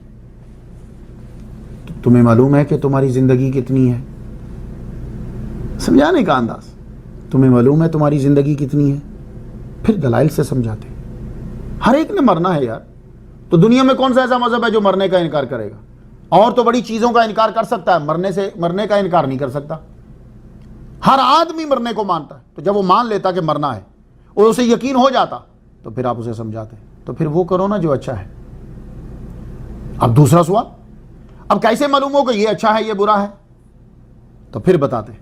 تمہیں معلوم ہے کہ تمہاری زندگی کتنی ہے؟ سمجھانے کا انداز. تمہیں معلوم ہے تمہاری زندگی کتنی ہے؟ پھر دلائل سے سمجھاتے. ہر ایک نے مرنا ہے یار. تو دنیا میں کون سا ایسا مذہب ہے جو مرنے کا انکار کرے گا؟ اور تو بڑی چیزوں کا انکار کر سکتا ہے، مرنے کا انکار نہیں کر سکتا. ہر آدمی مرنے کو مانتا ہے. تو جب وہ مان لیتا کہ مرنا ہے اور اسے یقین ہو جاتا تو پھر آپ اسے سمجھاتے. تو پھر وہ کرو نا جو اچھا ہے. اب دوسرا سوال، اب کیسے معلوم ہو کہ یہ اچھا ہے یہ برا ہے؟ تو پھر بتاتے.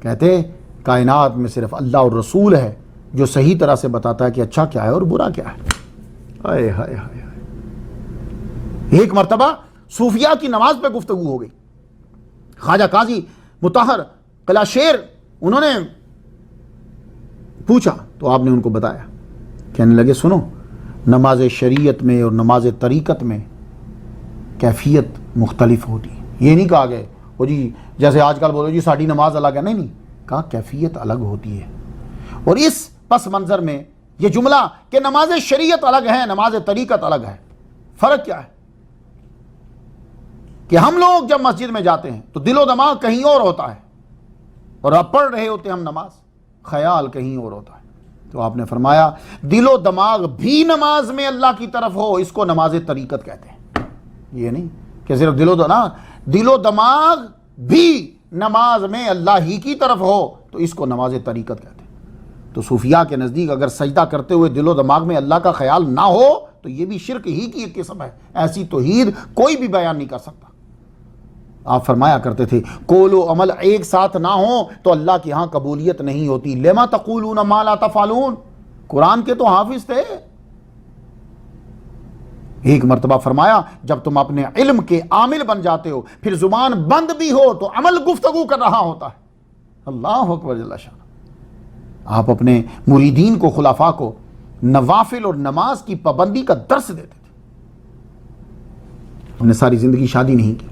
کہتے کائنات میں صرف اللہ اور رسول ہے جو صحیح طرح سے بتاتا ہے کہ اچھا کیا ہے اور برا کیا ہے. ہائے ہائے ہائے. ایک مرتبہ صوفیاء کی نماز پہ گفتگو ہو گئی. خواجہ قاضی مطہر قلعہ شیر انہوں نے پوچھا تو آپ نے ان کو بتایا. کہنے لگے سنو، نماز شریعت میں اور نماز طریقت میں کیفیت مختلف ہوتی ہے. یہ نہیں کہا گئے وہ جی جیسے آج کل بولو جی ساڑھی نماز الگ ہے، نہیں، کہا کیفیت الگ ہوتی ہے. اور اس پس منظر میں یہ جملہ کہ نماز شریعت الگ ہے نماز طریقت الگ ہے، فرق کیا ہے؟ کہ ہم لوگ جب مسجد میں جاتے ہیں تو دل و دماغ کہیں اور ہوتا ہے، اور اب پڑھ رہے ہوتے ہیں ہم نماز، خیال کہیں اور ہوتا ہے. تو آپ نے فرمایا دل و دماغ بھی نماز میں اللہ کی طرف ہو، اس کو نماز طریقت کہتے ہیں. یہ نہیں کہ صرف دل و دماغ بھی نماز میں اللہ ہی کی طرف ہو تو اس کو نماز طریقت کہتے ہیں. تو صوفیاء کے نزدیک اگر سجدہ کرتے ہوئے دل و دماغ میں اللہ کا خیال نہ ہو تو یہ بھی شرک ہی کی ایک قسم ہے. ایسی توحید کوئی بھی بیان نہیں کر سکتا. آپ فرمایا کرتے تھے قول و عمل ایک ساتھ نہ ہو تو اللہ کے ہاں قبولیت نہیں ہوتی. لما تقولون ما لا تفعلون. قرآن کے تو حافظ تھے. ایک مرتبہ فرمایا جب تم اپنے علم کے عامل بن جاتے ہو پھر زبان بند بھی ہو تو عمل گفتگو کر رہا ہوتا ہے. اللہ اکبر جل شانہ. آپ اپنے مریدین کو، خلفاء کو نوافل اور نماز کی پابندی کا درس دیتے تھے. ہم نے ساری زندگی شادی نہیں کی.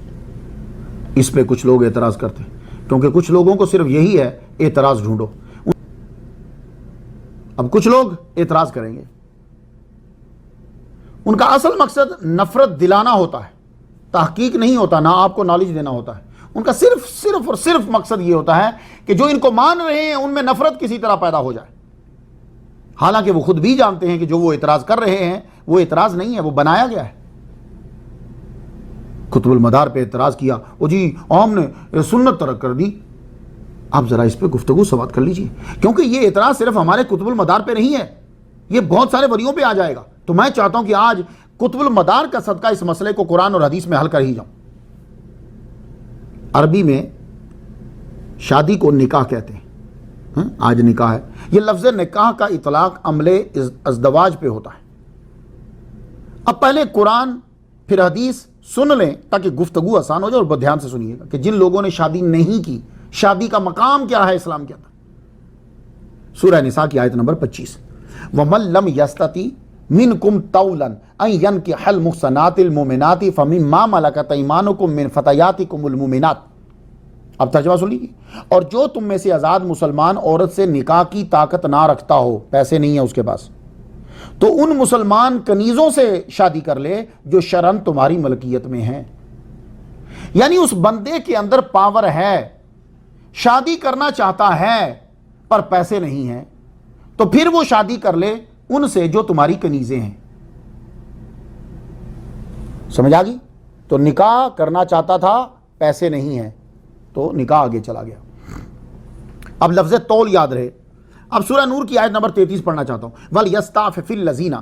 اس پہ کچھ لوگ اعتراض کرتے ہیں کیونکہ کچھ لوگوں کو صرف یہی ہے اعتراض ڈھونڈو. اب کچھ لوگ اعتراض کریں گے، ان کا اصل مقصد نفرت دلانا ہوتا ہے، تحقیق نہیں ہوتا، نہ آپ کو نالج دینا ہوتا ہے. ان کا صرف اور صرف مقصد یہ ہوتا ہے کہ جو ان کو مان رہے ہیں ان میں نفرت کسی طرح پیدا ہو جائے. حالانکہ وہ خود بھی جانتے ہیں کہ جو وہ اعتراض کر رہے ہیں وہ اعتراض نہیں ہے، وہ بنایا گیا ہے. قطب المدار پہ اعتراض کیا، وہ جی عام نے سنت ترک کر دی. آپ ذرا اس پہ گفتگو سماعت کر لیجئے، کیونکہ یہ اعتراض صرف ہمارے قطب المدار پہ نہیں ہے، یہ بہت سارے ولیوں پہ آ جائے گا. تو میں چاہتا ہوں کہ آج قطب المدار کا صدقہ اس مسئلے کو قرآن اور حدیث میں حل کر ہی جاؤں. عربی میں شادی کو نکاح کہتے ہیں. آج نکاح ہے، یہ لفظ نکاح کا اطلاق عمل ازدواج پہ ہوتا ہے. اب پہلے قرآن پھر حدیث سن لیں تاکہ گفتگو آسان ہو جائے، اور دھیان سے سنیے گا کہ جن لوگوں نے شادی نہیں کی، شادی کا مقام کیا ہے اسلام کے اندر. سورہ نساء کی آیت نمبر 25، وَمَن لَّمْ يَسْتَطِعْ مِنْكُمْ طَوْلًا أَن يَنكِحَ الْمُحْصَنَاتِ الْمُؤْمِنَاتِ فَمِمَّا مَلَكَتْ أَيْمَانُكُم مِّن فَتَيَاتِكُمُ الْمُؤْمِنَاتِ. اب ترجمہ سن لیجیے، اور جو تم میں سے آزاد مسلمان عورت سے نکاح کی طاقت نہ رکھتا ہو، پیسے نہیں ہیں اس کے پاس، تو ان مسلمان کنیزوں سے شادی کر لے جو شرعاً تمہاری ملکیت میں ہیں۔ یعنی اس بندے کے اندر پاور ہے، شادی کرنا چاہتا ہے پر پیسے نہیں ہیں، تو پھر وہ شادی کر لے ان سے جو تمہاری کنیزیں ہیں۔ سمجھ آ گئی؟ تو نکاح کرنا چاہتا تھا، پیسے نہیں ہیں، تو نکاح آگے چلا گیا۔ اب لفظ طول یاد رہے۔ اب سورہ نور کی آیت نمبر 33 پڑھنا چاہتا ہوں، وَلْيَسْتَعْفِفِ الَّذِينَ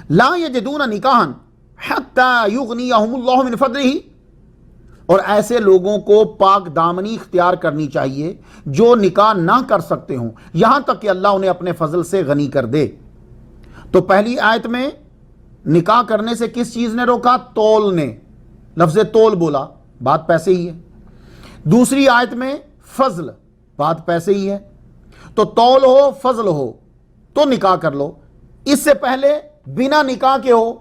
لَا يَجِدُونَ نِكَاحًا حَتَّى يُغْنِيَهُمُ اللَّهُ مِنْ فَضْلِهِ، اور ایسے لوگوں کو پاک دامنی اختیار کرنی چاہیے جو نکاح نہ کر سکتے ہوں یہاں تک کہ اللہ انہیں اپنے فضل سے غنی کر دے۔ تو پہلی آیت میں نکاح کرنے سے کس چیز نے روکا؟ طول نے، لفظ طول بولا، بات پیسے ہی ہے۔ دوسری آیت میں فضل، بات پیسے ہی ہے۔ تو طول ہو فضل ہو تو نکاح کر لو، اس سے پہلے بنا نکاح کے ہو۔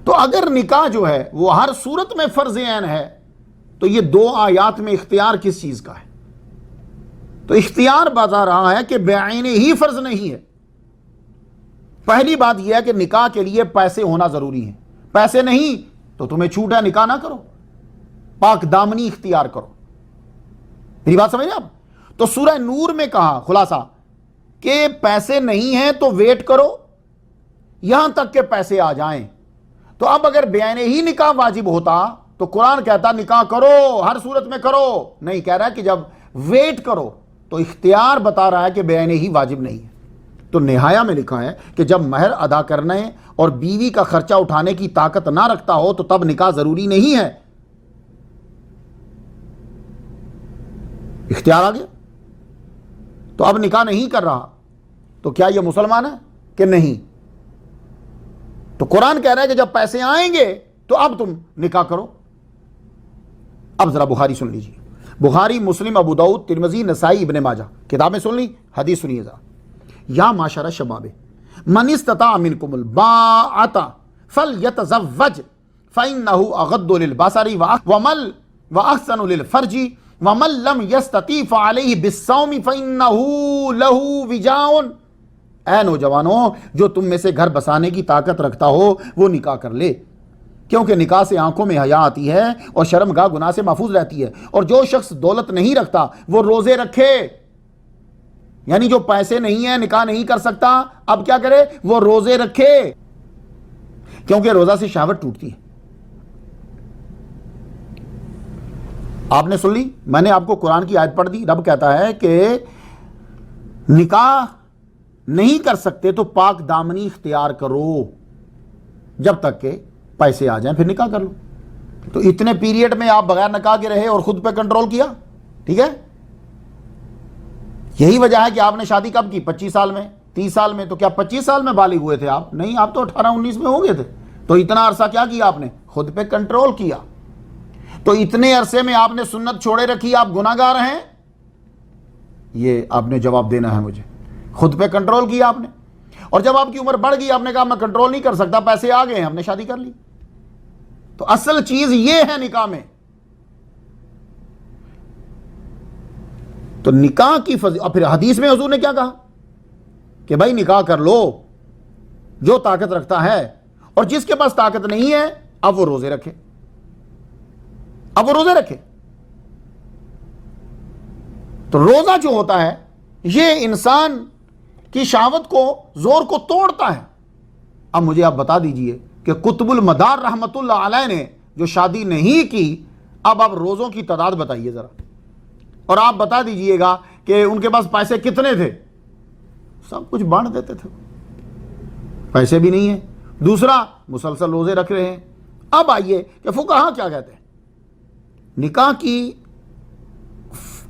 تو اگر نکاح جو ہے وہ ہر صورت میں فرض عین ہے تو یہ دو آیات میں اختیار کس چیز کا ہے؟ تو اختیار بتا رہا ہے کہ بعین ہی فرض نہیں ہے۔ پہلی بات یہ ہے کہ نکاح کے لیے پیسے ہونا ضروری ہے، پیسے نہیں تو تمہیں چھوٹ ہے، نکاح نہ کرو، پاک دامنی اختیار کرو۔ میری بات سمجھ رہے آپ؟ تو سورہ نور میں کہا خلاصہ کہ پیسے نہیں ہیں تو ویٹ کرو یہاں تک کہ پیسے آ جائیں۔ تو اب اگر بیان ہی نکاح واجب ہوتا تو قرآن کہتا نکاح کرو، ہر صورت میں کرو، نہیں، کہہ رہا ہے کہ جب ویٹ کرو، تو اختیار بتا رہا ہے کہ بیان ہی واجب نہیں ہے۔ تو نہایا میں لکھا ہے کہ جب مہر ادا کرنے اور بیوی کا خرچہ اٹھانے کی طاقت نہ رکھتا ہو تو تب نکاح ضروری نہیں ہے۔ اختیار آ گیا، تو اب نکاح نہیں کر رہا تو کیا یہ مسلمان ہے کہ نہیں؟ تو قرآن کہہ رہا ہے کہ جب پیسے آئیں گے تو اب تم نکاح کرو۔ اب ذرا بخاری سن لیجیے، بخاری، مسلم، ابو داؤد، ترمذی، نسائی، ابن ماجہ، کتابیں سن لی، حدیث سنیے ذرا۔ یا معاشر شباب من استطاع منکم الباءۃ فلیتزوج فإنہ اغض للبصر واحسن للفرج ومن لم یستطع فعلیہ بالصوم فإنہ لہ وجاء۔ اے نوجوانوں، جو تم میں سے گھر بسانے کی طاقت رکھتا ہو وہ نکاح کر لے، کیونکہ نکاح سے آنکھوں میں حیا آتی ہے اور شرمگاہ گناہ سے محفوظ رہتی ہے۔ اور جو شخص دولت نہیں رکھتا وہ روزے رکھے، یعنی جو پیسے نہیں ہیں نکاح نہیں کر سکتا، اب کیا کرے؟ وہ روزے رکھے، کیونکہ روزہ سے شہوت ٹوٹتی ہے۔ آپ نے سن لی، میں نے آپ کو قرآن کی آیت پڑھ دی۔ رب کہتا ہے کہ نکاح نہیں کر سکتے تو پاک دامنی اختیار کرو جب تک کہ پیسے آ جائیں، پھر نکاح کر لو۔ تو اتنے پیریڈ میں آپ بغیر نکاح کے رہے اور خود پہ کنٹرول کیا، ٹھیک ہے؟ یہی وجہ ہے کہ آپ نے شادی کب کی؟ 25 سال میں، 30 سال میں۔ تو کیا 25 سال میں بالغ ہوئے تھے آپ؟ نہیں، آپ تو 18-19 میں ہو گئے تھے۔ تو اتنا عرصہ کیا کیا آپ نے؟ خود پہ کنٹرول کیا۔ تو اتنے عرصے میں آپ نے سنت چھوڑے رکھی، آپ گناہ گار ہیں؟ یہ آپ نے جواب دینا ہے مجھے۔ خود پہ کنٹرول کیا آپ نے، اور جب آپ کی عمر بڑھ گئی آپ نے کہا میں کنٹرول نہیں کر سکتا، پیسے آ گئے ہیں، ہم نے شادی کر لی۔ تو اصل چیز یہ ہے نکاح میں۔ تو نکاح کی اور پھر حدیث میں حضور نے کیا کہا کہ بھائی نکاح کر لو جو طاقت رکھتا ہے، اور جس کے پاس طاقت نہیں ہے اب وہ روزے رکھے، اب وہ روزے رکھے۔ تو روزہ جو ہوتا ہے یہ انسان کی شہوت کو، زور کو توڑتا ہے۔ اب مجھے آپ بتا دیجئے کہ قطب المدار رحمت اللہ علیہ نے جو شادی نہیں کی، اب آپ روزوں کی تعداد بتائیے ذرا، اور آپ بتا دیجئے گا کہ ان کے پاس پیسے کتنے تھے۔ سب کچھ بانٹ دیتے تھے، پیسے بھی نہیں ہیں، دوسرا مسلسل روزے رکھ رہے ہیں۔ اب آئیے کہ فقہاء کیا کہتے ہیں۔ نکاح کی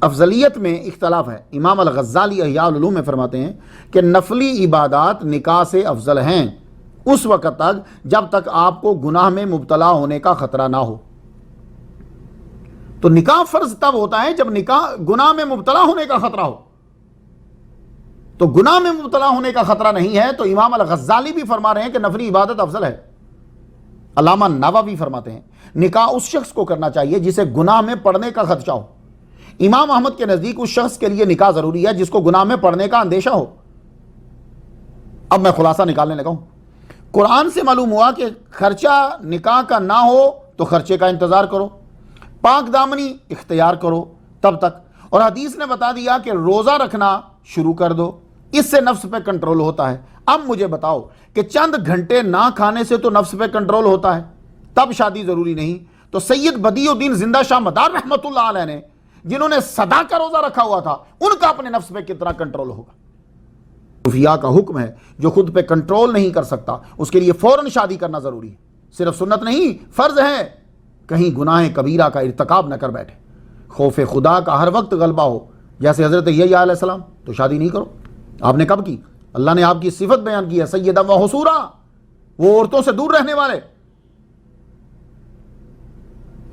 افضلیت میں اختلاف ہے۔ امام الغزالی احیاء العلوم میں فرماتے ہیں کہ نفلی عبادات نکاح سے افضل ہیں اس وقت تک جب تک آپ کو گناہ میں مبتلا ہونے کا خطرہ نہ ہو۔ تو نکاح فرض تب ہوتا ہے جب نکاح گناہ میں مبتلا ہونے کا خطرہ ہو۔ تو گناہ میں مبتلا ہونے کا خطرہ نہیں ہے تو امام الغزالی بھی فرما رہے ہیں کہ نفلی عبادت افضل ہے۔ علامہ نووی فرماتے ہیں نکاح اس شخص کو کرنا چاہیے جسے گناہ میں پڑنے کا خدشہ ہو۔ امام احمد کے نزدیک اس شخص کے لیے نکاح ضروری ہے جس کو گناہ میں پڑنے کا اندیشہ ہو۔ اب میں خلاصہ نکالنے لگا ہوں۔ قرآن سے معلوم ہوا کہ خرچہ نکاح کا نہ ہو تو خرچے کا انتظار کرو، پاک دامنی اختیار کرو تب تک، اور حدیث نے بتا دیا کہ روزہ رکھنا شروع کر دو، اس سے نفس پہ کنٹرول ہوتا ہے۔ اب مجھے بتاؤ کہ چند گھنٹے نہ کھانے سے تو نفس پہ کنٹرول ہوتا ہے، تب شادی ضروری نہیں؟ تو سید بدیع الدین زندہ شاہ مدار رحمۃ اللہ علیہ نے، جنہوں نے صدا کا روزہ رکھا ہوا تھا، ان کا اپنے نفس پہ کتنا کنٹرول ہوگا؟ صوفیاء کا حکم ہے جو خود پہ کنٹرول نہیں کر سکتا اس کے لیے فوراً شادی کرنا ضروری ہے، صرف سنت نہیں فرض ہے۔ کہیں گناہ کبیرہ کا ارتکاب نہ کر بیٹھے، خوف خدا کا ہر وقت غلبہ ہو، جیسے حضرت یحییٰ علیہ السلام، تو شادی نہیں کرو۔ آپ نے کب کی؟ اللہ نے آپ کی صفت بیان کی ہے، سیدہ و حصورا، وہ عورتوں سے دور رہنے والے۔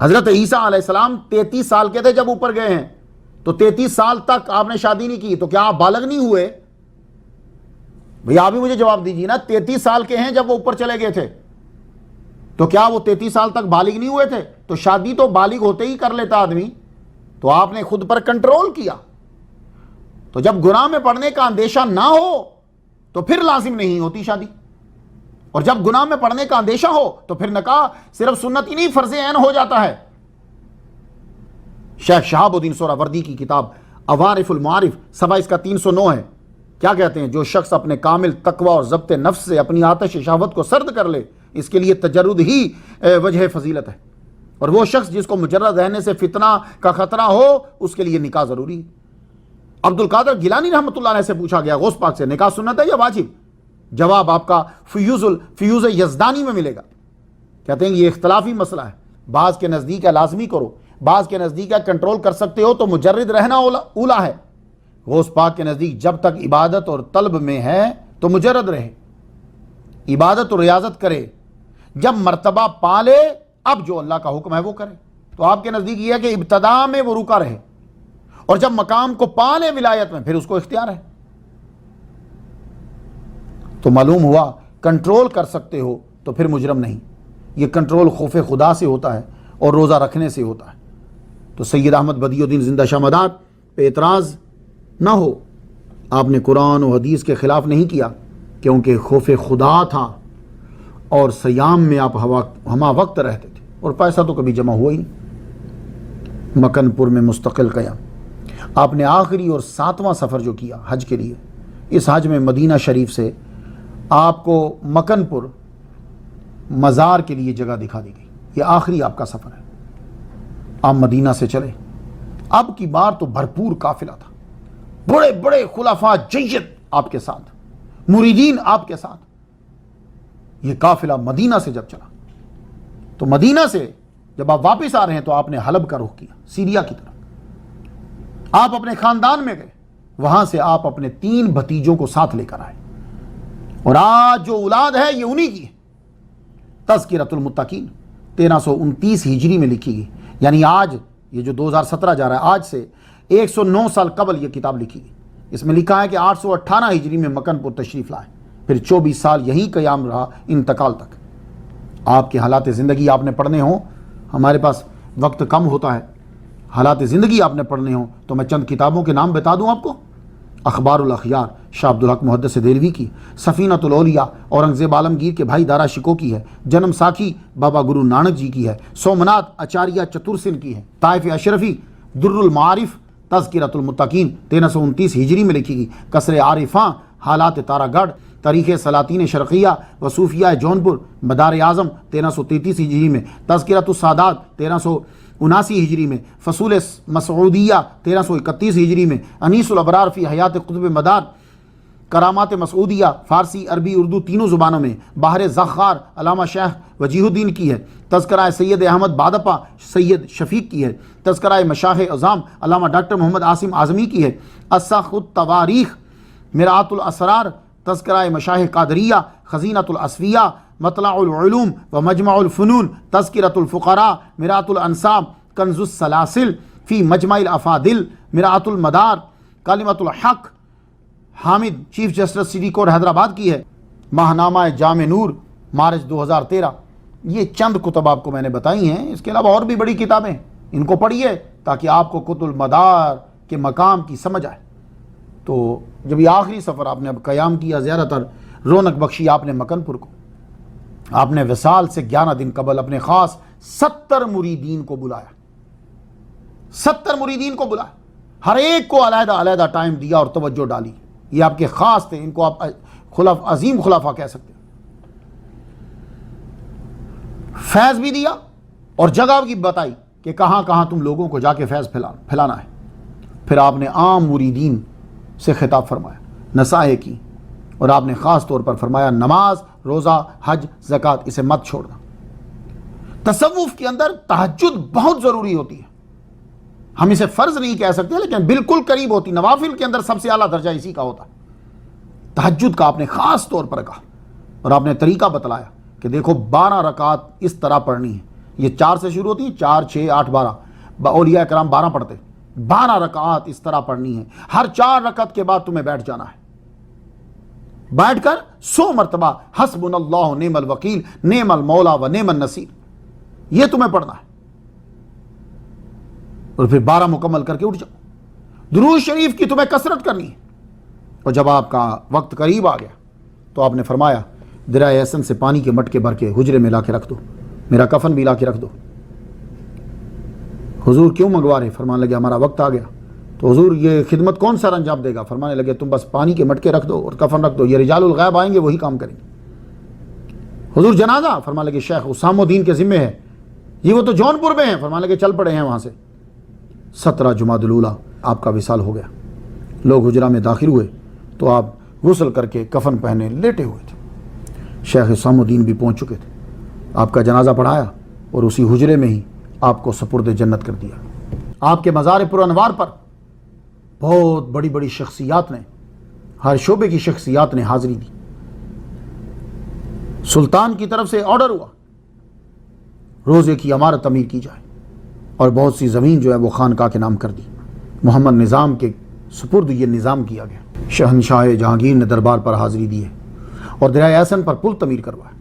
حضرت عیسیٰ علیہ السلام 33 سال کے تھے جب اوپر گئے ہیں، تو 33 سال تک آپ نے شادی نہیں کی، تو کیا آپ بالغ نہیں ہوئے؟ بھئی آپ ہی مجھے جواب دیجیے نا، 33 سال کے ہیں جب وہ اوپر چلے گئے تھے، تو کیا وہ 33 سال تک بالغ نہیں ہوئے تھے؟ تو شادی تو بالغ ہوتے ہی کر لیتا آدمی، تو آپ نے خود پر کنٹرول کیا۔ تو جب گناہ میں پڑنے کا اندیشہ نہ ہو تو پھر لازم نہیں ہوتی شادی، اور جب گناہ میں پڑنے کا اندیشہ ہو تو پھر نکاح صرف سنت ہی نہیں فرض عین ہو جاتا ہے۔ شیخ شہاب الدین سہروردی کی کتاب عوارف المعارف صفحہ اس کا 309 ہے، کیا کہتے ہیں؟ جو شخص اپنے کامل تقوی اور ضبط نفس سے اپنی آتش شہوت کو سرد کر لے، اس کے لیے تجرد ہی وجہ فضیلت ہے، اور وہ شخص جس کو مجرد رہنے سے فتنہ کا خطرہ ہو اس کے لیے نکاح ضروری ہے۔ عبد القادر گیلانی رحمۃ اللہ علیہ سے پوچھا گیا غوث پاک سے، نکاح سنت ہے یا واجب؟ جواب آپ کا فیوز یزدانی میں ملے گا۔ کہتے ہیں یہ اختلافی مسئلہ ہے، بعض کے نزدیک ہے لازمی کرو، بعض کے نزدیک ہے کنٹرول کر سکتے ہو تو مجرد رہنا اولا ہے۔ غوث پاک کے نزدیک جب تک عبادت اور طلب میں ہے تو مجرد رہے، عبادت اور ریاضت کرے، جب مرتبہ پالے اب جو اللہ کا حکم ہے وہ کرے۔ تو آپ کے نزدیک یہ ہے کہ ابتدا میں وہ رکا رہے، اور جب مقام کو پالے ولایت میں پھر اس کو اختیار ہے۔ تو معلوم ہوا کنٹرول کر سکتے ہو تو پھر مجرم نہیں، یہ کنٹرول خوف خدا سے ہوتا ہے اور روزہ رکھنے سے ہوتا ہے۔ تو سید احمد بدیع الدین زندہ شاہ مدار پہ اعتراض نہ ہو، آپ نے قرآن و حدیث کے خلاف نہیں کیا، کیونکہ خوف خدا تھا اور سیام میں آپ ہما وقت رہتے تھے، اور پیسہ تو کبھی جمع ہوا ہی نہیں۔ مکن پور میں مستقل قیام، آپ نے آخری اور 7واں سفر جو کیا حج کے لیے، اس حج میں مدینہ شریف سے آپ کو مکن پور مزار کے لیے جگہ دکھا دی گئی، یہ آخری آپ کا سفر ہے۔ آپ مدینہ سے چلے، اب کی بار تو بھرپور قافلہ تھا، بڑے بڑے خلفاء جید آپ کے ساتھ، مریدین آپ کے ساتھ۔ یہ قافلہ مدینہ سے جب چلا تو مدینہ سے جب آپ واپس آ رہے ہیں تو آپ نے حلب کا رخ کیا، سیریا کی طرف۔ آپ اپنے خاندان میں گئے، وہاں سے آپ اپنے 3 بھتیجوں کو ساتھ لے کر آئے، اور آج جو اولاد ہے یہ انہی کی ہے۔ تذکرۃ المتقین 1329 ہجری میں لکھی گئی، یعنی آج یہ جو 2017 جا رہا ہے، آج سے 109 سال قبل یہ کتاب لکھی گئی۔ اس میں لکھا ہے کہ 818 ہجری میں مکن پور تشریف لائے، پھر 24 سال یہی قیام رہا انتقال تک۔ آپ کے حالات زندگی آپ نے پڑھنے ہوں، ہمارے پاس وقت کم ہوتا ہے، حالات زندگی آپ نے پڑھنے ہوں تو میں چند کتابوں کے نام بتا دوں آپ کو۔ اخبار الاخیار شاہ عبدالحق محدث دہلوی کی، سفینۃ الاولیاء اورنگزیب عالمگیر کے بھائی دارا شکو کی ہے، جنم ساکھی بابا گرو نانک جی کی ہے، سومناتھ آچاریہ چتر سن کی ہے، طائف اشرفی در المعارف تذکرۃ المتقین 1329 ہجری میں لکھی گئی، قصر عارفاں حالات تارا گڑھ تاریخ سلاطین شرقیہ و صوفیہ جونپور مدار اعظم 1333 ہجری میں، تذکرۃ السادات 1379 ہجری میں، فصول مسعودیہ 1331 ہجری میں، انیس الابرار فی حیات قطب مدار کرامات مسعودیہ فارسی عربی اردو تینوں زبانوں میں، بحر زخار علامہ شیخ وجیہ الدین کی ہے، تذکرہ سید احمد بادپا سید شفیق کی ہے، تذکرہ مشاہ اعظام علامہ ڈاکٹر محمد عاصم اعظمی کی ہے، اسخ التواریخ مرآت الاسرار تذکرہ مشاہ قادریہ خزینۃ الاسفیہ مطلع العلوم و مجمع الفنون تذکرۃ الفقراء مرآت الانساب کنز السلاسل فی مجمع الافاضل مرآت المدار کلمۃ الحق Hamid chief justice city court Hyderabad کی ہے، ماہنامہ جامع نور مارچ 2013 یہ چند کتب آپ کو میں نے بتائی ہیں، اس کے علاوہ اور بھی بڑی کتابیں، ان کو پڑھیے تاکہ آپ کو قطب المدار کے مقام کی سمجھ آئے۔ تو جب یہ آخری سفر آپ نے اب قیام کیا، زیادہ تر رونق بخشی آپ نے مکن پور کو، آپ نے وصال سے 11 دن قبل اپنے خاص 70 مریدین کو بلایا، 70 مریدین کو بلایا، ہر ایک کو علیحدہ علیحدہ ٹائم دیا اور توجہ ڈالی۔ یہ آپ کے خاص تھے، ان کو آپ عظیم خلافہ کہہ سکتے ہیں۔ فیض بھی دیا اور جگہ بھی بتائی کہ کہاں کہاں تم لوگوں کو جا کے فیض پھیلانا ہے۔ پھر آپ نے عام مریدین سے خطاب فرمایا، نصائح کی، اور آپ نے خاص طور پر فرمایا نماز، روزہ، حج، زکوٰۃ اسے مت چھوڑنا۔ تصوف کے اندر تہجد بہت ضروری ہوتی ہے، ہم اسے فرض نہیں کہہ سکتے لیکن بالکل قریب ہوتی، نوافل کے اندر سب سے اعلیٰ درجہ اسی کا ہوتا ہے۔ تہجد کا آپ نے خاص طور پر کہا اور آپ نے طریقہ بتلایا کہ دیکھو 12 رکعات اس طرح پڑھنی ہے، یہ 4 سے شروع ہوتی ہیں، 4 6 8 12، اولیاء کرام 12 پڑھتے، 12 رکعات اس طرح پڑھنی ہے، ہر 4 رکعت کے بعد تمہیں بیٹھ جانا ہے، بیٹھ کر 100 مرتبہ حسبنا اللہ نعم الوکیل نعم المولا و نعم النصیر، یہ تمہیں پڑھنا ہے، اور پھر 12 مکمل کر کے اٹھ جاؤ۔ درود شریف کی تمہیں کثرت کرنی ہے۔ اور جب آپ کا وقت قریب آ گیا تو آپ نے فرمایا دریا احسن سے پانی کے مٹکے بھر کے حجرے میں لا کے رکھ دو، میرا کفن بھی لا کے رکھ دو۔ حضور کیوں منگوا رہے؟ فرمانے لگے ہمارا وقت آ گیا۔ تو حضور یہ خدمت کون سا انجام دے گا؟ فرمانے لگے تم بس پانی کے مٹکے رکھ دو اور کفن رکھ دو، یہ رجال الغیب آئیں گے وہی کام کریں گے۔ حضور جنازہ؟ فرمانے لگے شیخ اسام الدین کے ذمے ہے، یہ وہ تو جونپور میں ہیں۔ فرمانے لگے چل پڑے ہیں وہاں سے۔ 17 جمادی الاولیٰ آپ کا وصال ہو گیا، لوگ حجرہ میں داخل ہوئے تو آپ غسل کر کے کفن پہنے لیٹے ہوئے تھے، شیخ اسام الدین بھی پہنچ چکے تھے، آپ کا جنازہ پڑھایا اور اسی حجرے میں ہی آپ کو سپرد جنت کر دیا۔ آپ کے مزار پر انوار پر بہت بڑی بڑی شخصیات نے، ہر شعبے کی شخصیات نے حاضری دی۔ سلطان کی طرف سے آرڈر ہوا روزے کی عمارت تعمیر کی جائے اور بہت سی زمین جو ہے وہ خانقاہ کے نام کر دی، محمد نظام کے سپرد یہ نظام کیا گیا۔ شہنشاہ جہانگیر نے دربار پر حاضری دی ہے اور دریائے احسن پر پل تعمیر کروایا،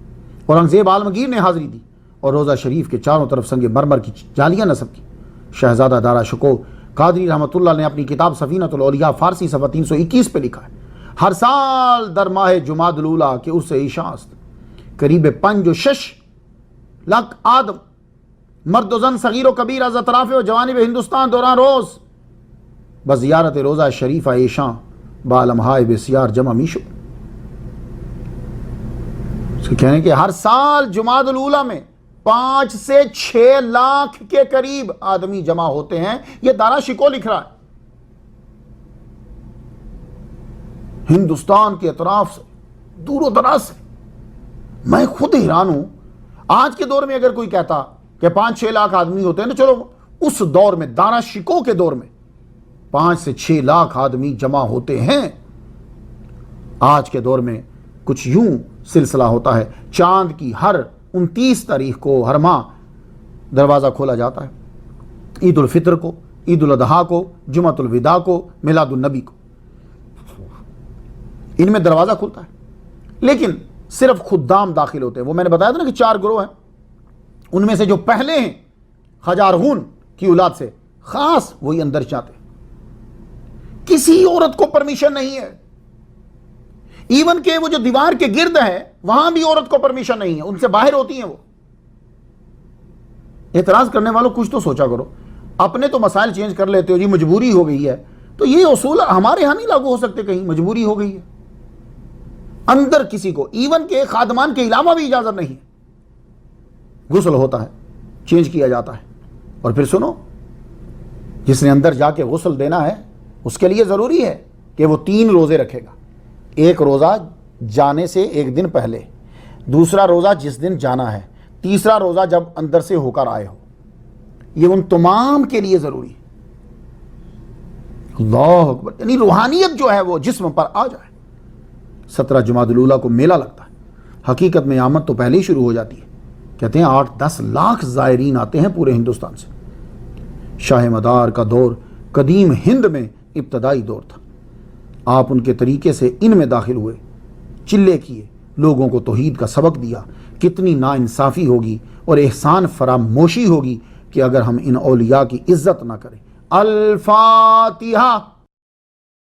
اورنگزیب عالمگیر نے حاضری دی اور روزہ شریف کے چاروں طرف سنگ مرمر کی جالیاں نصب کی۔ شہزادہ دارا شکو قادری رحمۃ اللہ نے اپنی کتاب سفینۃ الاولیاء فارسی صفحہ 321 پہ لکھا ہے، ہر سال در ماہ جمادی الاولیٰ کے اس عیشاں است قریب 5 و 6 لاکھ آدم مرد و زن صغیر و کبیر از اطراف و جوانب ہندوستان دوران روز بزیارت روزہ شریف عیشاں بالمہائے بسیار جمع میشو۔ اس کے کہنے کہ ہر سال جمادی الاولیٰ میں 5 سے 6 لاکھ کے قریب آدمی جمع ہوتے ہیں، یہ دارا شکو لکھ رہا ہے۔ ہندوستان کے اطراف سے، دور و دراز سے، میں خود حیران ہوں۔ آج کے دور میں اگر کوئی کہتا کہ 5-6 لاکھ آدمی ہوتے ہیں تو چلو، اس دور میں دارا شکو کے دور میں 5 سے 6 لاکھ آدمی جمع ہوتے ہیں۔ آج کے دور میں کچھ یوں سلسلہ ہوتا ہے، چاند کی ہر 29 تاریخ کو ہر ماہ دروازہ کھولا جاتا ہے، عید الفطر کو، عید الاضحیٰ کو، جمعۃ الوداع کو، میلاد النبی کو، ان میں دروازہ کھلتا ہے، لیکن صرف خدام داخل ہوتے ہیں۔ وہ میں نے بتایا تھا نا کہ 4 گروہ ہیں، ان میں سے جو پہلے ہیں خجارہون کی اولاد سے خاص وہی اندر چاہتے ہیں، کسی عورت کو پرمیشن نہیں ہے، ایون کہ وہ جو دیوار کے گرد ہے وہاں بھی عورت کو پرمیشن نہیں ہے، ان سے باہر ہوتی ہیں وہ۔ اعتراض کرنے والوں کچھ تو سوچا کرو، اپنے تو مسائل چینج کر لیتے ہو، جی مجبوری ہو گئی ہے، تو یہ اصول ہمارے ہاں نہیں لاگو ہو سکتے، کہیں مجبوری ہو گئی ہے، اندر کسی کو ایون کہ خادمان کے علاوہ بھی اجازت نہیں ہے، غسل ہوتا ہے، چینج کیا جاتا ہے، اور پھر سنو، جس نے اندر جا کے غسل دینا ہے اس کے لیے ضروری ہے کہ وہ 3 روزے رکھے گا، ایک روزہ جانے سے 1 دن پہلے، دوسرا روزہ جس دن جانا ہے، تیسرا روزہ جب اندر سے ہو کر آئے ہو، یہ ان تمام کے لیے ضروری ہے۔ اللہ اکبر، یعنی روحانیت جو ہے وہ جسم پر آ جائے۔ 17 جمادی الاولیٰ کو میلہ لگتا ہے، حقیقت میں آمد تو پہلے ہی شروع ہو جاتی ہے، کہتے ہیں 8-10 لاکھ زائرین آتے ہیں پورے ہندوستان سے۔ شاہ مدار کا دور قدیم ہند میں ابتدائی دور تھا، آپ ان کے طریقے سے ان میں داخل ہوئے، چلے کیے، لوگوں کو توحید کا سبق دیا. کتنی ناانصافی ہوگی اور احسان فراموشی ہوگی کہ اگر ہم ان اولیاء کی عزت نہ کریں. الفاتحہ.